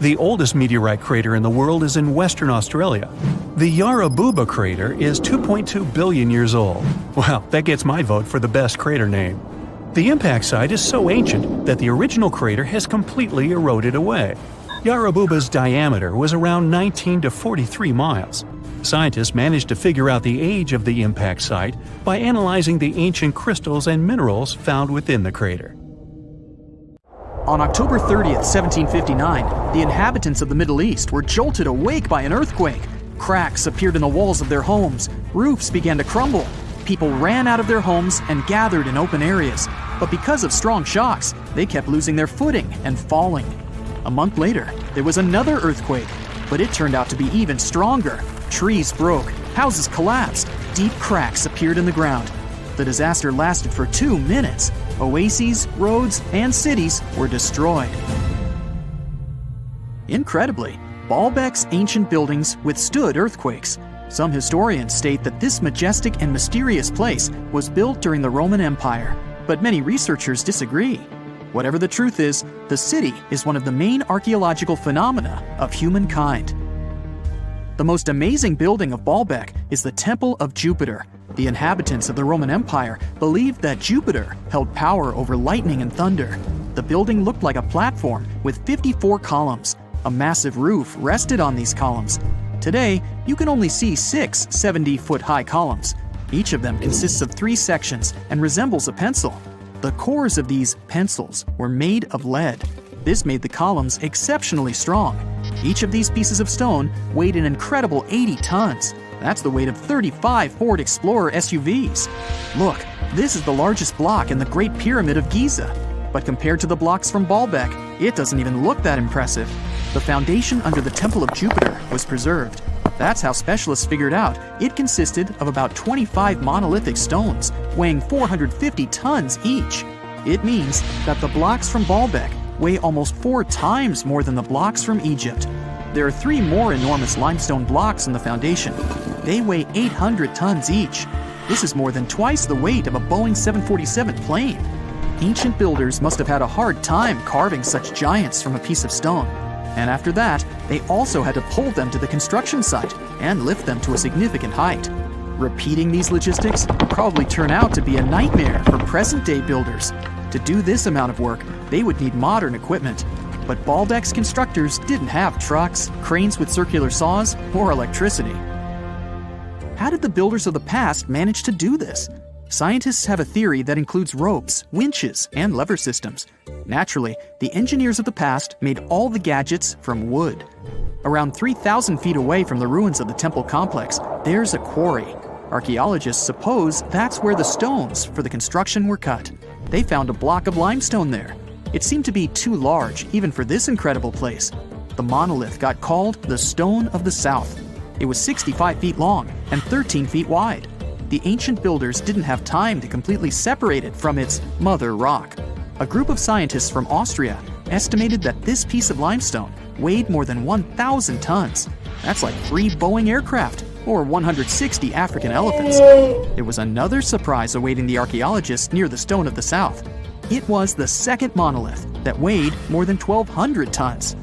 The oldest meteorite crater in the world is in Western Australia. The Yarrabuba crater is 2.2 billion years old. Well, that gets my vote for the best crater name. The impact site is so ancient that the original crater has completely eroded away. Yarrabuba's diameter was around 19 to 43 miles. Scientists managed to figure out the age of the impact site by analyzing the ancient crystals and minerals found within the crater. On October 30th, 1759, the inhabitants of the Middle East were jolted awake by an earthquake. Cracks appeared in the walls of their homes, roofs began to crumble. People ran out of their homes and gathered in open areas. But because of strong shocks, they kept losing their footing and falling. A month later, there was another earthquake, but it turned out to be even stronger. Trees broke, houses collapsed, deep cracks appeared in the ground. The disaster lasted for 2 minutes. Oases, roads, and cities were destroyed. Incredibly, Baalbek's ancient buildings withstood earthquakes. Some historians state that this majestic and mysterious place was built during the Roman Empire, but many researchers disagree. Whatever the truth is, the city is one of the main archaeological phenomena of humankind. The most amazing building of Baalbek is the Temple of Jupiter. The inhabitants of the Roman Empire believed that Jupiter held power over lightning and thunder. The building looked like a platform with 54 columns. A massive roof rested on these columns. Today, you can only see 6 70-foot-high columns. Each of them consists of 3 sections and resembles a pencil. The The cores of these pencils were made of lead. This made the columns exceptionally strong. Each of these pieces of stone weighed an incredible 80 tons. That's the weight of 35 Ford Explorer SUVs. Look, this is the largest block in the Great Pyramid of Giza. But compared to the blocks from Baalbek, it doesn't even look that impressive. The foundation under the Temple of Jupiter was preserved. That's how specialists figured out it consisted of about 25 monolithic stones, weighing 450 tons each. It means that the blocks from Baalbek weigh almost 4 times more than the blocks from Egypt. There are 3 more enormous limestone blocks in the foundation. They weigh 800 tons each. This is more than twice the weight of a Boeing 747 plane. Ancient builders must have had a hard time carving such giants from a piece of stone. And after that, they also had to pull them to the construction site and lift them to a significant height. Repeating these logistics would probably turn out to be a nightmare for present-day builders. To do this amount of work, they would need modern equipment. But Baalbek's constructors didn't have trucks, cranes with circular saws, or electricity. How did the builders of the past manage to do this? Scientists have a theory that includes ropes, winches, and lever systems. Naturally, the engineers of the past made all the gadgets from wood. Around 3,000 feet away from the ruins of the temple complex, there's a quarry. Archaeologists suppose that's where the stones for the construction were cut. They found a block of limestone there. It seemed to be too large even for this incredible place. The monolith got called the Stone of the South. It was 65 feet long and 13 feet wide. The ancient builders didn't have time to completely separate it from its mother rock. A group of scientists from Austria estimated that this piece of limestone weighed more than 1,000 tons. That's like 3 Boeing aircraft or 160 African elephants. There was another surprise awaiting the archaeologists near the Stone of the South. It was the second monolith that weighed more than 1,200 tons.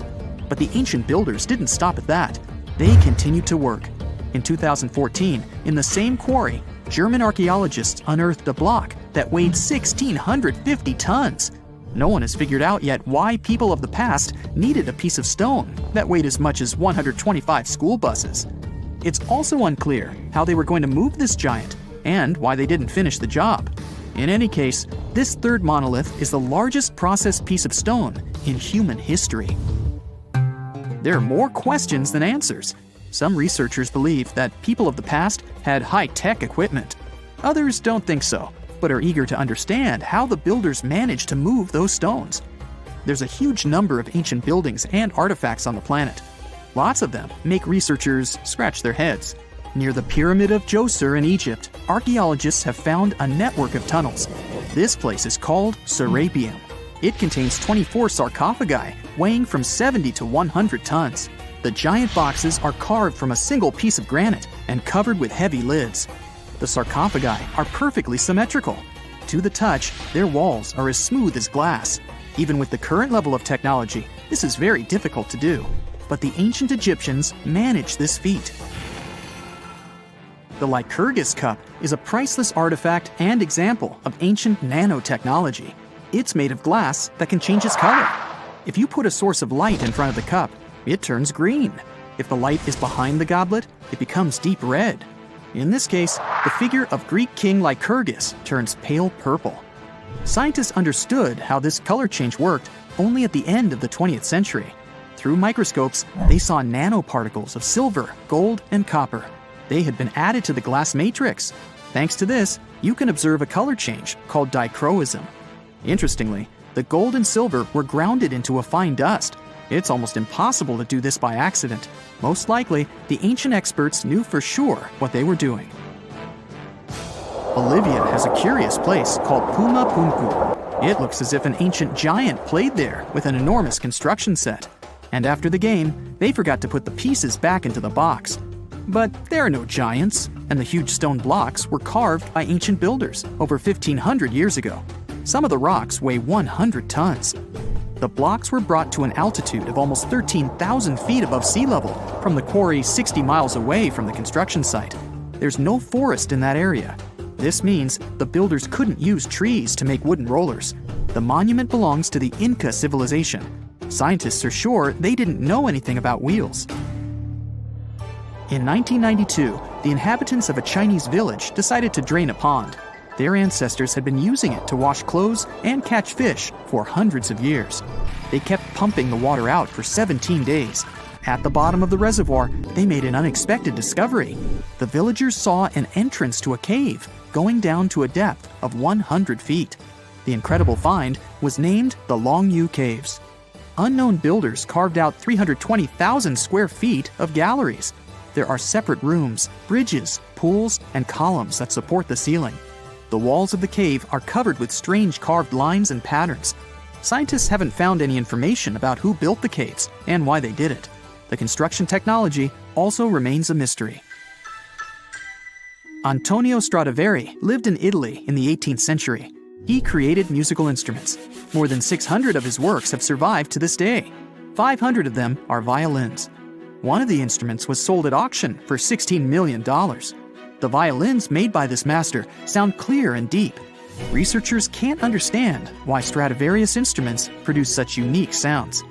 But the ancient builders didn't stop at that. They continued to work. In 2014, in the same quarry, German archaeologists unearthed a block that weighed 1,650 tons. No one has figured out yet why people of the past needed a piece of stone that weighed as much as 125 school buses. It's also unclear how they were going to move this giant and why they didn't finish the job. In any case, this third monolith is the largest processed piece of stone in human history. There are more questions than answers. Some researchers believe that people of the past had high-tech equipment. Others don't think so, but are eager to understand how the builders managed to move those stones. There's a huge number of ancient buildings and artifacts on the planet. Lots of them make researchers scratch their heads. Near the Pyramid of Djoser in Egypt, archaeologists have found a network of tunnels. This place is called Serapeum. It contains 24 sarcophagi weighing from 70 to 100 tons. The giant boxes are carved from a single piece of granite and covered with heavy lids. The sarcophagi are perfectly symmetrical. To the touch, their walls are as smooth as glass. Even with the current level of technology, this is very difficult to do. But the ancient Egyptians managed this feat. The Lycurgus cup is a priceless artifact and example of ancient nanotechnology. It's made of glass that can change its color. If you put a source of light in front of the cup, it turns green. If the light is behind the goblet, it becomes deep red. In this case, the figure of Greek king Lycurgus turns pale purple. Scientists understood how this color change worked only at the end of the 20th century. Through microscopes, they saw nanoparticles of silver, gold, and copper. They had been added to the glass matrix. Thanks to this, you can observe a color change called dichroism. Interestingly, the gold and silver were grounded into a fine dust. It's almost impossible to do this by accident. Most likely, the ancient experts knew for sure what they were doing. Bolivia has a curious place called Puma Punku. It looks as if an ancient giant played there with an enormous construction set. And after the game, they forgot to put the pieces back into the box. But there are no giants, and the huge stone blocks were carved by ancient builders over 1,500 years ago. Some of the rocks weigh 100 tons. The blocks were brought to an altitude of almost 13,000 feet above sea level from the quarry 60 miles away from the construction site. There's no forest in that area. This means the builders couldn't use trees to make wooden rollers. The monument belongs to the Inca civilization. Scientists are sure they didn't know anything about wheels. In 1992, the inhabitants of a Chinese village decided to drain a pond. Their ancestors had been using it to wash clothes and catch fish for hundreds of years. They kept pumping the water out for 17 days. At the bottom of the reservoir, they made an unexpected discovery. The villagers saw an entrance to a cave going down to a depth of 100 feet. The incredible find was named the Longyu Caves. Unknown builders carved out 320,000 square feet of galleries. There are separate rooms, bridges, pools, and columns that support the ceiling. The walls of the cave are covered with strange carved lines and patterns. Scientists haven't found any information about who built the caves and why they did it. The construction technology also remains a mystery. Antonio Stradivari lived in Italy in the 18th century. He created musical instruments. More than 600 of his works have survived to this day. 500 of them are violins. One of the instruments was sold at auction for $16 million. The violins made by this master sound clear and deep. Researchers can't understand why Stradivarius instruments produce such unique sounds.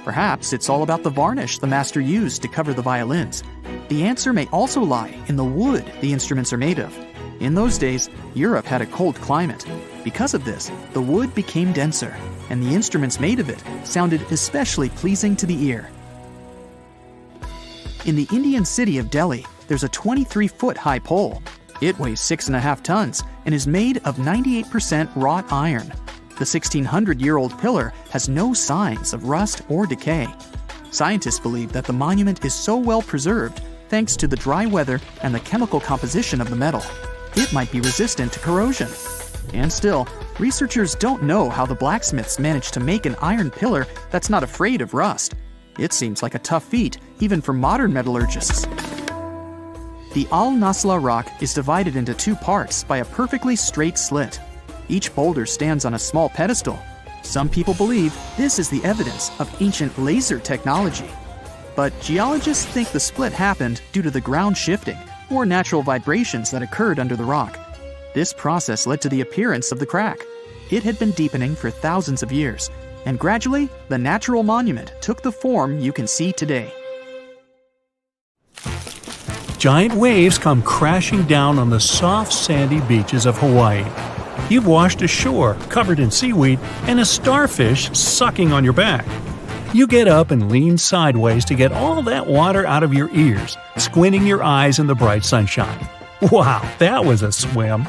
Perhaps it's all about the varnish the master used to cover the violins. The answer may also lie in the wood the instruments are made of. In those days, Europe had a cold climate. Because of this, the wood became denser, and the instruments made of it sounded especially pleasing to the ear. In the Indian city of Delhi, there's a 23-foot-high pole. It weighs 6.5 tons and is made of 98% wrought iron. The 1,600-year-old pillar has no signs of rust or decay. Scientists believe that the monument is so well preserved thanks to the dry weather and the chemical composition of the metal. It might be resistant to corrosion. And still, researchers don't know how the blacksmiths managed to make an iron pillar that's not afraid of rust. It seems like a tough feat, even for modern metallurgists. The Al-Nasla rock is divided into two parts by a perfectly straight slit. Each boulder stands on a small pedestal. Some people believe this is the evidence of ancient laser technology. But geologists think the split happened due to the ground shifting or natural vibrations that occurred under the rock. This process led to the appearance of the crack. It had been deepening for thousands of years, and gradually, the natural monument took the form you can see today. Giant waves come crashing down on the soft, sandy beaches of Hawaii. You've washed ashore, covered in seaweed, and a starfish sucking on your back. You get up and lean sideways to get all that water out of your ears, squinting your eyes in the bright sunshine. Wow, that was a swim!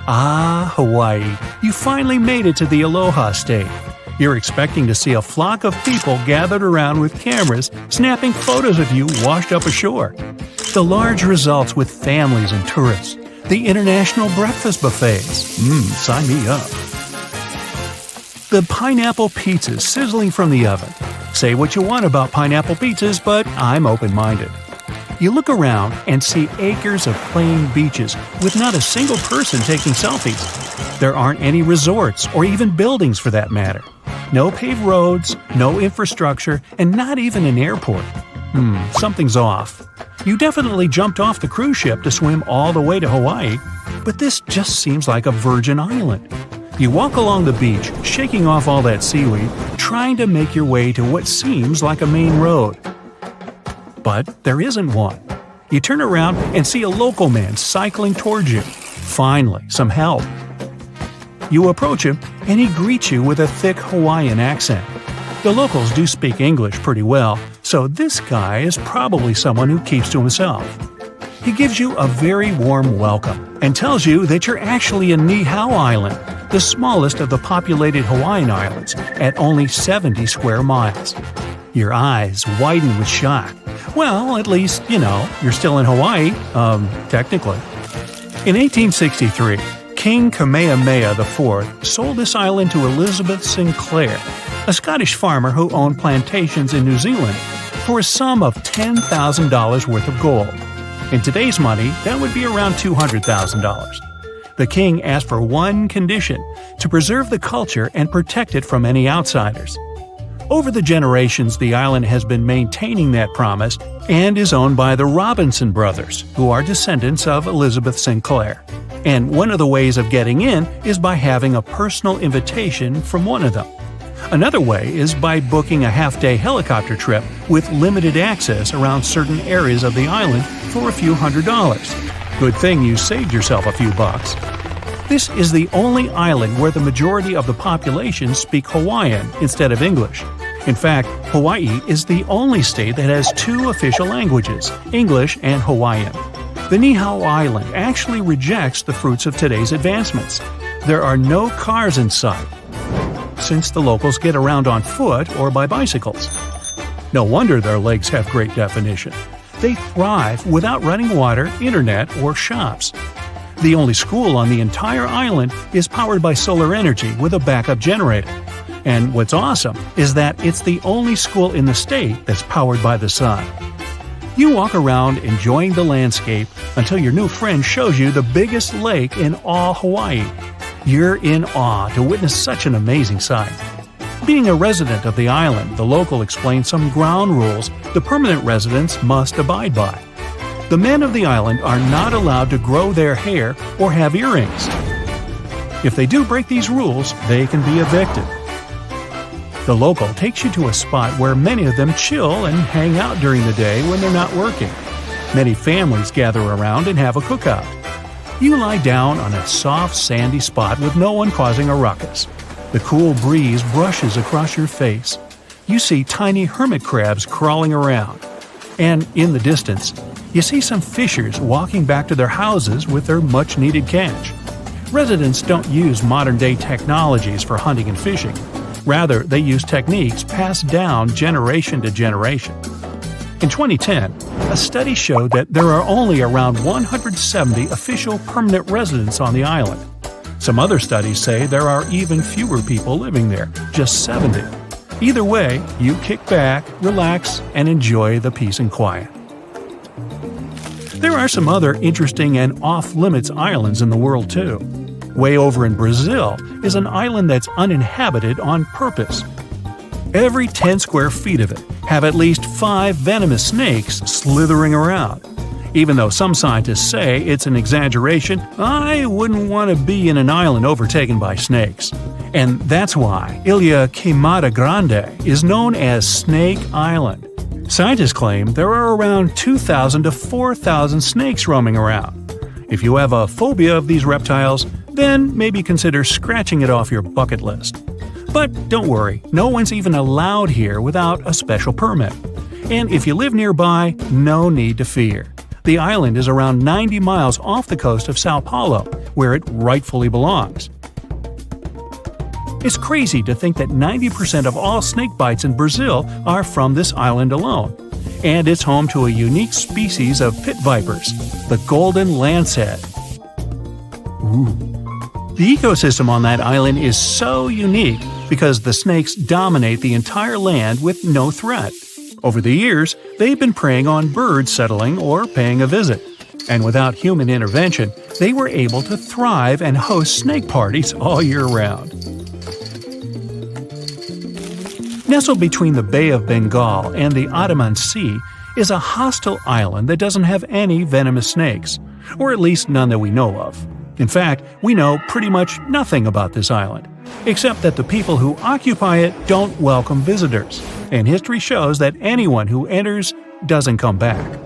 Ah, Hawaii, you finally made it to the Aloha State. You're expecting to see a flock of people gathered around with cameras, snapping photos of you washed up ashore. The large results with families and tourists. The international breakfast buffets. Sign me up. The pineapple pizzas sizzling from the oven. Say what you want about pineapple pizzas, but I'm open-minded. You look around and see acres of plain beaches with not a single person taking selfies. There aren't any resorts or even buildings for that matter. No paved roads, no infrastructure, and not even an airport. Something's off. You definitely jumped off the cruise ship to swim all the way to Hawaii, but this just seems like a virgin island. You walk along the beach, shaking off all that seaweed, trying to make your way to what seems like a main road. But there isn't one. You turn around and see a local man cycling towards you. Finally, some help. You approach him, and he greets you with a thick Hawaiian accent. The locals do speak English pretty well, so this guy is probably someone who keeps to himself. He gives you a very warm welcome and tells you that you're actually in Niihau Island, the smallest of the populated Hawaiian islands, at only 70 square miles. Your eyes widen with shock. Well, at least, you're still in Hawaii, technically. In 1863, King Kamehameha IV sold this island to Elizabeth Sinclair, a Scottish farmer who owned plantations in New Zealand, for a sum of $10,000 worth of gold. In today's money, that would be around $200,000. The king asked for one condition: to preserve the culture and protect it from any outsiders. Over the generations, the island has been maintaining that promise and is owned by the Robinson brothers, who are descendants of Elizabeth Sinclair. And one of the ways of getting in is by having a personal invitation from one of them. Another way is by booking a half-day helicopter trip with limited access around certain areas of the island for a few $100s. Good thing you saved yourself a few bucks. This is the only island where the majority of the population speak Hawaiian instead of English. In fact, Hawaii is the only state that has two official languages, English and Hawaiian. The Niihau Island actually rejects the fruits of today's advancements. There are no cars in sight, since the locals get around on foot or by bicycles. No wonder their lakes have great definition. They thrive without running water, internet, or shops. The only school on the entire island is powered by solar energy with a backup generator. And what's awesome is that it's the only school in the state that's powered by the sun. You walk around enjoying the landscape until your new friend shows you the biggest lake in all Hawaii. You're in awe to witness such an amazing sight. Being a resident of the island, the local explains some ground rules the permanent residents must abide by. The men of the island are not allowed to grow their hair or have earrings. If they do break these rules, they can be evicted. The local takes you to a spot where many of them chill and hang out during the day when they're not working. Many families gather around and have a cookout. You lie down on a soft, sandy spot with no one causing a ruckus. The cool breeze brushes across your face. You see tiny hermit crabs crawling around. And in the distance, you see some fishers walking back to their houses with their much-needed catch. Residents don't use modern-day technologies for hunting and fishing. Rather, they use techniques passed down generation to generation. In 2010, a study showed that there are only around 170 official permanent residents on the island. Some other studies say there are even fewer people living there, just 70. Either way, you kick back, relax, and enjoy the peace and quiet. There are some other interesting and off-limits islands in the world too. Way over in Brazil is an island that's uninhabited on purpose. Every 10 square feet of it have at least 5 venomous snakes slithering around. Even though some scientists say it's an exaggeration, I wouldn't want to be in an island overtaken by snakes. And that's why Ilha Queimada Grande is known as Snake Island. Scientists claim there are around 2,000 to 4,000 snakes roaming around. If you have a phobia of these reptiles, then maybe consider scratching it off your bucket list. But don't worry, no one's even allowed here without a special permit. And if you live nearby, no need to fear. The island is around 90 miles off the coast of Sao Paulo, where it rightfully belongs. It's crazy to think that 90% of all snake bites in Brazil are from this island alone. And it's home to a unique species of pit vipers, the golden lancehead. The ecosystem on that island is so unique because the snakes dominate the entire land with no threat. Over the years, they've been preying on birds settling or paying a visit. And without human intervention, they were able to thrive and host snake parties all year round. Nestled between the Bay of Bengal and the Andaman Sea is a hostile island that doesn't have any venomous snakes, or at least none that we know of. In fact, we know pretty much nothing about this island, except that the people who occupy it don't welcome visitors, and history shows that anyone who enters doesn't come back.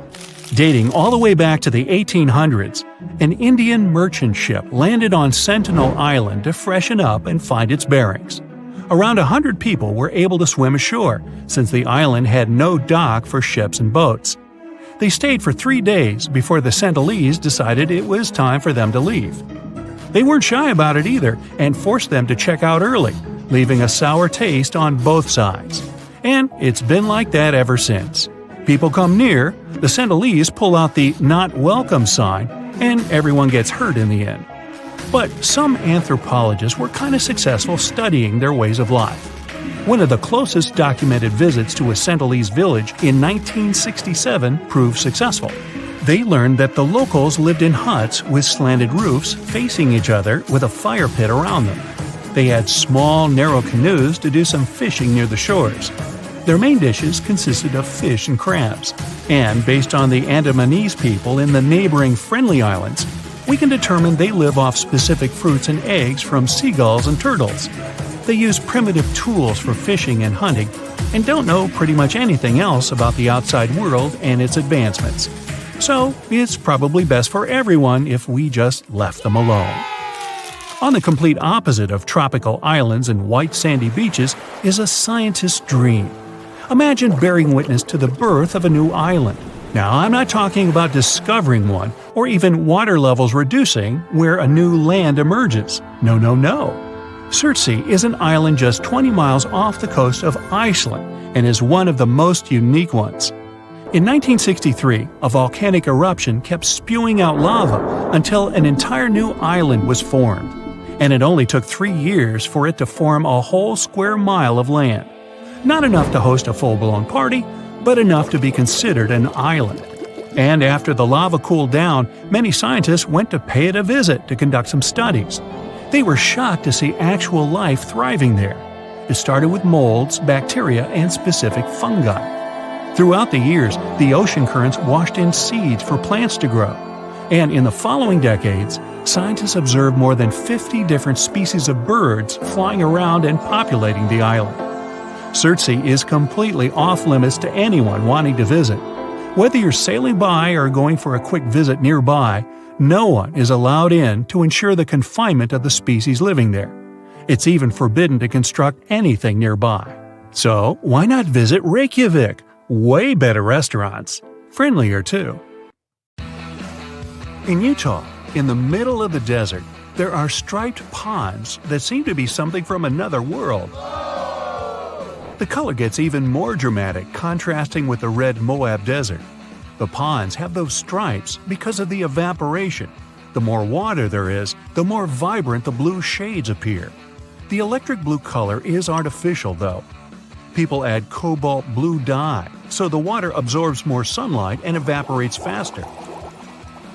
Dating all the way back to the 1800s, an Indian merchant ship landed on Sentinel Island to freshen up and find its bearings. Around 100 people were able to swim ashore, since the island had no dock for ships and boats. They stayed for 3 days before the Sentinelese decided it was time for them to leave. They weren't shy about it either and forced them to check out early, leaving a sour taste on both sides. And it's been like that ever since. People come near, the Sentinelese pull out the "not welcome" sign, and everyone gets hurt in the end. But some anthropologists were kind of successful studying their ways of life. One of the closest documented visits to a Sentinelese village in 1967 proved successful. They learned that the locals lived in huts with slanted roofs facing each other with a fire pit around them. They had small, narrow canoes to do some fishing near the shores. Their main dishes consisted of fish and crabs. And based on the Andamanese people in the neighboring Friendly Islands, we can determine they live off specific fruits and eggs from seagulls and turtles. They use primitive tools for fishing and hunting, and don't know pretty much anything else about the outside world and its advancements. So, it's probably best for everyone if we just left them alone. On the complete opposite of tropical islands and white sandy beaches is a scientist's dream. Imagine bearing witness to the birth of a new island. Now, I'm not talking about discovering one or even water levels reducing where a new land emerges. No, no, no. Surtsey is an island just 20 miles off the coast of Iceland and is one of the most unique ones. In 1963, a volcanic eruption kept spewing out lava until an entire new island was formed, and it only took 3 years for it to form a whole square mile of land. Not enough to host a full-blown party, but enough to be considered an island. And after the lava cooled down, many scientists went to pay it a visit to conduct some studies. They were shocked to see actual life thriving there. It started with molds, bacteria, and specific fungi. Throughout the years, the ocean currents washed in seeds for plants to grow. And in the following decades, scientists observed more than 50 different species of birds flying around and populating the island. Surtsey is completely off-limits to anyone wanting to visit. Whether you're sailing by or going for a quick visit nearby, no one is allowed in to ensure the confinement of the species living there. It's even forbidden to construct anything nearby. So, why not visit Reykjavik? Way better restaurants. Friendlier, too. In Utah, in the middle of the desert, there are striped ponds that seem to be something from another world. The color gets even more dramatic, contrasting with the red Moab desert. The ponds have those stripes because of the evaporation. The more water there is, the more vibrant the blue shades appear. The electric blue color is artificial, though. People add cobalt blue dye, so the water absorbs more sunlight and evaporates faster.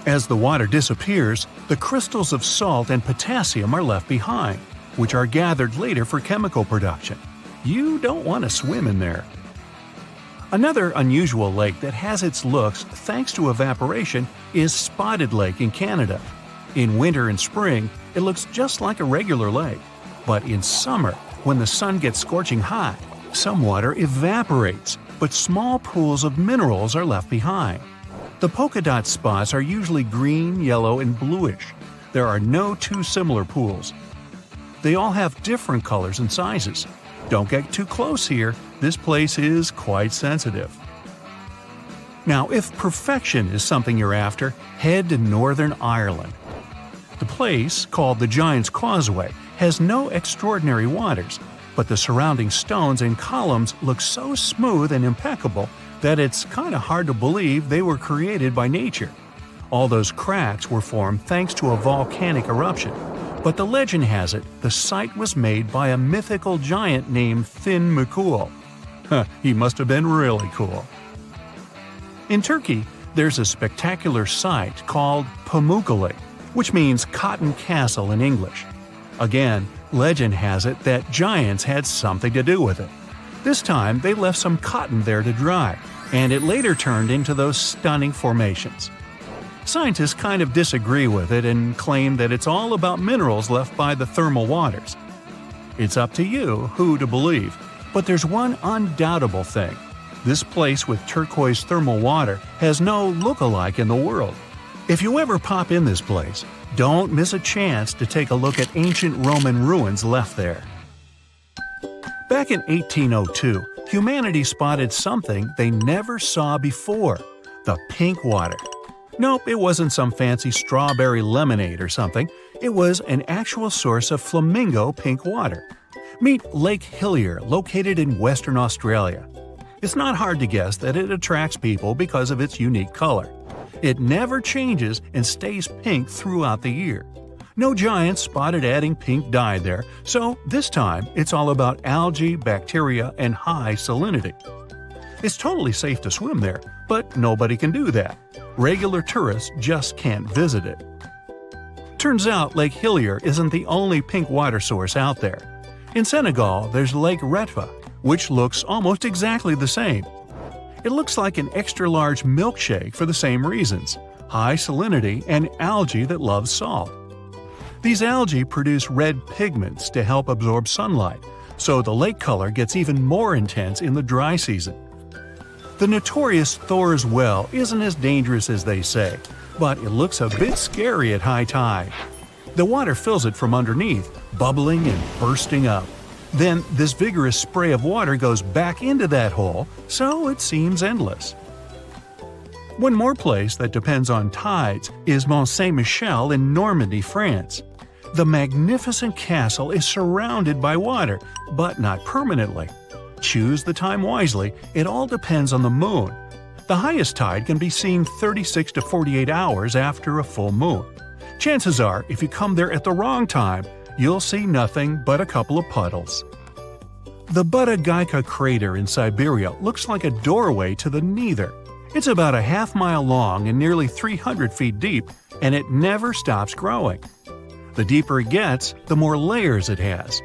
As the water disappears, the crystals of salt and potassium are left behind, which are gathered later for chemical production. You don't want to swim in there. Another unusual lake that has its looks thanks to evaporation is Spotted Lake in Canada. In winter and spring, it looks just like a regular lake. But in summer, when the sun gets scorching hot, some water evaporates, but small pools of minerals are left behind. The polka dot spots are usually green, yellow, and bluish. There are no two similar pools. They all have different colors and sizes. Don't get too close here, this place is quite sensitive. Now, if perfection is something you're after, head to Northern Ireland. The place, called the Giant's Causeway, has no extraordinary wonders, but the surrounding stones and columns look so smooth and impeccable that it's kind of hard to believe they were created by nature. All those cracks were formed thanks to a volcanic eruption, but the legend has it the site was made by a mythical giant named Fin McCool. He must have been really cool. In Turkey, there's a spectacular site called Pamukkale, which means cotton castle in English. Again, legend has it that giants had something to do with it. This time, they left some cotton there to dry, and it later turned into those stunning formations. Scientists kind of disagree with it and claim that it's all about minerals left by the thermal waters. It's up to you who to believe, but there's one undoubtable thing. This place with turquoise thermal water has no look-alike in the world. If you ever pop in this place, don't miss a chance to take a look at ancient Roman ruins left there. Back in 1802, humanity spotted something they never saw before: the pink water. Nope, it wasn't some fancy strawberry lemonade or something. It was an actual source of flamingo pink water. Meet Lake Hillier, located in Western Australia. It's not hard to guess that it attracts people because of its unique color. It never changes and stays pink throughout the year. No giants spotted adding pink dye there, so this time it's all about algae, bacteria, and high salinity. It's totally safe to swim there, but nobody can do that. Regular tourists just can't visit it. Turns out Lake Hillier isn't the only pink water source out there. In Senegal, there's Lake Retva, which looks almost exactly the same. It looks like an extra-large milkshake for the same reasons: high salinity and algae that loves salt. These algae produce red pigments to help absorb sunlight, so the lake color gets even more intense in the dry season. The notorious Thor's Well isn't as dangerous as they say, but it looks a bit scary at high tide. The water fills it from underneath, bubbling and bursting up. Then this vigorous spray of water goes back into that hole, so it seems endless. One more place that depends on tides is Mont Saint-Michel in Normandy, France. The magnificent castle is surrounded by water, but not permanently. Choose the time wisely, it all depends on the moon. The highest tide can be seen 36 to 48 hours after a full moon. Chances are, if you come there at the wrong time, you'll see nothing but a couple of puddles. The Budagayka crater in Siberia looks like a doorway to the neither. It's about a half-mile long and nearly 300 feet deep, and it never stops growing. The deeper it gets, the more layers it has.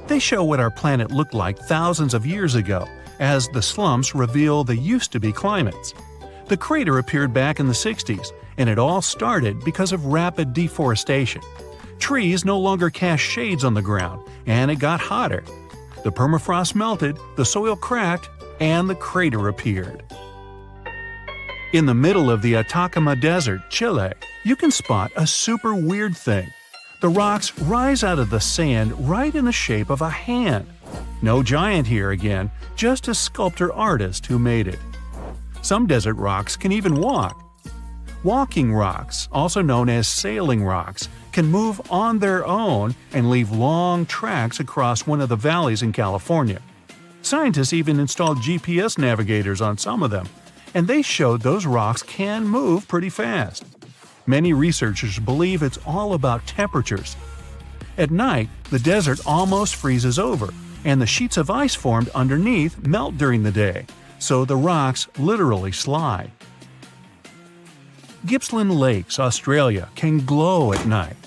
They show what our planet looked like thousands of years ago, as the slumps reveal the used-to-be climates. The crater appeared back in the 60s, and it all started because of rapid deforestation. Trees no longer cast shades on the ground, and it got hotter. The permafrost melted, the soil cracked, and the crater appeared. In the middle of the Atacama Desert, Chile, you can spot a super weird thing. The rocks rise out of the sand right in the shape of a hand. No giant here again, just a sculptor-artist who made it. Some desert rocks can even walk. Walking rocks, also known as sailing rocks, can move on their own and leave long tracks across one of the valleys in California. Scientists even installed GPS navigators on some of them, and they showed those rocks can move pretty fast. Many researchers believe it's all about temperatures. At night, the desert almost freezes over, and the sheets of ice formed underneath melt during the day, so the rocks literally slide. Gippsland Lakes, Australia, can glow at night.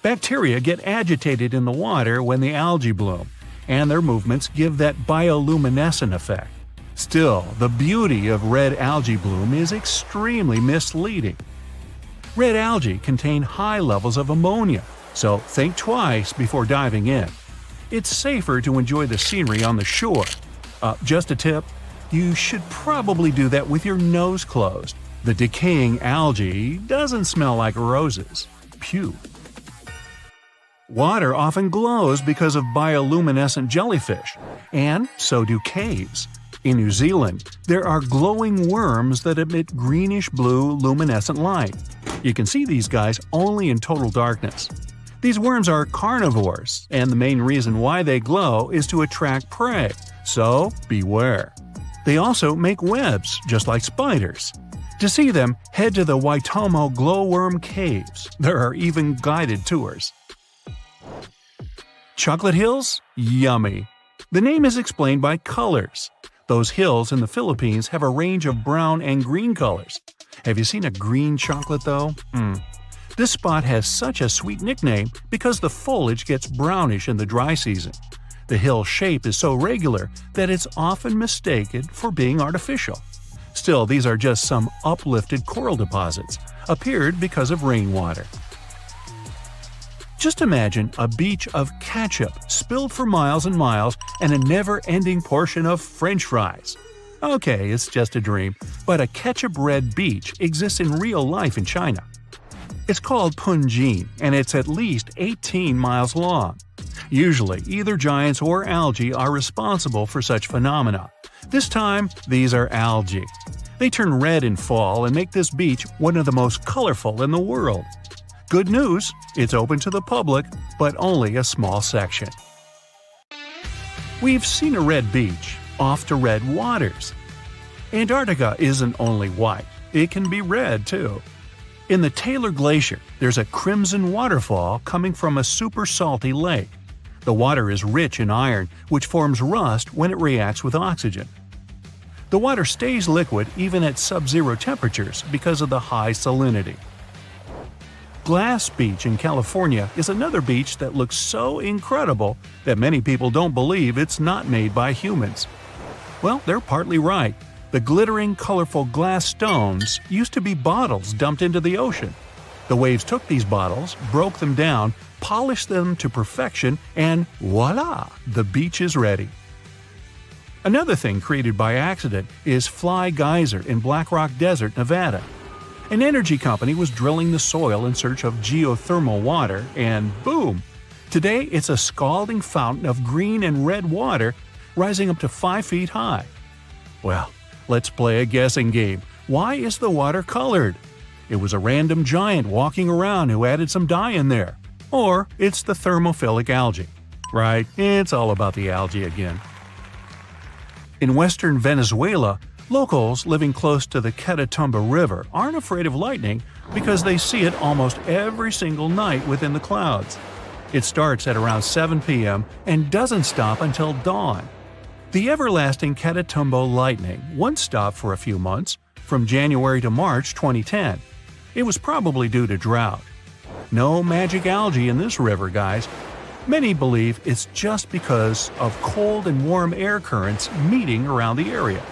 Bacteria get agitated in the water when the algae bloom, and their movements give that bioluminescent effect. Still, the beauty of red algae bloom is extremely misleading. Red algae contain high levels of ammonia, so think twice before diving in. It's safer to enjoy the scenery on the shore. Just a tip, you should probably do that with your nose closed. The decaying algae doesn't smell like roses. Phew. Water often glows because of bioluminescent jellyfish, and so do caves. In New Zealand, there are glowing worms that emit greenish-blue luminescent light. You can see these guys only in total darkness. These worms are carnivores, and the main reason why they glow is to attract prey, so beware. They also make webs, just like spiders. To see them, head to the Waitomo glowworm caves. There are even guided tours. Chocolate hills? Yummy! The name is explained by colors. Those hills in the Philippines have a range of brown and green colors. Have you seen a green chocolate though? This spot has such a sweet nickname because the foliage gets brownish in the dry season. The hill shape is so regular that it's often mistaken for being artificial. Still, these are just some uplifted coral deposits, appeared because of rainwater. Just imagine a beach of ketchup spilled for miles and miles and a never-ending portion of French fries. Okay, it's just a dream, but a ketchup-red beach exists in real life in China. It's called Punjin, and it's at least 18 miles long. Usually, either giants or algae are responsible for such phenomena. This time, these are algae. They turn red in fall and make this beach one of the most colorful in the world. Good news, it's open to the public, but only a small section. We've seen a red beach, off to red waters. Antarctica isn't only white, it can be red too. In the Taylor Glacier, there's a crimson waterfall coming from a super salty lake. The water is rich in iron, which forms rust when it reacts with oxygen. The water stays liquid even at sub-zero temperatures because of the high salinity. Glass Beach in California is another beach that looks so incredible that many people don't believe it's not made by humans. Well, they're partly right. The glittering, colorful glass stones used to be bottles dumped into the ocean. The waves took these bottles, broke them down, polished them to perfection, and voila! The beach is ready. Another thing created by accident is Fly Geyser in Black Rock Desert, Nevada. An energy company was drilling the soil in search of geothermal water, and boom! Today it's a scalding fountain of green and red water rising up to 5 feet high. Well, let's play a guessing game. Why is the water colored? It was a random giant walking around who added some dye in there. Or it's the thermophilic algae. Right, it's all about the algae again. In western Venezuela, locals living close to the Catatumbo River aren't afraid of lightning because they see it almost every single night within the clouds. It starts at around 7 p.m. and doesn't stop until dawn. The everlasting Catatumbo lightning once stopped for a few months, from January to March 2010. It was probably due to drought. No magic algae in this river, guys. Many believe it's just because of cold and warm air currents meeting around the area.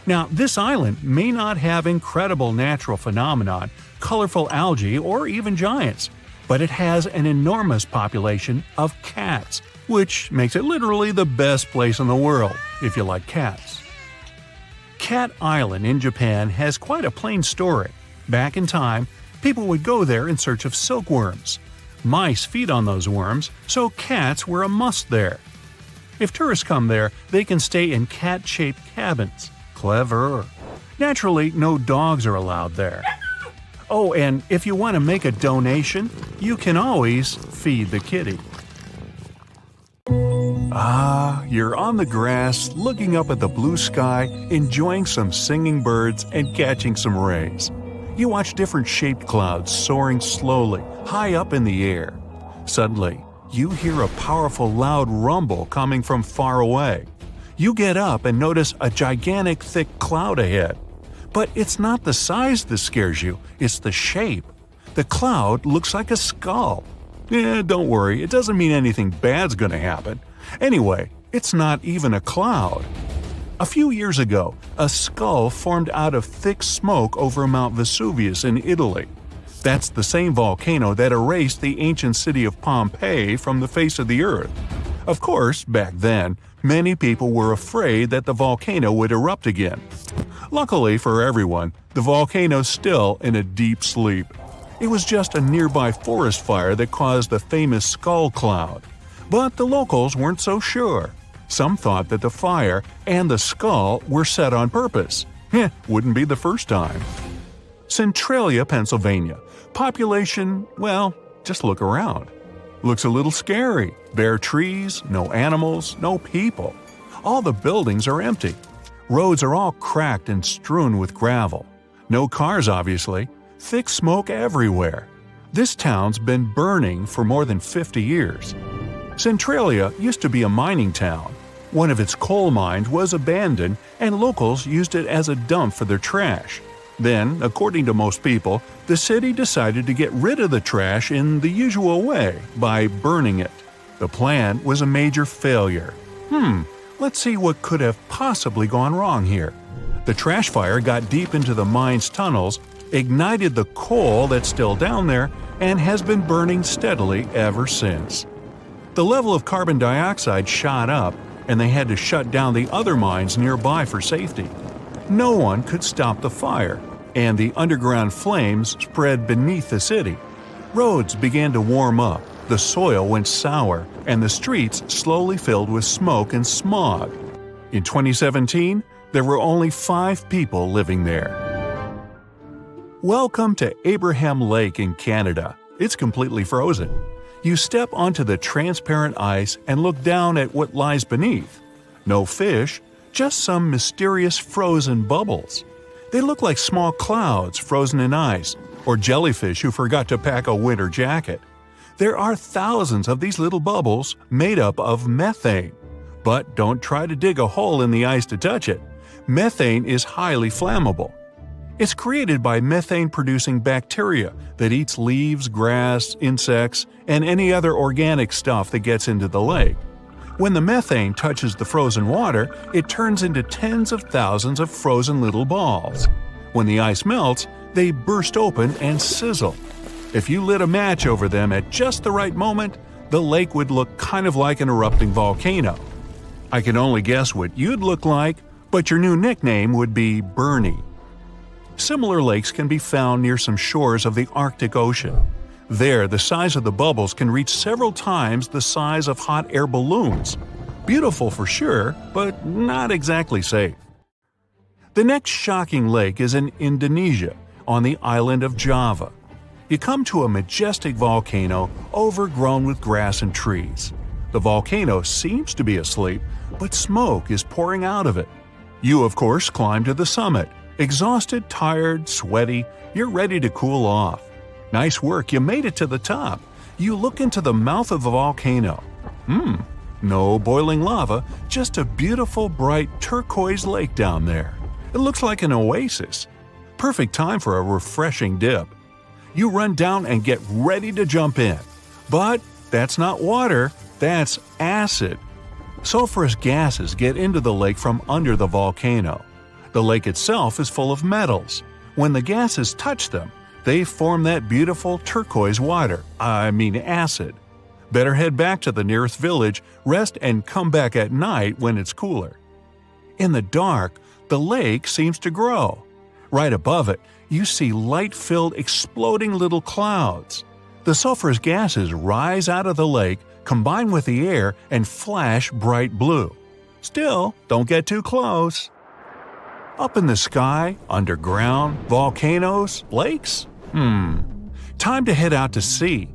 Now, this island may not have incredible natural phenomenon, colorful algae, or even giants, but it has an enormous population of cats, which makes it literally the best place in the world if you like cats. Cat Island in Japan has quite a plain story. Back in time, people would go there in search of silkworms. Mice feed on those worms, so cats were a must there. If tourists come there, they can stay in cat-shaped cabins. Clever. Naturally, no dogs are allowed there. Oh, and if you want to make a donation, you can always feed the kitty. You're on the grass, looking up at the blue sky, enjoying some singing birds and catching some rays. You watch different shaped clouds soaring slowly, high up in the air. Suddenly, you hear a powerful loud rumble coming from far away. You get up and notice a gigantic thick cloud ahead. But it's not the size that scares you, it's the shape. The cloud looks like a skull. Don't worry, it doesn't mean anything bad's gonna happen. Anyway, it's not even a cloud. A few years ago, a skull formed out of thick smoke over Mount Vesuvius in Italy. That's the same volcano that erased the ancient city of Pompeii from the face of the earth. Of course, back then, many people were afraid that the volcano would erupt again. Luckily for everyone, the volcano's still in a deep sleep. It was just a nearby forest fire that caused the famous skull cloud. But the locals weren't so sure. Some thought that the fire and the skull were set on purpose. Wouldn't be the first time. Centralia, Pennsylvania. Population, well, just look around. Looks a little scary. Bare trees, no animals, no people. All the buildings are empty. Roads are all cracked and strewn with gravel. No cars, obviously. Thick smoke everywhere. This town's been burning for more than 50 years. Centralia used to be a mining town. One of its coal mines was abandoned, and locals used it as a dump for their trash. Then, according to most people, the city decided to get rid of the trash in the usual way, by burning it. The plan was a major failure. Let's see what could have possibly gone wrong here. The trash fire got deep into the mine's tunnels, ignited the coal that's still down there, and has been burning steadily ever since. The level of carbon dioxide shot up, and they had to shut down the other mines nearby for safety. No one could stop the fire, and the underground flames spread beneath the city. Roads began to warm up, the soil went sour, and the streets slowly filled with smoke and smog. In 2017, there were only 5 people living there. Welcome to Abraham Lake in Canada. It's completely frozen. You step onto the transparent ice and look down at what lies beneath. No fish, just some mysterious frozen bubbles. They look like small clouds frozen in ice, or jellyfish who forgot to pack a winter jacket. There are thousands of these little bubbles made up of methane. But don't try to dig a hole in the ice to touch it. Methane is highly flammable. It's created by methane-producing bacteria that eats leaves, grass, insects, and any other organic stuff that gets into the lake. When the methane touches the frozen water, it turns into tens of thousands of frozen little balls. When the ice melts, they burst open and sizzle. If you lit a match over them at just the right moment, the lake would look kind of like an erupting volcano. I can only guess what you'd look like, but your new nickname would be Bernie. Similar lakes can be found near some shores of the Arctic Ocean. There, the size of the bubbles can reach several times the size of hot air balloons. Beautiful for sure, but not exactly safe. The next shocking lake is in Indonesia, on the island of Java. You come to a majestic volcano overgrown with grass and trees. The volcano seems to be asleep, but smoke is pouring out of it. You, of course, climb to the summit. Exhausted, tired, sweaty, you're ready to cool off. Nice work, you made it to the top. You look into the mouth of the volcano. No boiling lava, just a beautiful, bright turquoise lake down there. It looks like an oasis. Perfect time for a refreshing dip. You run down and get ready to jump in. But that's not water, that's acid. Sulfurous gases get into the lake from under the volcano. The lake itself is full of metals. When the gases touch them, they form that beautiful turquoise water, acid. Better head back to the nearest village, rest, and come back at night when it's cooler. In the dark, the lake seems to grow. Right above it, you see light-filled exploding little clouds. The sulfurous gases rise out of the lake, combine with the air, and flash bright blue. Still, don't get too close. Up in the sky, underground, volcanoes, lakes? Time to head out to sea.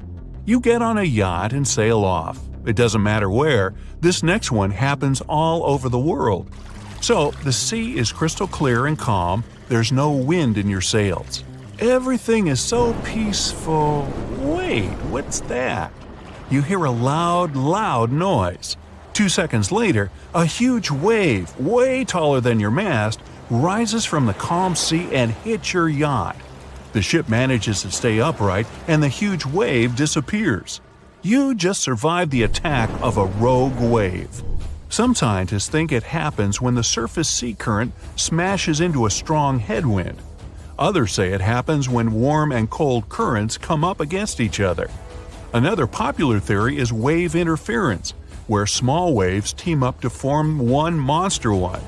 You get on a yacht and sail off. It doesn't matter where, this next one happens all over the world. So, the sea is crystal clear and calm, there's no wind in your sails. Everything is so peaceful. Wait, what's that? You hear a loud noise. 2 seconds later, a huge wave, way taller than your mast, rises from the calm sea and hits your yacht. The ship manages to stay upright and the huge wave disappears. You just survived the attack of a rogue wave. Some scientists think it happens when the surface sea current smashes into a strong headwind. Others say it happens when warm and cold currents come up against each other. Another popular theory is wave interference, where small waves team up to form one monster one.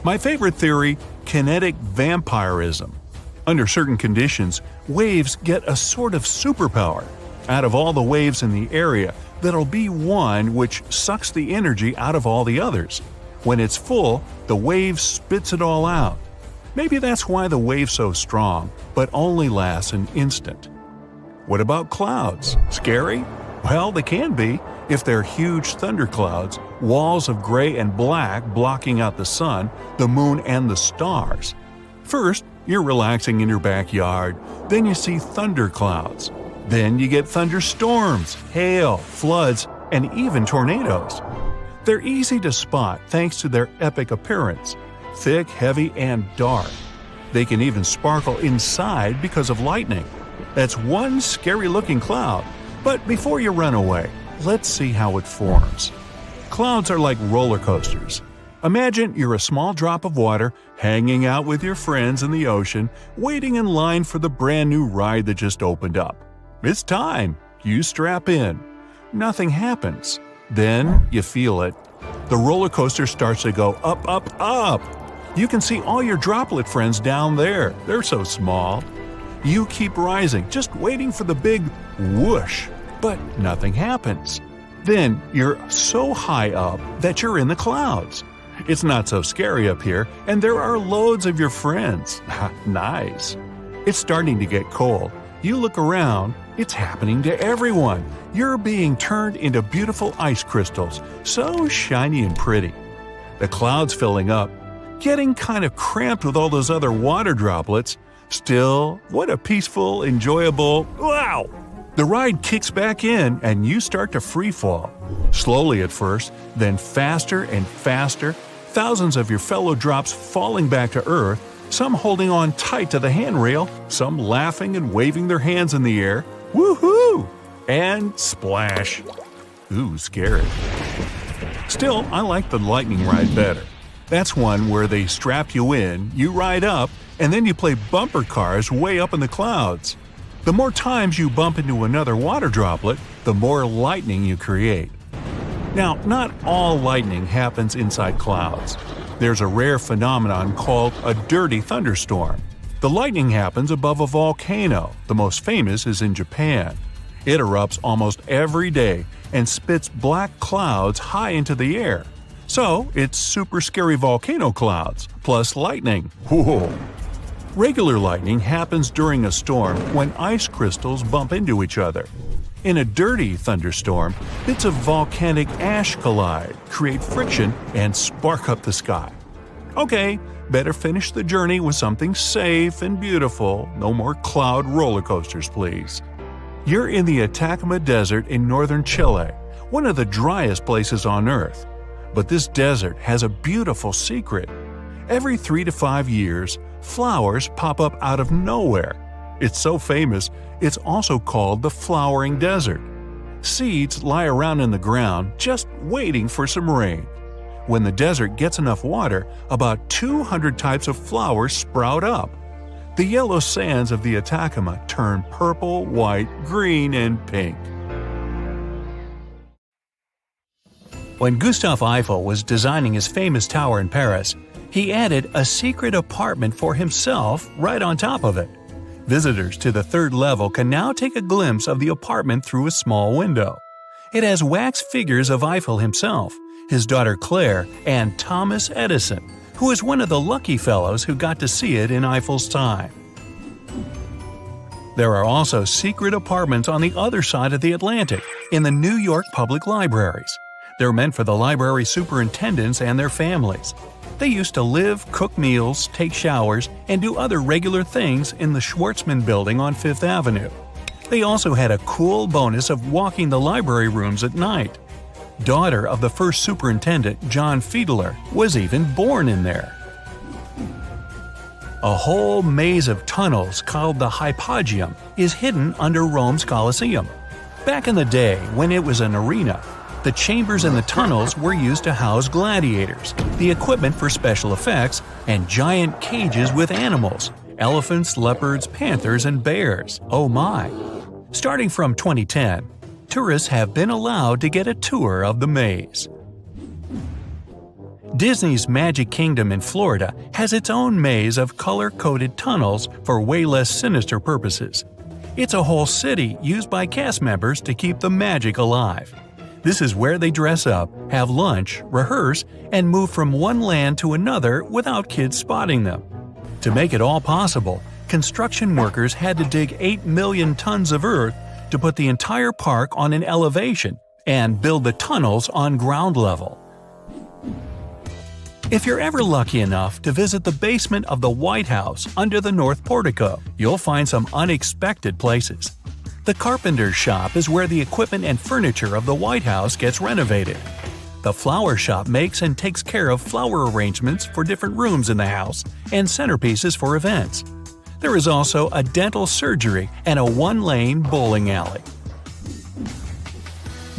My favorite theory, kinetic vampirism. Under certain conditions, waves get a sort of superpower. Out of all the waves in the area, there'll be one which sucks the energy out of all the others. When it's full, the wave spits it all out. Maybe that's why the wave's so strong, but only lasts an instant. What about clouds? Scary? Well, they can be, if they're huge thunderclouds, walls of gray and black blocking out the sun, the moon, and the stars. First, you're relaxing in your backyard, then you see thunderclouds. Then you get thunderstorms, hail, floods, and even tornadoes. They're easy to spot thanks to their epic appearance, thick, heavy, and dark. They can even sparkle inside because of lightning. That's one scary-looking cloud. But before you run away, let's see how it forms. Clouds are like roller coasters. Imagine you're a small drop of water hanging out with your friends in the ocean, waiting in line for the brand new ride that just opened up. It's time. You strap in. Nothing happens. Then you feel it. The roller coaster starts to go up, up, up. You can see all your droplet friends down there. They're so small. You keep rising, just waiting for the big whoosh. But nothing happens. Then you're so high up that you're in the clouds. It's not so scary up here, and there are loads of your friends. Nice. It's starting to get cold. You look around, it's happening to everyone. You're being turned into beautiful ice crystals, so shiny and pretty. The clouds filling up, getting kind of cramped with all those other water droplets. Still, what a peaceful, enjoyable, wow! The ride kicks back in and you start to free fall. Slowly at first, then faster and faster, thousands of your fellow drops falling back to earth, some holding on tight to the handrail, some laughing and waving their hands in the air. Woohoo! And splash. Ooh, scary. Still, I like the lightning ride better. That's one where they strap you in, you ride up, and then you play bumper cars way up in the clouds. The more times you bump into another water droplet, the more lightning you create. Now, not all lightning happens inside clouds. There's a rare phenomenon called a dirty thunderstorm. The lightning happens above a volcano. The most famous is in Japan. It erupts almost every day and spits black clouds high into the air. So, it's super scary volcano clouds, plus lightning. Whoa! Regular lightning happens during a storm when ice crystals bump into each other. In a dirty thunderstorm, bits of volcanic ash collide, create friction, and spark up the sky. Okay, better finish the journey with something safe and beautiful. No more cloud roller coasters, please. You're in the Atacama Desert in northern Chile, one of the driest places on Earth. But this desert has a beautiful secret. Every 3 to 5 years, flowers pop up out of nowhere. It's so famous, it's also called the flowering desert. Seeds lie around in the ground just waiting for some rain. When the desert gets enough water, about 200 types of flowers sprout up. The yellow sands of the Atacama turn purple, white, green, and pink. When Gustave Eiffel was designing his famous tower in Paris, he added a secret apartment for himself right on top of it. Visitors to the third level can now take a glimpse of the apartment through a small window. It has wax figures of Eiffel himself, his daughter Claire, and Thomas Edison, who is one of the lucky fellows who got to see it in Eiffel's time. There are also secret apartments on the other side of the Atlantic, in the New York Public Libraries. They're meant for the library superintendents and their families. They used to live, cook meals, take showers, and do other regular things in the Schwartzman Building on Fifth Avenue. They also had a cool bonus of walking the library rooms at night. Daughter of the first superintendent, John Fiedler, was even born in there. A whole maze of tunnels called the Hypogeum is hidden under Rome's Colosseum. Back in the day, when it was an arena, the chambers in the tunnels were used to house gladiators, the equipment for special effects, and giant cages with animals – elephants, leopards, panthers, and bears. Oh my! Starting from 2010, tourists have been allowed to get a tour of the maze. Disney's Magic Kingdom in Florida has its own maze of color-coded tunnels for way less sinister purposes. It's a whole city used by cast members to keep the magic alive. This is where they dress up, have lunch, rehearse, and move from one land to another without kids spotting them. To make it all possible, construction workers had to dig 8 million tons of earth to put the entire park on an elevation and build the tunnels on ground level. If you're ever lucky enough to visit the basement of the White House under the North Portico, you'll find some unexpected places. The carpenter's shop is where the equipment and furniture of the White House gets renovated. The flower shop makes and takes care of flower arrangements for different rooms in the house and centerpieces for events. There is also a dental surgery and a one-lane bowling alley.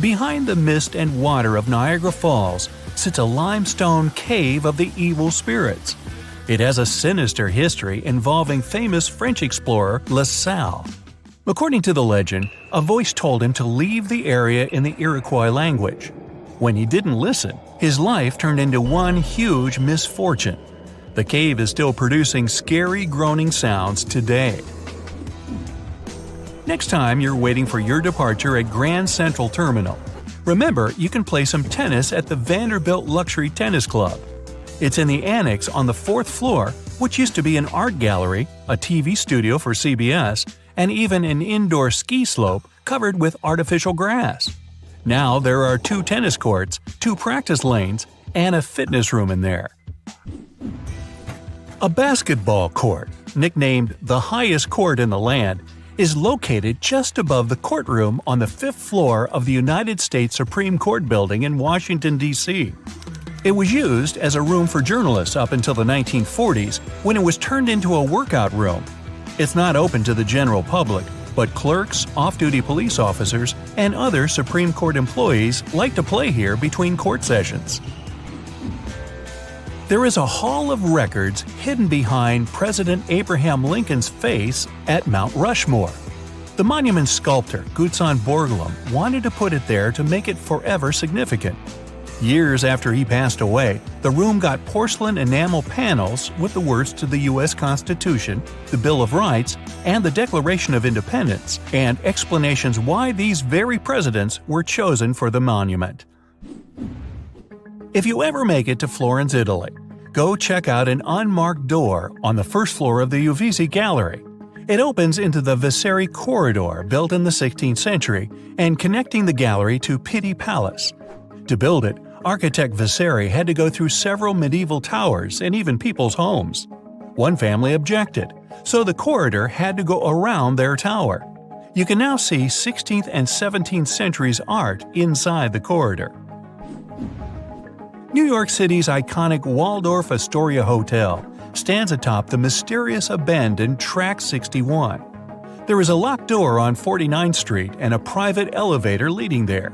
Behind the mist and water of Niagara Falls sits a limestone cave of the evil spirits. It has a sinister history involving famous French explorer La Salle. According to the legend, a voice told him to leave the area in the Iroquois language. When he didn't listen, his life turned into one huge misfortune. The cave is still producing scary groaning sounds today. Next time you're waiting for your departure at Grand Central Terminal, remember you can play some tennis at the Vanderbilt Luxury Tennis Club. It's in the annex on the 4th floor, which used to be an art gallery, a TV studio for CBS, and even an indoor ski slope covered with artificial grass. Now there are 2 tennis courts, 2 practice lanes, and a fitness room in there. A basketball court, nicknamed the highest court in the land, is located just above the courtroom on the 5th floor of the United States Supreme Court building in Washington, D.C. It was used as a room for journalists up until the 1940s, when it was turned into a workout room. It's not open to the general public, but clerks, off-duty police officers, and other Supreme Court employees like to play here between court sessions. There is a Hall of Records hidden behind President Abraham Lincoln's face at Mount Rushmore. The monument's sculptor, Gutzon Borglum, wanted to put it there to make it forever significant. Years after he passed away, the room got porcelain enamel panels with the words to the U.S. Constitution, the Bill of Rights, and the Declaration of Independence, and explanations why these very presidents were chosen for the monument. If you ever make it to Florence, Italy, go check out an unmarked door on the first floor of the Uffizi Gallery. It opens into the Vasari corridor built in the 16th century and connecting the gallery to Pitti Palace. To build it, architect Vasari had to go through several medieval towers and even people's homes. One family objected, so the corridor had to go around their tower. You can now see 16th and 17th centuries art inside the corridor. New York City's iconic Waldorf Astoria Hotel stands atop the mysterious abandoned Track 61. There is a locked door on 49th Street and a private elevator leading there.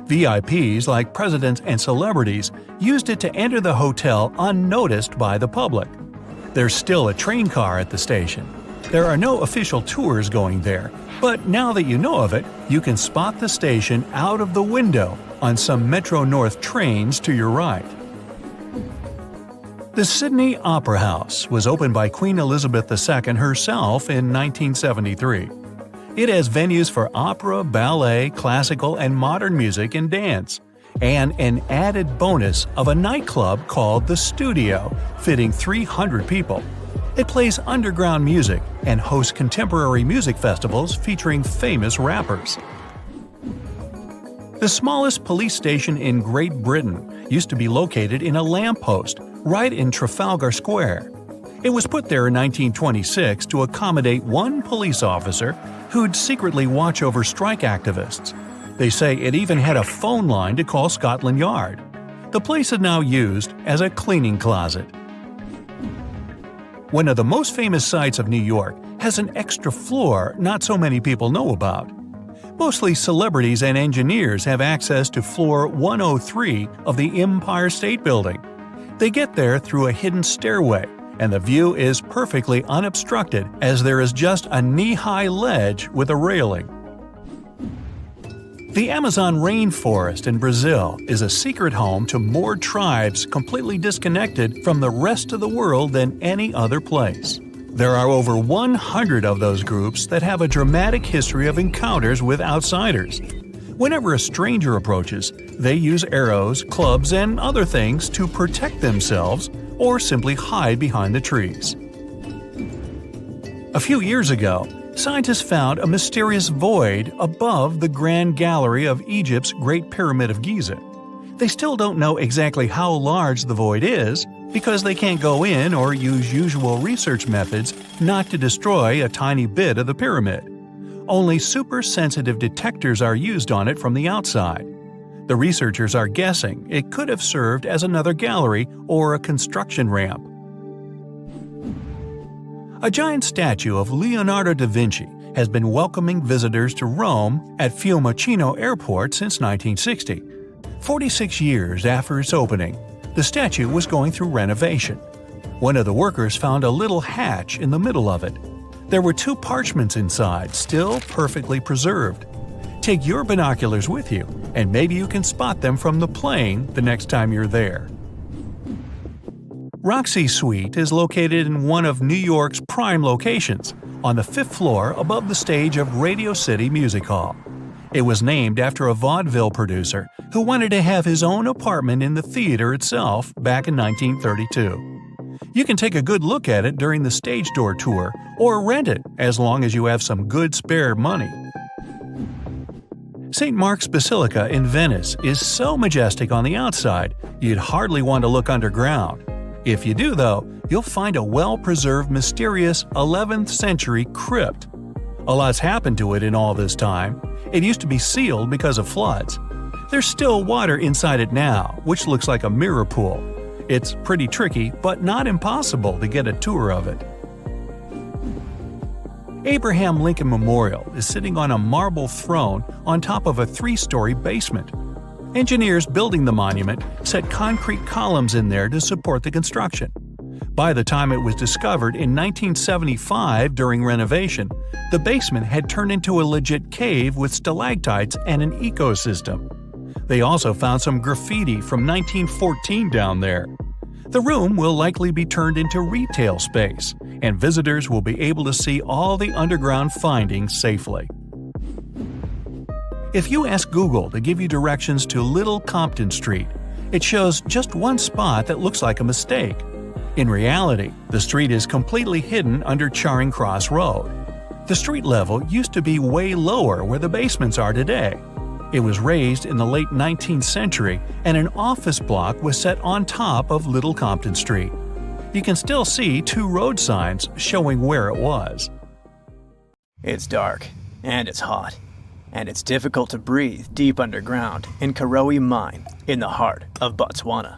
VIPs like presidents and celebrities used it to enter the hotel unnoticed by the public. There's still a train car at the station. There are no official tours going there, but now that you know of it, you can spot the station out of the window on some Metro North trains to your right. The Sydney Opera House was opened by Queen Elizabeth II herself in 1973. It has venues for opera, ballet, classical, and modern music and dance, and an added bonus of a nightclub called The Studio, fitting 300 people. It plays underground music and hosts contemporary music festivals featuring famous rappers. The smallest police station in Great Britain used to be located in a lamppost right in Trafalgar Square. It was put there in 1926 to accommodate one police officer who'd secretly watch over strike activists. They say it even had a phone line to call Scotland Yard. The place is now used as a cleaning closet. One of the most famous sites of New York has an extra floor not so many people know about. Mostly celebrities and engineers have access to floor 103 of the Empire State Building. They get there through a hidden stairway, and the view is perfectly unobstructed as there is just a knee-high ledge with a railing. The Amazon rainforest in Brazil is a secret home to more tribes completely disconnected from the rest of the world than any other place. There are over 100 of those groups that have a dramatic history of encounters with outsiders. Whenever a stranger approaches, they use arrows, clubs, and other things to protect themselves or simply hide behind the trees. A few years ago, scientists found a mysterious void above the Grand Gallery of Egypt's Great Pyramid of Giza. They still don't know exactly how large the void is because they can't go in or use usual research methods not to destroy a tiny bit of the pyramid. Only super-sensitive detectors are used on it from the outside. The researchers are guessing it could have served as another gallery or a construction ramp. A giant statue of Leonardo da Vinci has been welcoming visitors to Rome at Fiumicino Airport since 1960. 46 years after its opening, the statue was going through renovation. One of the workers found a little hatch in the middle of it. There were 2 parchments inside, still perfectly preserved. Take your binoculars with you, and maybe you can spot them from the plane the next time you're there. Roxy Suite is located in one of New York's prime locations, on the 5th floor above the stage of Radio City Music Hall. It was named after a vaudeville producer who wanted to have his own apartment in the theater itself back in 1932. You can take a good look at it during the stage door tour or rent it as long as you have some good spare money. St. Mark's Basilica in Venice is so majestic on the outside, you'd hardly want to look underground. If you do, though, you'll find a well-preserved, mysterious 11th century crypt. A lot's happened to it in all this time. It used to be sealed because of floods. There's still water inside it now, which looks like a mirror pool. It's pretty tricky, but not impossible to get a tour of it. Abraham Lincoln Memorial is sitting on a marble throne on top of a 3-story basement. Engineers building the monument set concrete columns in there to support the construction. By the time it was discovered in 1975 during renovation, the basement had turned into a legit cave with stalactites and an ecosystem. They also found some graffiti from 1914 down there. The room will likely be turned into retail space, and visitors will be able to see all the underground findings safely. If you ask Google to give you directions to Little Compton Street, it shows just one spot that looks like a mistake. In reality, the street is completely hidden under Charing Cross Road. The street level used to be way lower where the basements are today. It was raised in the late 19th century, and an office block was set on top of Little Compton Street. You can still see 2 road signs showing where it was. It's dark, and it's hot, and it's difficult to breathe deep underground in Karowe Mine in the heart of Botswana.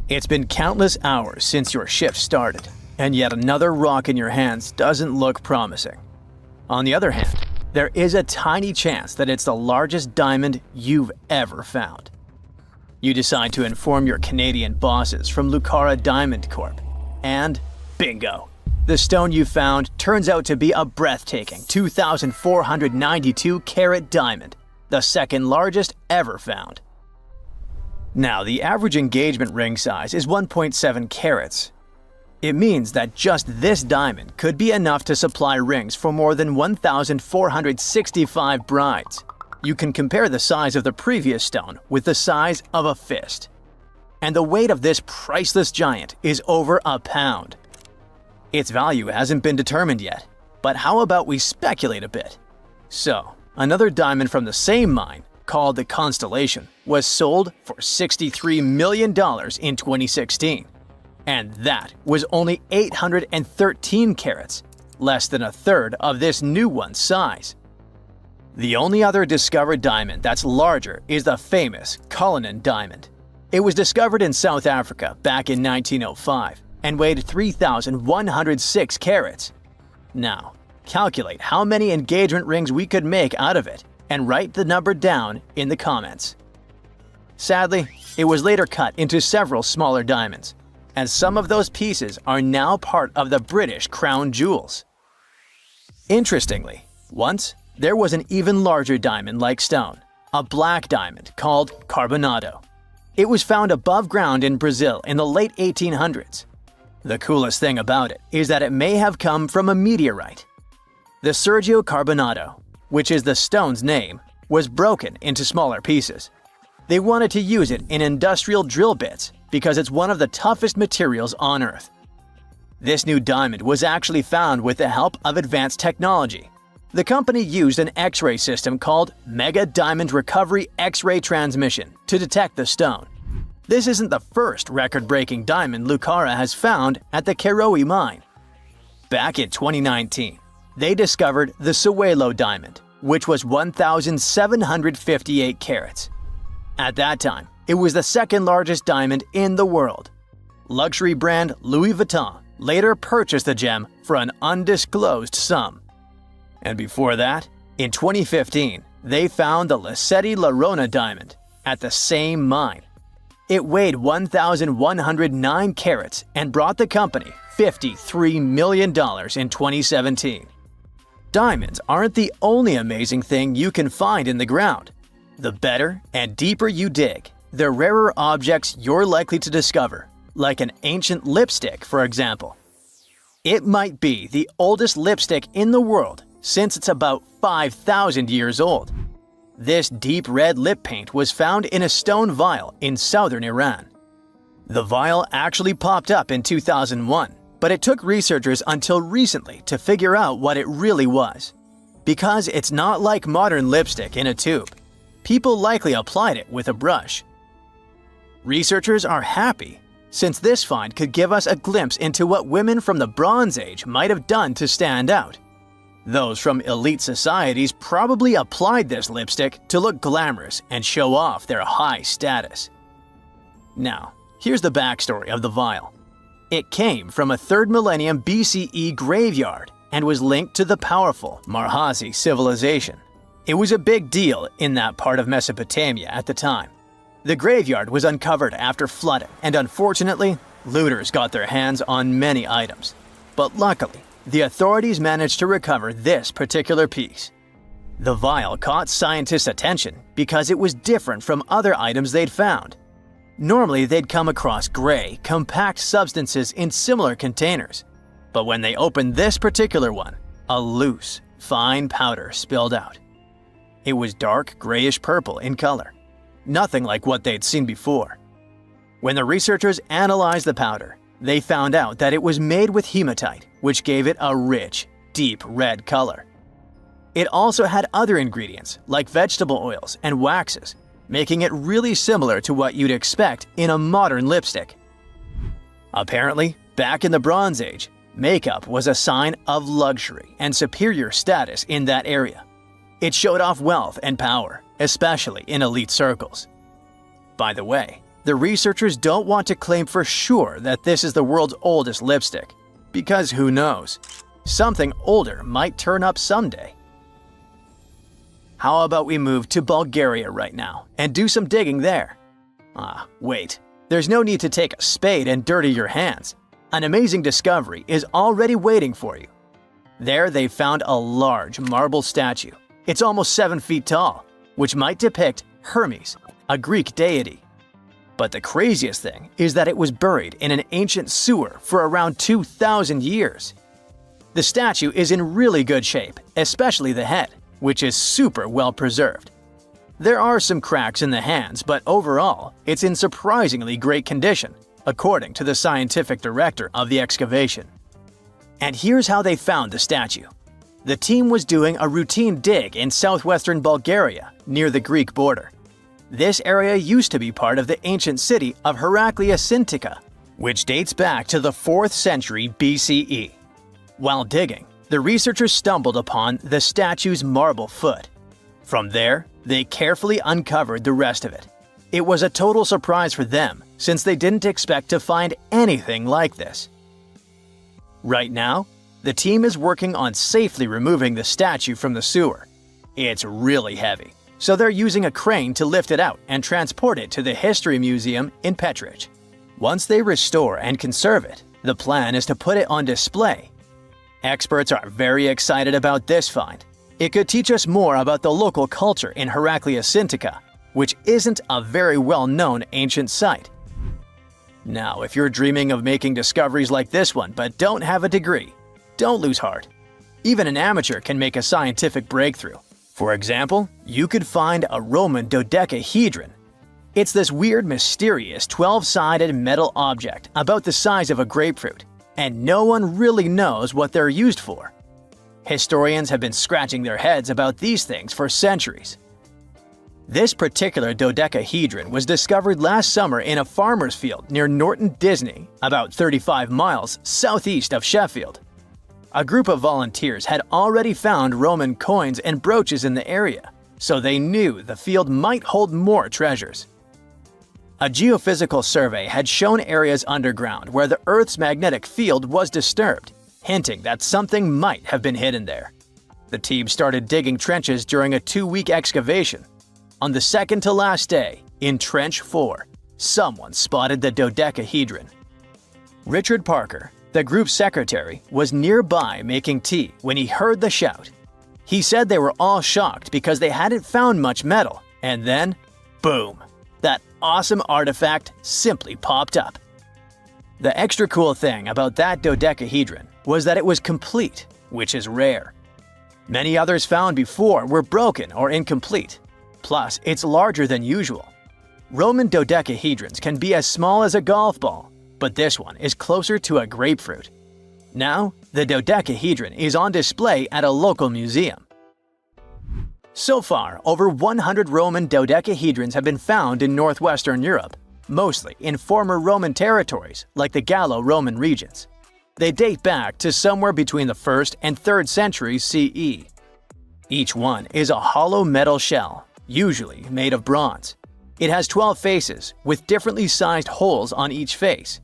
It's been countless hours since your shift started, and yet another rock in your hands doesn't look promising. On the other hand, there is a tiny chance that it's the largest diamond you've ever found. You decide to inform your Canadian bosses from Lucara Diamond Corp. And bingo! The stone you found turns out to be a breathtaking 2,492 carat diamond, the second largest ever found. Now, the average engagement ring size is 1.7 carats. It means that just this diamond could be enough to supply rings for more than 1,465 brides. You can compare the size of the previous stone with the size of a fist. And the weight of this priceless giant is over a pound. Its value hasn't been determined yet, but how about we speculate a bit? So, another diamond from the same mine, called the Constellation, was sold for $63 million in 2016. And that was only 813 carats, less than a third of this new one's size. The only other discovered diamond that's larger is the famous Cullinan diamond. It was discovered in South Africa back in 1905 and weighed 3,106 carats. Now, calculate how many engagement rings we could make out of it and write the number down in the comments. Sadly, it was later cut into several smaller diamonds, and some of those pieces are now part of the British crown jewels. Interestingly, once there was an even larger diamond-like stone, a black diamond called Carbonado. It was found above ground in Brazil in the late 1800s. The coolest thing about it is that it may have come from a meteorite. The Sergio Carbonado, which is the stone's name, was broken into smaller pieces. They wanted to use it in industrial drill bits because it's one of the toughest materials on Earth. This new diamond was actually found with the help of advanced technology. The company used an X-ray system called Mega Diamond Recovery X-ray Transmission to detect the stone. This isn't the first record-breaking diamond Lucara has found at the Karowe mine. Back in 2019, they discovered the Sewelo diamond, which was 1,758 carats. At that time, it was the second largest diamond in the world. Luxury brand Louis Vuitton later purchased the gem for an undisclosed sum. And before that, in 2015, they found the Lasceti La Rona diamond at the same mine. It weighed 1,109 carats and brought the company $53 million in 2017. Diamonds aren't the only amazing thing you can find in the ground. The better and deeper you dig, the rarer objects you're likely to discover, like an ancient lipstick, for example. It might be the oldest lipstick in the world since it's about 5,000 years old. This deep red lip paint was found in a stone vial in southern Iran. The vial actually popped up in 2001, but it took researchers until recently to figure out what it really was. Because it's not like modern lipstick in a tube. People likely applied it with a brush. Researchers are happy, since this find could give us a glimpse into what women from the Bronze Age might have done to stand out. Those from elite societies probably applied this lipstick to look glamorous and show off their high status. Now, here's the backstory of the vial. It came from a 3rd millennium BCE graveyard and was linked to the powerful Marhazi civilization. It was a big deal in that part of Mesopotamia at the time. The graveyard was uncovered after flooding, and unfortunately, looters got their hands on many items. But luckily, the authorities managed to recover this particular piece. The vial caught scientists' attention because it was different from other items they'd found. Normally, they'd come across gray, compact substances in similar containers. But when they opened this particular one, a loose, fine powder spilled out. It was dark grayish-purple in color, nothing like what they'd seen before. When the researchers analyzed the powder, they found out that it was made with hematite, which gave it a rich, deep red color. It also had other ingredients like vegetable oils and waxes, making it really similar to what you'd expect in a modern lipstick. Apparently, back in the Bronze Age, makeup was a sign of luxury and superior status in that area. It showed off wealth and power, especially in elite circles. By the way, the researchers don't want to claim for sure that this is the world's oldest lipstick, because who knows? Something older might turn up someday. How about we move to Bulgaria right now and do some digging there? Wait. There's no need to take a spade and dirty your hands. An amazing discovery is already waiting for you. There they found a large marble statue. It's almost 7 feet tall, which might depict Hermes, a Greek deity. But the craziest thing is that it was buried in an ancient sewer for around 2,000 years. The statue is in really good shape, especially the head, which is super well preserved. There are some cracks in the hands, but overall, it's in surprisingly great condition, according to the scientific director of the excavation. And here's how they found the statue. The team was doing a routine dig in southwestern Bulgaria, near the Greek border. This area used to be part of the ancient city of Heraclea, which dates back to the 4th century BCE. While digging, the researchers stumbled upon the statue's marble foot. From there, they carefully uncovered the rest of it. It was a total surprise for them, since they didn't expect to find anything like this. Right now, the team is working on safely removing the statue from the sewer. It's really heavy, so they're using a crane to lift it out and transport it to the History Museum in Petrich. Once they restore and conserve it, the plan is to put it on display. Experts are very excited about this find. It could teach us more about the local culture in Heraclea, which isn't a very well-known ancient site. Now, if you're dreaming of making discoveries like this one but don't have a degree, don't lose heart. Even an amateur can make a scientific breakthrough. For example, you could find a Roman dodecahedron. It's this weird, mysterious 12-sided metal object about the size of a grapefruit, and no one really knows what they're used for. Historians have been scratching their heads about these things for centuries. This particular dodecahedron was discovered last summer in a farmer's field near Norton Disney, about 35 miles southeast of Sheffield. A group of volunteers had already found Roman coins and brooches in the area, so they knew the field might hold more treasures. A geophysical survey had shown areas underground where the Earth's magnetic field was disturbed, hinting that something might have been hidden there. The team started digging trenches during a 2-week excavation. On the second to last day, in Trench 4, someone spotted the dodecahedron. Richard Parker, the group's secretary, was nearby making tea when he heard the shout. He said they were all shocked because they hadn't found much metal, and then, boom, that awesome artifact simply popped up. The extra cool thing about that dodecahedron was that it was complete, which is rare. Many others found before were broken or incomplete. Plus, it's larger than usual. Roman dodecahedrons can be as small as a golf ball, but this one is closer to a grapefruit. Now, the dodecahedron is on display at a local museum. So far, over 100 Roman dodecahedrons have been found in northwestern Europe, mostly in former Roman territories like the Gallo-Roman regions. They date back to somewhere between the 1st and 3rd centuries CE. Each one is a hollow metal shell, usually made of bronze. It has 12 faces, with differently sized holes on each face.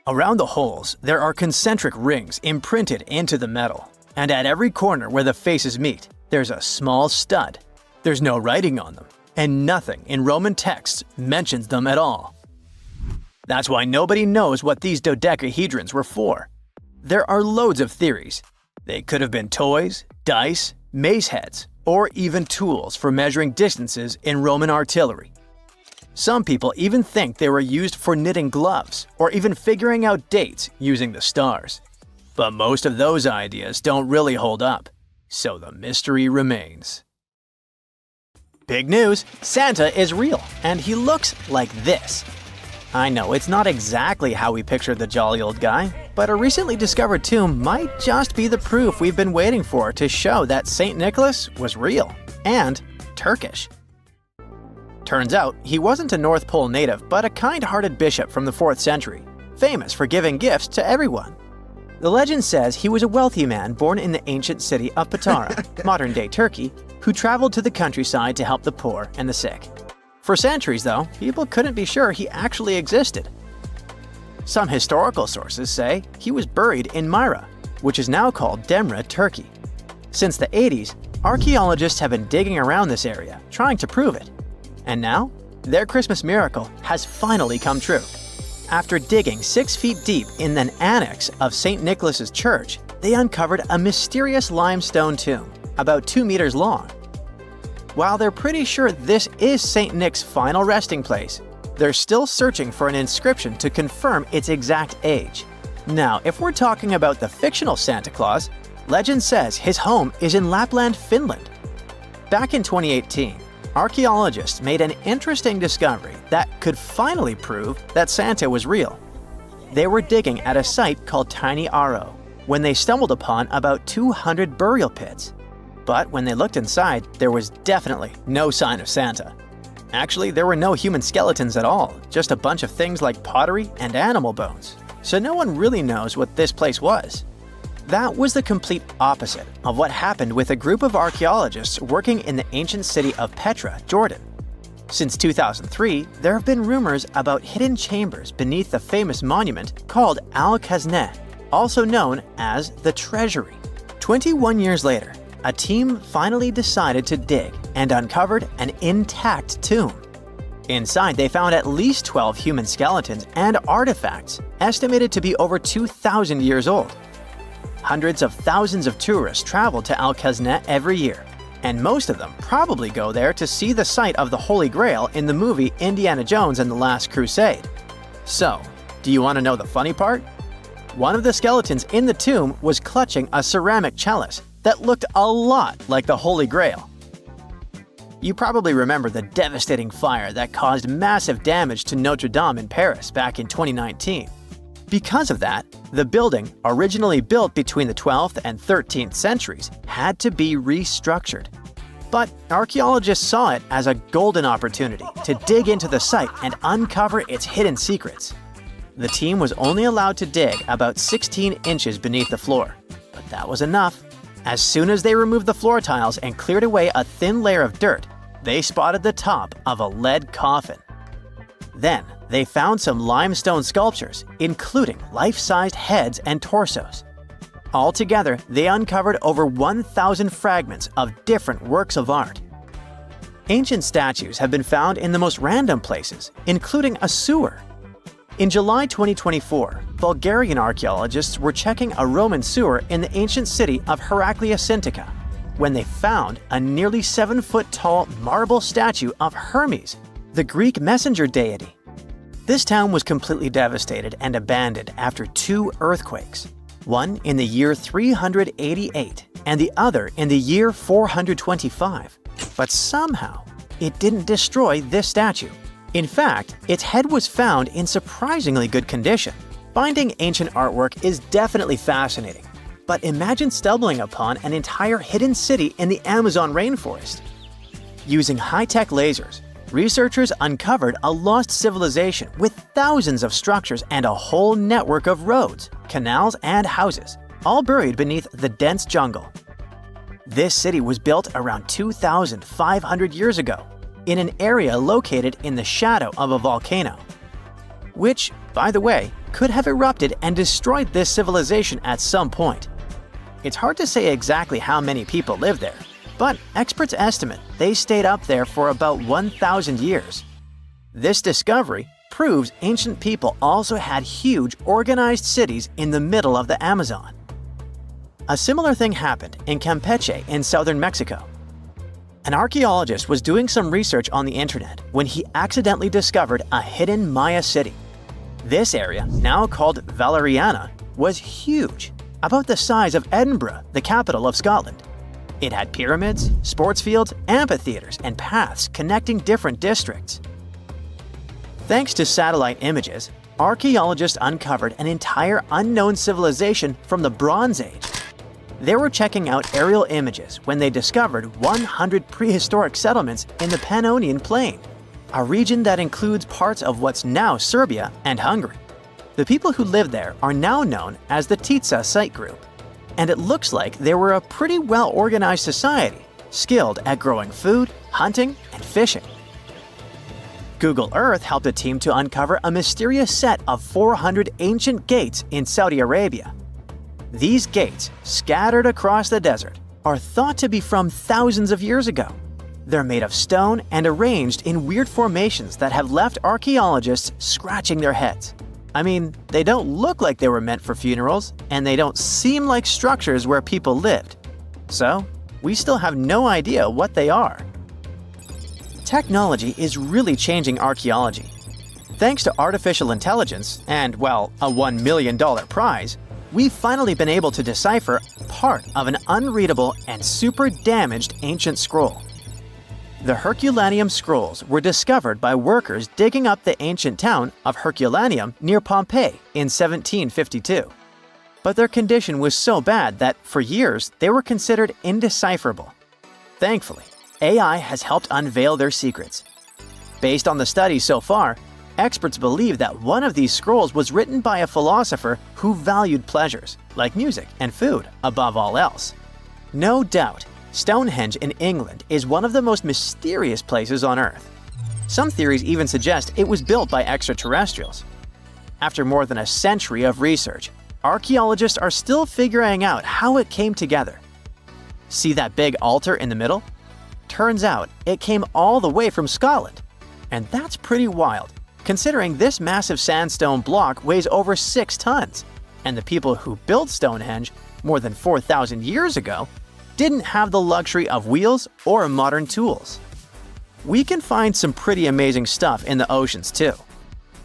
Around the holes, there are concentric rings imprinted into the metal, and at every corner where the faces meet, there's a small stud. There's no writing on them, and nothing in Roman texts mentions them at all. That's why nobody knows what these dodecahedrons were for. There are loads of theories. They could have been toys, dice, mace heads, or even tools for measuring distances in Roman artillery. Some people even think they were used for knitting gloves or even figuring out dates using the stars. But most of those ideas don't really hold up, so the mystery remains. Big news! Santa is real, and he looks like this. I know it's not exactly how we pictured the jolly old guy, but a recently discovered tomb might just be the proof we've been waiting for to show that St. Nicholas was real and Turkish. Turns out, he wasn't a North Pole native, but a kind-hearted bishop from the 4th century, famous for giving gifts to everyone. The legend says he was a wealthy man born in the ancient city of Patara, modern-day Turkey, who traveled to the countryside to help the poor and the sick. For centuries, though, people couldn't be sure he actually existed. Some historical sources say he was buried in Myra, which is now called Demre, Turkey. Since the 80s, archaeologists have been digging around this area, trying to prove it. And now, their Christmas miracle has finally come true. After digging 6 feet deep in an annex of St. Nicholas's church, they uncovered a mysterious limestone tomb, about 2 meters long. While they're pretty sure this is St. Nick's final resting place, they're still searching for an inscription to confirm its exact age. Now, if we're talking about the fictional Santa Claus, legend says his home is in Lapland, Finland. Back in 2018, archaeologists made an interesting discovery that could finally prove that Santa was real. They were digging at a site called Tiny Aro when they stumbled upon about 200 burial pits. But when they looked inside, there was definitely no sign of Santa. Actually, there were no human skeletons at all, just a bunch of things like pottery and animal bones. So no one really knows what this place was. That was the complete opposite of what happened with a group of archaeologists working in the ancient city of Petra, Jordan. Since 2003, there have been rumors about hidden chambers beneath the famous monument called Al-Khazneh, also known as the Treasury. 21 years later, a team finally decided to dig and uncovered an intact tomb. Inside, they found at least 12 human skeletons and artifacts estimated to be over 2,000 years old. Hundreds of thousands of tourists travel to Al-Khazneh every year, and most of them probably go there to see the site of the Holy Grail in the movie Indiana Jones and the Last Crusade. So, do you want to know the funny part? One of the skeletons in the tomb was clutching a ceramic chalice that looked a lot like the Holy Grail. You probably remember the devastating fire that caused massive damage to Notre Dame in Paris back in 2019. Because of that, the building, originally built between the 12th and 13th centuries, had to be restructured. But archaeologists saw it as a golden opportunity to dig into the site and uncover its hidden secrets. The team was only allowed to dig about 16 inches beneath the floor, but that was enough. As soon as they removed the floor tiles and cleared away a thin layer of dirt, they spotted the top of a lead coffin. Then, they found some limestone sculptures, including life-sized heads and torsos. Altogether, they uncovered over 1,000 fragments of different works of art. Ancient statues have been found in the most random places, including a sewer. In July 2024, Bulgarian archaeologists were checking a Roman sewer in the ancient city of Heraclea Sintica when they found a nearly 7-foot-tall marble statue of Hermes, the Greek messenger deity. This town was completely devastated and abandoned after 2 earthquakes, one in the year 388 and the other in the year 425. But somehow, it didn't destroy this statue. In fact, its head was found in surprisingly good condition. Finding ancient artwork is definitely fascinating, but imagine stumbling upon an entire hidden city in the Amazon rainforest. Using high-tech lasers, researchers uncovered a lost civilization with thousands of structures and a whole network of roads, canals, and houses, all buried beneath the dense jungle. This city was built around 2,500 years ago, in an area located in the shadow of a volcano, which, by the way, could have erupted and destroyed this civilization at some point. It's hard to say exactly how many people lived there, but experts estimate they stayed up there for about 1,000 years. This discovery proves ancient people also had huge, organized cities in the middle of the Amazon. A similar thing happened in Campeche in southern Mexico. An archaeologist was doing some research on the internet when he accidentally discovered a hidden Maya city. This area, now called Valeriana, was huge, about the size of Edinburgh, the capital of Scotland. It had pyramids, sports fields, amphitheaters, and paths connecting different districts. Thanks to satellite images, archaeologists uncovered an entire unknown civilization from the Bronze Age. They were checking out aerial images when they discovered 100 prehistoric settlements in the Pannonian Plain, a region that includes parts of what's now Serbia and Hungary. The people who lived there are now known as the Titsa site group, and it looks like they were a pretty well-organized society, skilled at growing food, hunting, and fishing. Google Earth helped a team to uncover a mysterious set of 400 ancient gates in Saudi Arabia. These gates, scattered across the desert, are thought to be from thousands of years ago. They're made of stone and arranged in weird formations that have left archaeologists scratching their heads. I mean, they don't look like they were meant for funerals, and they don't seem like structures where people lived. So, we still have no idea what they are. Technology is really changing archaeology. Thanks to artificial intelligence and, well, a $1 million prize, we've finally been able to decipher part of an unreadable and super damaged ancient scroll. The Herculaneum scrolls were discovered by workers digging up the ancient town of Herculaneum near Pompeii in 1752. But their condition was so bad that, for years, they were considered indecipherable. Thankfully, AI has helped unveil their secrets. Based on the studies so far, experts believe that one of these scrolls was written by a philosopher who valued pleasures, like music and food, above all else. No doubt, Stonehenge in England is one of the most mysterious places on Earth. Some theories even suggest it was built by extraterrestrials. After more than a century of research, archaeologists are still figuring out how it came together. See that big altar in the middle? Turns out it came all the way from Scotland. And that's pretty wild, considering this massive sandstone block weighs over 6 tons, and the people who built Stonehenge more than 4,000 years ago didn't have the luxury of wheels or modern tools. We can find some pretty amazing stuff in the oceans too.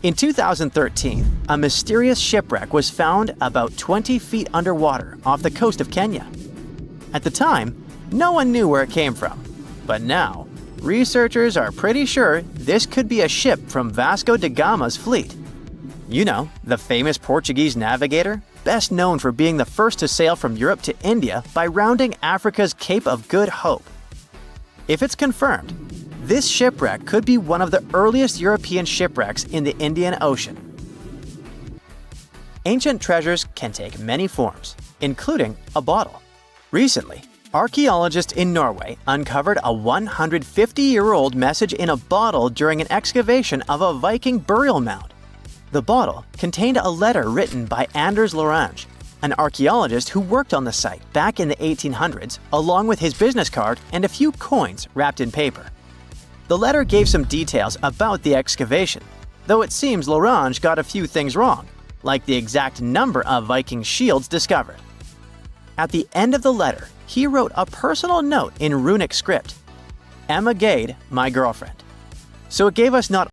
In 2013, a mysterious shipwreck was found about 20 feet underwater off the coast of Kenya. At the time, no one knew where it came from, but now, researchers are pretty sure this could be a ship from Vasco da Gama's fleet. You know, the famous Portuguese navigator, best known for being the first to sail from Europe to India by rounding Africa's Cape of Good Hope. If it's confirmed, this shipwreck could be one of the earliest European shipwrecks in the Indian Ocean. Ancient treasures can take many forms, including a bottle. Recently, archaeologists in Norway uncovered a 150-year-old message in a bottle during an excavation of a Viking burial mound. The bottle contained a letter written by Anders Lorange, an archaeologist who worked on the site back in the 1800s, along with his business card and a few coins wrapped in paper. The letter gave some details about the excavation, though it seems Lorange got a few things wrong, like the exact number of Viking shields discovered. At the end of the letter, he wrote a personal note in runic script: "Emma Gade, my girlfriend." So it gave us not